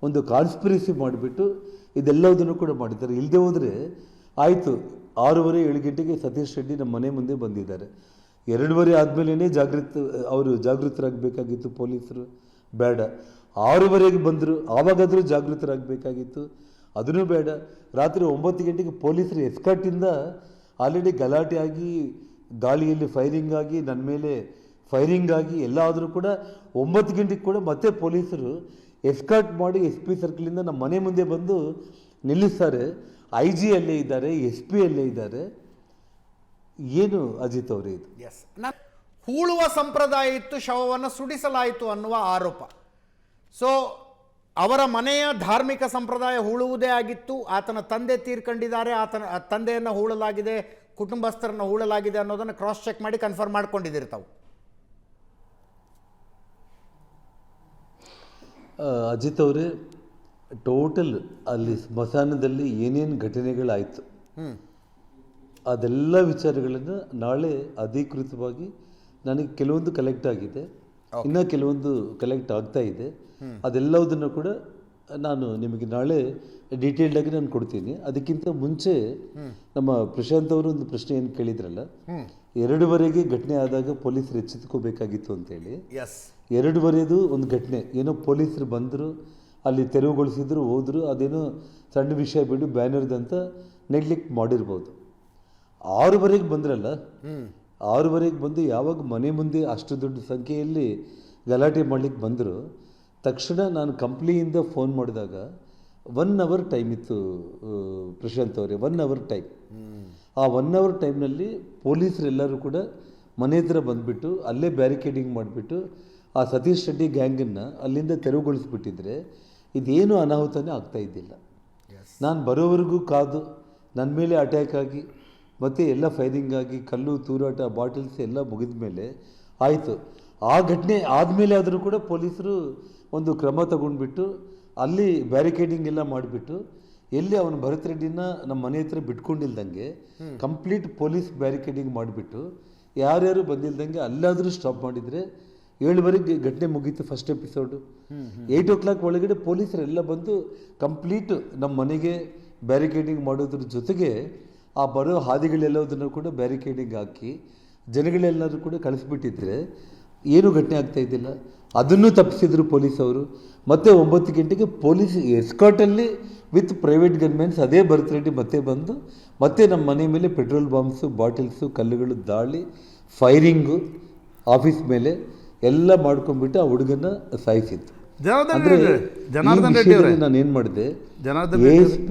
ಒಂದು ಕಾನ್ಸ್ಪಿರಸಿ ಮಾಡಿಬಿಟ್ಟು ಇದೆಲ್ಲದನ್ನು ಕೂಡ ಮಾಡಿದ್ದಾರೆ. ಇಲ್ಲದೆ ಹೋದರೆ ಆಯಿತು 6:30-7 ಗಂಟೆಗೆ ಸತೀಶ್ ರೆಡ್ಡಿ ನಮ್ಮ ಮನೆ ಮುಂದೆ ಬಂದಿದ್ದಾರೆ. 2:30 ಆದಮೇಲೆ ಜಾಗೃತರಾಗಬೇಕಾಗಿತ್ತು ಪೊಲೀಸರು, ಬೇಡ. 6:00 ಬಂದರು, ಆವಾಗಾದರೂ ಜಾಗೃತರಾಗಬೇಕಾಗಿತ್ತು, ಅದನ್ನೂ ಬೇಡ. ರಾತ್ರಿ 9 ಗಂಟೆಗೆ ಪೊಲೀಸರು ಎಸ್ಕಾರ್ಟಿಂದ ಆಲ್ರೆಡಿ ಗಲಾಟೆ ಆಗಿ ಗಾಳಿಯಲ್ಲಿ ಫೈರಿಂಗ್ ಆಗಿ ನನ್ನ ಮೇಲೆ ಫೈರಿಂಗ್ ಆಗಿ ಎಲ್ಲ ಆದರೂ ಕೂಡ 9 ಗಂಟೆಗೆ ಕೂಡ ಮತ್ತೆ ಪೊಲೀಸರು ಎಸ್ಕಾರ್ಟ್ ಮಾಡಿ SP ಸರ್ಕಲಿಂದ ನಮ್ಮ ಮನೆ ಮುಂದೆ ಬಂದು ನಿಲ್ಲಿಸ್ತಾರೆ. IG ಅಲ್ಲೇ ಇದ್ದಾರೆ, SP ಅಲ್ಲೇ ಇದ್ದಾರೆ. ಏನು ಅಜಿತ್ ಅವರೇ ಇದು?
ಎಸ್, ಹೂಳುವ ಸಂಪ್ರದಾಯ ಇತ್ತು, ಶವವನ್ನು ಸುಡಿಸಲಾಯಿತು ಅನ್ನುವ ಆರೋಪ. ಸೊ ಅವರ ಮನೆಯ ಧಾರ್ಮಿಕ ಸಂಪ್ರದಾಯ ಹೂಳುವುದೇ ಆಗಿತ್ತು. ಆತನ ತಂದೆ ತೀರ್ಕೊಂಡಿದ್ದಾರೆ, ಆತನ ತಂದೆಯನ್ನು ಹೂಳಲಾಗಿದೆ, ಕುಟುಂಬಸ್ಥರನ್ನು ಹೂಳಲಾಗಿದೆ ಅನ್ನೋದನ್ನು ಕ್ರಾಸ್ ಚೆಕ್ ಮಾಡಿ ಕನ್ಫರ್ಮ್ ಮಾಡ್ಕೊಂಡಿದ್ದೀರಿ ತಾವು?
ಅಜಿತ್ ಅವರೇ, ಟೋಟಲ್ ಅಲ್ಲಿ ಸ್ಮಶಾನದಲ್ಲಿ ಏನೇನು ಘಟನೆಗಳಾಯಿತು ಅದೆಲ್ಲ ವಿಚಾರಗಳನ್ನು ನಾಳೆ ಅಧಿಕೃತವಾಗಿ ನನಗೆ ಕೆಲವೊಂದು ಕಲೆಕ್ಟ್ ಆಗಿದೆ, ಇನ್ನು ಕೆಲವೊಂದು ಕಲೆಕ್ಟ್ ಆಗ್ತಾ ಇದೆ. ಅದೆಲ್ಲದನ್ನು ಕೂಡ ನಾನು ನಿಮಗೆ ನಾಳೆ ಡೀಟೇಲ್ಡಾಗಿ ನಾನು ಕೊಡ್ತೀನಿ. ಅದಕ್ಕಿಂತ ಮುಂಚೆ ನಮ್ಮ ಪ್ರಶಾಂತ್ ಅವರು ಒಂದು ಪ್ರಶ್ನೆ ಏನು ಕೇಳಿದ್ರಲ್ಲ, 2:00 ಘಟನೆ ಆದಾಗ ಪೊಲೀಸರು ಎಚ್ಚೆತ್ಕೋಬೇಕಾಗಿತ್ತು ಅಂತೇಳಿ. 2:30 ಒಂದು ಘಟನೆ, ಏನೋ ಪೊಲೀಸರು ಬಂದರು, ಅಲ್ಲಿ ತೆರವುಗೊಳಿಸಿದ್ರು, ಹೋದರು, ಅದೇನೋ ಸಣ್ಣ ವಿಷಯ ಬಿಡು ಬ್ಯಾನರ್ದಂತ ನೆಗ್ಲೆಕ್ಟ್ ಮಾಡಿರ್ಬೋದು. 6:30 ಬಂದ್ರಲ್ಲ, 6:30 ಬಂದು ಯಾವಾಗ ಮನೆ ಮುಂದೆ ಅಷ್ಟು ದೊಡ್ಡ ಸಂಖ್ಯೆಯಲ್ಲಿ ಗಲಾಟೆ ಮಾಡಲಿಕ್ಕೆ ಬಂದರು, ತಕ್ಷಣ ನಾನು ಕಂಪ್ನಿಯಿಂದ ಫೋನ್ ಮಾಡಿದಾಗ 1 ಅವರ್ ಟೈಮ್ ಇತ್ತು ಪ್ರಶಾಂತ್ ಅವರೇ, 1 ಅವರ್ ಟೈಮ್. ಆ 1 ಅವರ್ ಟೈಮ್ನಲ್ಲಿ ಪೊಲೀಸರೆಲ್ಲರೂ ಕೂಡ ಮನೆ ಹತ್ರ ಬಂದುಬಿಟ್ಟು ಅಲ್ಲೇ ಬ್ಯಾರಿಕೇಡಿಂಗ್ ಮಾಡಿಬಿಟ್ಟು ಆ ಸತೀಶ್ ರೆಡ್ಡಿ ಗ್ಯಾಂಗನ್ನು ಅಲ್ಲಿಂದ ತೆರವುಗೊಳಿಸ್ಬಿಟ್ಟಿದ್ರೆ ಇದೇನು ಅನಾಹುತನೇ ಆಗ್ತಾ ಇದ್ದಿಲ್ಲ. ನಾನು ಬರೋವರೆಗೂ ಕಾದು ನನ್ನ ಮೇಲೆ ಅಟ್ಯಾಕ್ ಆಗಿ ಮತ್ತು ಎಲ್ಲ ಫೈರಿಂಗ್ ಆಗಿ ಕಲ್ಲು ತೂರಾಟ ಬಾಟಲ್ಸ್ ಎಲ್ಲ ಮುಗಿದ ಮೇಲೆ ಆಯಿತು. ಆ ಘಟನೆ ಆದಮೇಲೆ ಆದರೂ ಕೂಡ ಪೊಲೀಸರು ಒಂದು ಕ್ರಮ ತಗೊಂಡ್ಬಿಟ್ಟು ಅಲ್ಲಿ ಬ್ಯಾರಿಕೇಡಿಂಗ್ ಎಲ್ಲ ಮಾಡಿಬಿಟ್ಟು ಎಲ್ಲಿ ಅವನು ಭರತ್ ರೆಡ್ಡಿನ ನಮ್ಮ ಮನೆ ಹತ್ರ ಬಿಟ್ಕೊಂಡಿಲ್ದಂಗೆ ಕಂಪ್ಲೀಟ್ ಪೊಲೀಸ್ ಬ್ಯಾರಿಕೇಡಿಂಗ್ ಮಾಡಿಬಿಟ್ಟು ಯಾರ್ಯಾರು ಬಂದಿಲ್ದಂಗೆ ಅಲ್ಲಾದರೂ ಸ್ಟಾಪ್ ಮಾಡಿದರೆ 7:00 ಘಟನೆ ಮುಗೀತು ಫಸ್ಟ್ ಎಪಿಸೋಡು. 8 o'clock ಒಳಗಡೆ ಪೊಲೀಸರೆಲ್ಲ ಬಂದು ಕಂಪ್ಲೀಟ್ ನಮ್ಮ ಮನೆಗೆ ಬ್ಯಾರಿಕೇಡಿಂಗ್ ಮಾಡೋದ್ರ ಜೊತೆಗೆ ಆ ಬರೋ ಹಾದಿಗಳೆಲ್ಲದನ್ನು ಕೂಡ ಬ್ಯಾರಿಕೇಡಿಂಗ್ ಹಾಕಿ ಜನಗಳೆಲ್ಲರೂ ಕೂಡ ಕಳಿಸ್ಬಿಟ್ಟಿದ್ರೆ ಏನೂ ಘಟನೆ ಆಗ್ತಾ ಇದ್ದಿಲ್ಲ. ಅದನ್ನು ತಪ್ಪಿಸಿದ್ರು ಪೊಲೀಸವರು. ಮತ್ತು 9 ಗಂಟೆಗೆ ಪೊಲೀಸ್ ಎಸ್ಕಾರ್ಟಲ್ಲಿ ವಿತ್ ಪ್ರೈವೇಟ್ ಗನ್ಮೆನ್ಸ್ ಅದೇ ಭರತ್ ರೆಡ್ಡಿ ಮತ್ತೆ ಬಂದು ಮತ್ತೆ ನಮ್ಮ ಮನೆ ಮೇಲೆ ಪೆಟ್ರೋಲ್ ಬಾಂಬ್ಸು, ಬಾಟಲ್ಸು, ಕಲ್ಲುಗಳು ದಾಳಿ, ಫೈರಿಂಗು ಆಫೀಸ್ ಮೇಲೆ ಎಲ್ಲ ಮಾಡ್ಕೊಂಡ್ಬಿಟ್ಟು ಆ ಹುಡುಗನ ಸಾಯಿಸಿತ್ತು.
ಜನಾರ್ದನ್ ರೆಡ್ಡಿ
ನಾನು ಏನು ಮಾಡಿದೆ, ASP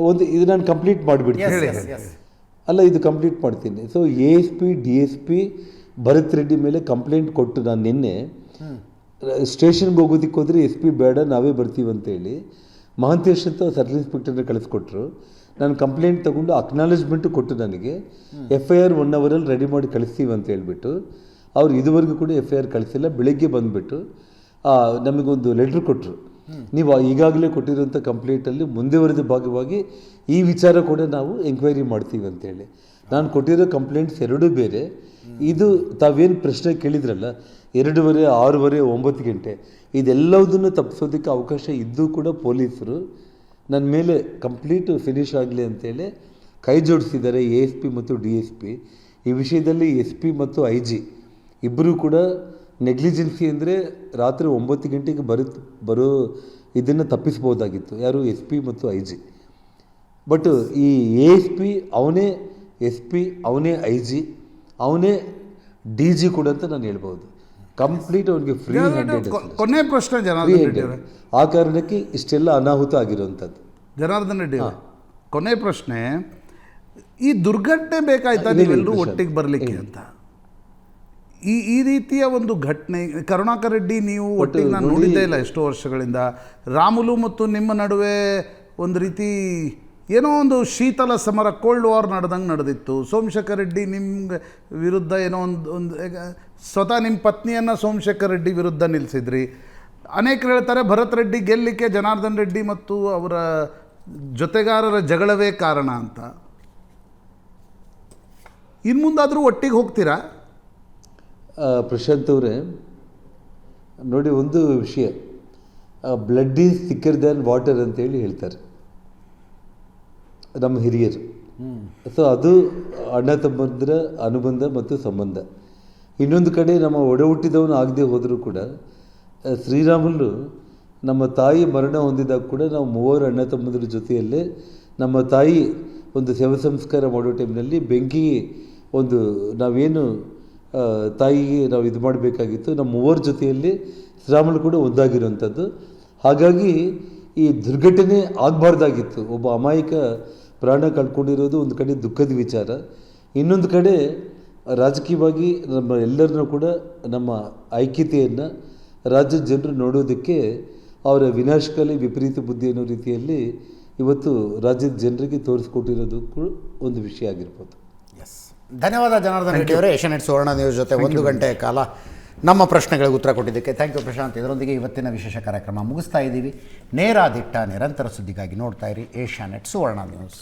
ಒಂದು ಇದು ನಾನು ಕಂಪ್ಲೀಟ್ ಮಾಡಿಬಿಡ್ತೀನಿ ಅಲ್ಲ, ಇದು ಕಂಪ್ಲೀಟ್ ಮಾಡ್ತೀನಿ. So ASP DSP Bharat Reddy ಮೇಲೆ ಕಂಪ್ಲೇಂಟ್ ಕೊಟ್ಟು ನಾನು ನಿನ್ನೆ ಸ್ಟೇಷನ್ಗೆ ಹೋಗೋದಕ್ಕೆ ಹೋದರೆ ಎಸ್ ಪಿ ಬೇಡ ನಾವೇ ಬರ್ತೀವಿ ಅಂತೇಳಿ ಮಹಾಂತೇಶ್ ಅಂತ ಸರ್ಕಲ್ ಇನ್ಸ್ಪೆಕ್ಟರ್ನ ಕಳಿಸ್ಕೊಟ್ರು. ನಾನು ಕಂಪ್ಲೇಂಟ್ ತೊಗೊಂಡು ಅಕ್ನಾಲೇಜ್ಮೆಂಟು ಕೊಟ್ಟು ನನಗೆ FIR 1 ಅವರಲ್ಲಿ ರೆಡಿ ಮಾಡಿ ಕಳಿಸ್ತೀವಿ ಅಂತ ಹೇಳ್ಬಿಟ್ಟು ಅವ್ರು ಇದುವರೆಗೂ ಕೂಡ FIR ಕಳಿಸಿಲ್ಲ. ಬೆಳಗ್ಗೆ ಬಂದುಬಿಟ್ಟು ನಮಗೊಂದು ಲೆಟ್ರ್ ಕೊಟ್ಟರು, ನೀವು ಈಗಾಗಲೇ ಕೊಟ್ಟಿರೋಂಥ ಕಂಪ್ಲೇಂಟಲ್ಲಿ ಮುಂದುವರೆದ ಭಾಗವಾಗಿ ಈ ವಿಚಾರ ಕೂಡ ನಾವು ಎಂಕ್ವೈರಿ ಮಾಡ್ತೀವಿ ಅಂತೇಳಿ. ನಾನು ಕೊಟ್ಟಿರೋ ಕಂಪ್ಲೇಂಟ್ಸ್ ಎರಡೂ ಬೇರೆ. ಇದು ತಾವೇನು ಪ್ರಶ್ನೆ ಕೇಳಿದ್ರಲ್ಲ 2:30, 6:30, 9 ಗಂಟೆ ಇದೆಲ್ಲದನ್ನು ತಪ್ಪಿಸೋದಕ್ಕೆ ಅವಕಾಶ ಇದ್ದೂ ಕೂಡ ಪೊಲೀಸರು ನನ್ನ ಮೇಲೆ ಕಂಪ್ಲೀಟ್ ಫಿನಿಷ್ ಆಗಲಿ ಅಂತೇಳಿ ಕೈ ಜೋಡಿಸಿದ್ದಾರೆ ASP ಮತ್ತು DSP. ಈ ವಿಷಯದಲ್ಲಿ SP ಮತ್ತು IG ಇಬ್ಬರೂ ಕೂಡ ನೆಗ್ಲಿಜೆನ್ಸಿ ಅಂದರೆ ರಾತ್ರಿ 9 ಗಂಟೆಗೆ ಬರೋ ಇದನ್ನು ತಪ್ಪಿಸ್ಬೋದಾಗಿತ್ತು, ಯಾರು SP ಮತ್ತು IG. ಬಟ್ ಈ ASP ಅವನೇ SP ಅವನೇ IG ಅವನೇ DG ಕೂಡ ಅಂತ ನಾನು ಹೇಳ್ಬೋದು. ಕಂಪ್ಲೀಟ್ ಅವನಿಗೆ ಫ್ರೀ ಹ್ಯಾಂಡೆಡ್.
ಕೊನೆ ಪ್ರಶ್ನೆ ಜನಾರ್ದನ್ ರೆಡ್ಡಿ ಅವರೇ,
ಆ ಕಾರಣಕ್ಕೆ ಇಷ್ಟೆಲ್ಲ ಅನಾಹುತ ಆಗಿರುವಂಥದ್ದು.
ಜನಾರ್ದನ್ ರೆಡ್ಡಿ ಅವರೇ, ಕೊನೆ ಪ್ರಶ್ನೆ, ಈ ದುರ್ಘಟನೆ ಬೇಕಾಯ್ತಾ ನೀವೆಲ್ಲರೂ ಒಟ್ಟಿಗೆ ಬರಲಿಕ್ಕೆ ಅಂತ? ಈ ರೀತಿಯ ಒಂದು ಘಟನೆ ಕರುಣಾಕರ್ ರೆಡ್ಡಿ ನೀವು ಒಟ್ಟಿಗೆ ನಾನು ನೋಡಿದ್ದೇ ಇಲ್ಲ ಎಷ್ಟೋ ವರ್ಷಗಳಿಂದ. ರಾಮುಲು ಮತ್ತು ನಿಮ್ಮ ನಡುವೆ ಒಂದು ರೀತಿ ಏನೋ ಒಂದು ಶೀತಲ ಸಮರ, ಕೋಲ್ಡ್ ವಾರ್ ನಡೆದಂಗೆ ನಡೆದಿತ್ತು. ಸೋಮಶೇಖರ್ ರೆಡ್ಡಿ ನಿಮ್ಗೆ ವಿರುದ್ಧ ಏನೋ ಒಂದು ಸ್ವತಃ ನಿಮ್ಮ ಪತ್ನಿಯನ್ನು ಸೋಮಶೇಖರ್ ರೆಡ್ಡಿ ವಿರುದ್ಧ ನಿಲ್ಲಿಸಿದ್ರಿ. ಅನೇಕರು ಹೇಳ್ತಾರೆ ಭರತ್ ರೆಡ್ಡಿ ಗೆಲ್ಲಲಿಕ್ಕೆ ಜನಾರ್ದನ್ ರೆಡ್ಡಿ ಮತ್ತು ಅವರ ಜೊತೆಗಾರರ ಜಗಳವೇ ಕಾರಣ ಅಂತ. ಇನ್ನು ಮುಂದಾದರೂ ಒಟ್ಟಿಗೆ ಹೋಗ್ತೀರಾ?
ಪ್ರಶಾಂತ್ ಅವರೇ ನೋಡಿ, ಒಂದು ವಿಷಯ, blood is thicker than water ಅಂತೇಳಿ ಹೇಳ್ತಾರೆ ನಮ್ಮ ಹಿರಿಯರು. ಸೊ ಅದು ಅಣ್ಣ ತಮ್ಮಂದಿರ ಅನುಬಂಧ ಮತ್ತು ಸಂಬಂಧ. ಇನ್ನೊಂದು ಕಡೆ ನಮ್ಮ ಒಡ ಹುಟ್ಟಿದವನು ಆಗದೆ ಹೋದರೂ ಕೂಡ ಶ್ರೀರಾಮುಲು ನಮ್ಮ ತಾಯಿ ಮರಣ ಹೊಂದಿದಾಗ ಕೂಡ ನಾವು 3 ಅಣ್ಣ ತಮ್ಮಂದಿರ ಜೊತೆಯಲ್ಲೇ ನಮ್ಮ ತಾಯಿ ಒಂದು ಶವ ಸಂಸ್ಕಾರ ಮಾಡೋ ಟೈಮ್ನಲ್ಲಿ ಬೆಂಕಿ ಒಂದು ನಾವೇನು ತಾಯಿಗೆ ನಾವು ಇದು ಮಾಡಬೇಕಾಗಿತ್ತು, ನಮ್ಮ 3 ಜೊತೆಯಲ್ಲಿ ಶ್ರೀರಾಮುಲು ಕೂಡ ಒಂದಾಗಿರುವಂಥದ್ದು. ಹಾಗಾಗಿ ಈ ದುರ್ಘಟನೆ ಆಗಬಾರ್ದಾಗಿತ್ತು. ಒಬ್ಬ ಅಮಾಯಕ ಪ್ರಾಣ ಕಳ್ಕೊಂಡಿರೋದು ಒಂದು ಕಡೆ ದುಃಖದ ವಿಚಾರ. ಇನ್ನೊಂದು ಕಡೆ ರಾಜಕೀಯವಾಗಿ ನಮ್ಮ ಎಲ್ಲರನ್ನೂ ಕೂಡ ನಮ್ಮ ಐಕ್ಯತೆಯನ್ನು ರಾಜ್ಯದ ಜನರು ನೋಡೋದಕ್ಕೆ ಅವರ ವಿನಾಶಕಾಲಿ ವಿಪರೀತ ಬುದ್ಧಿ ಅನ್ನೋ ರೀತಿಯಲ್ಲಿ ಇವತ್ತು ರಾಜ್ಯದ ಜನರಿಗೆ ತೋರಿಸ್ಕೊಟ್ಟಿರೋದು ಕೂಡ ಒಂದು ವಿಷಯ ಆಗಿರ್ಬೋದು.
ಎಸ್, ಧನ್ಯವಾದ ಜನಾರ್ದನ್ ರೆಡ್ಡಿ ಅವರೇ. ಏಷ್ಯಾನೆಟ್ ಸುವರ್ಣ ನ್ಯೂಸ್ ಜೊತೆ 1 ಗಂಟೆಯ ಕಾಲ ನಮ್ಮ ಪ್ರಶ್ನೆಗಳಿಗೆ ಉತ್ತರ ಕೊಟ್ಟಿದ್ದಕ್ಕೆ ಥ್ಯಾಂಕ್ ಯು ಪ್ರಶಾಂತ್. ಇದರೊಂದಿಗೆ ಇವತ್ತಿನ ವಿಶೇಷ ಕಾರ್ಯಕ್ರಮ ಮುಗಿಸ್ತಾ ಇದ್ದೀವಿ. ನೇರ ದಿಟ್ಟ ನಿರಂತರ ಸುದ್ದಿಗಾಗಿ ನೋಡ್ತಾ ಇರಿ ಏಷ್ಯಾನೆಟ್ ಸುವರ್ಣ ನ್ಯೂಸ್.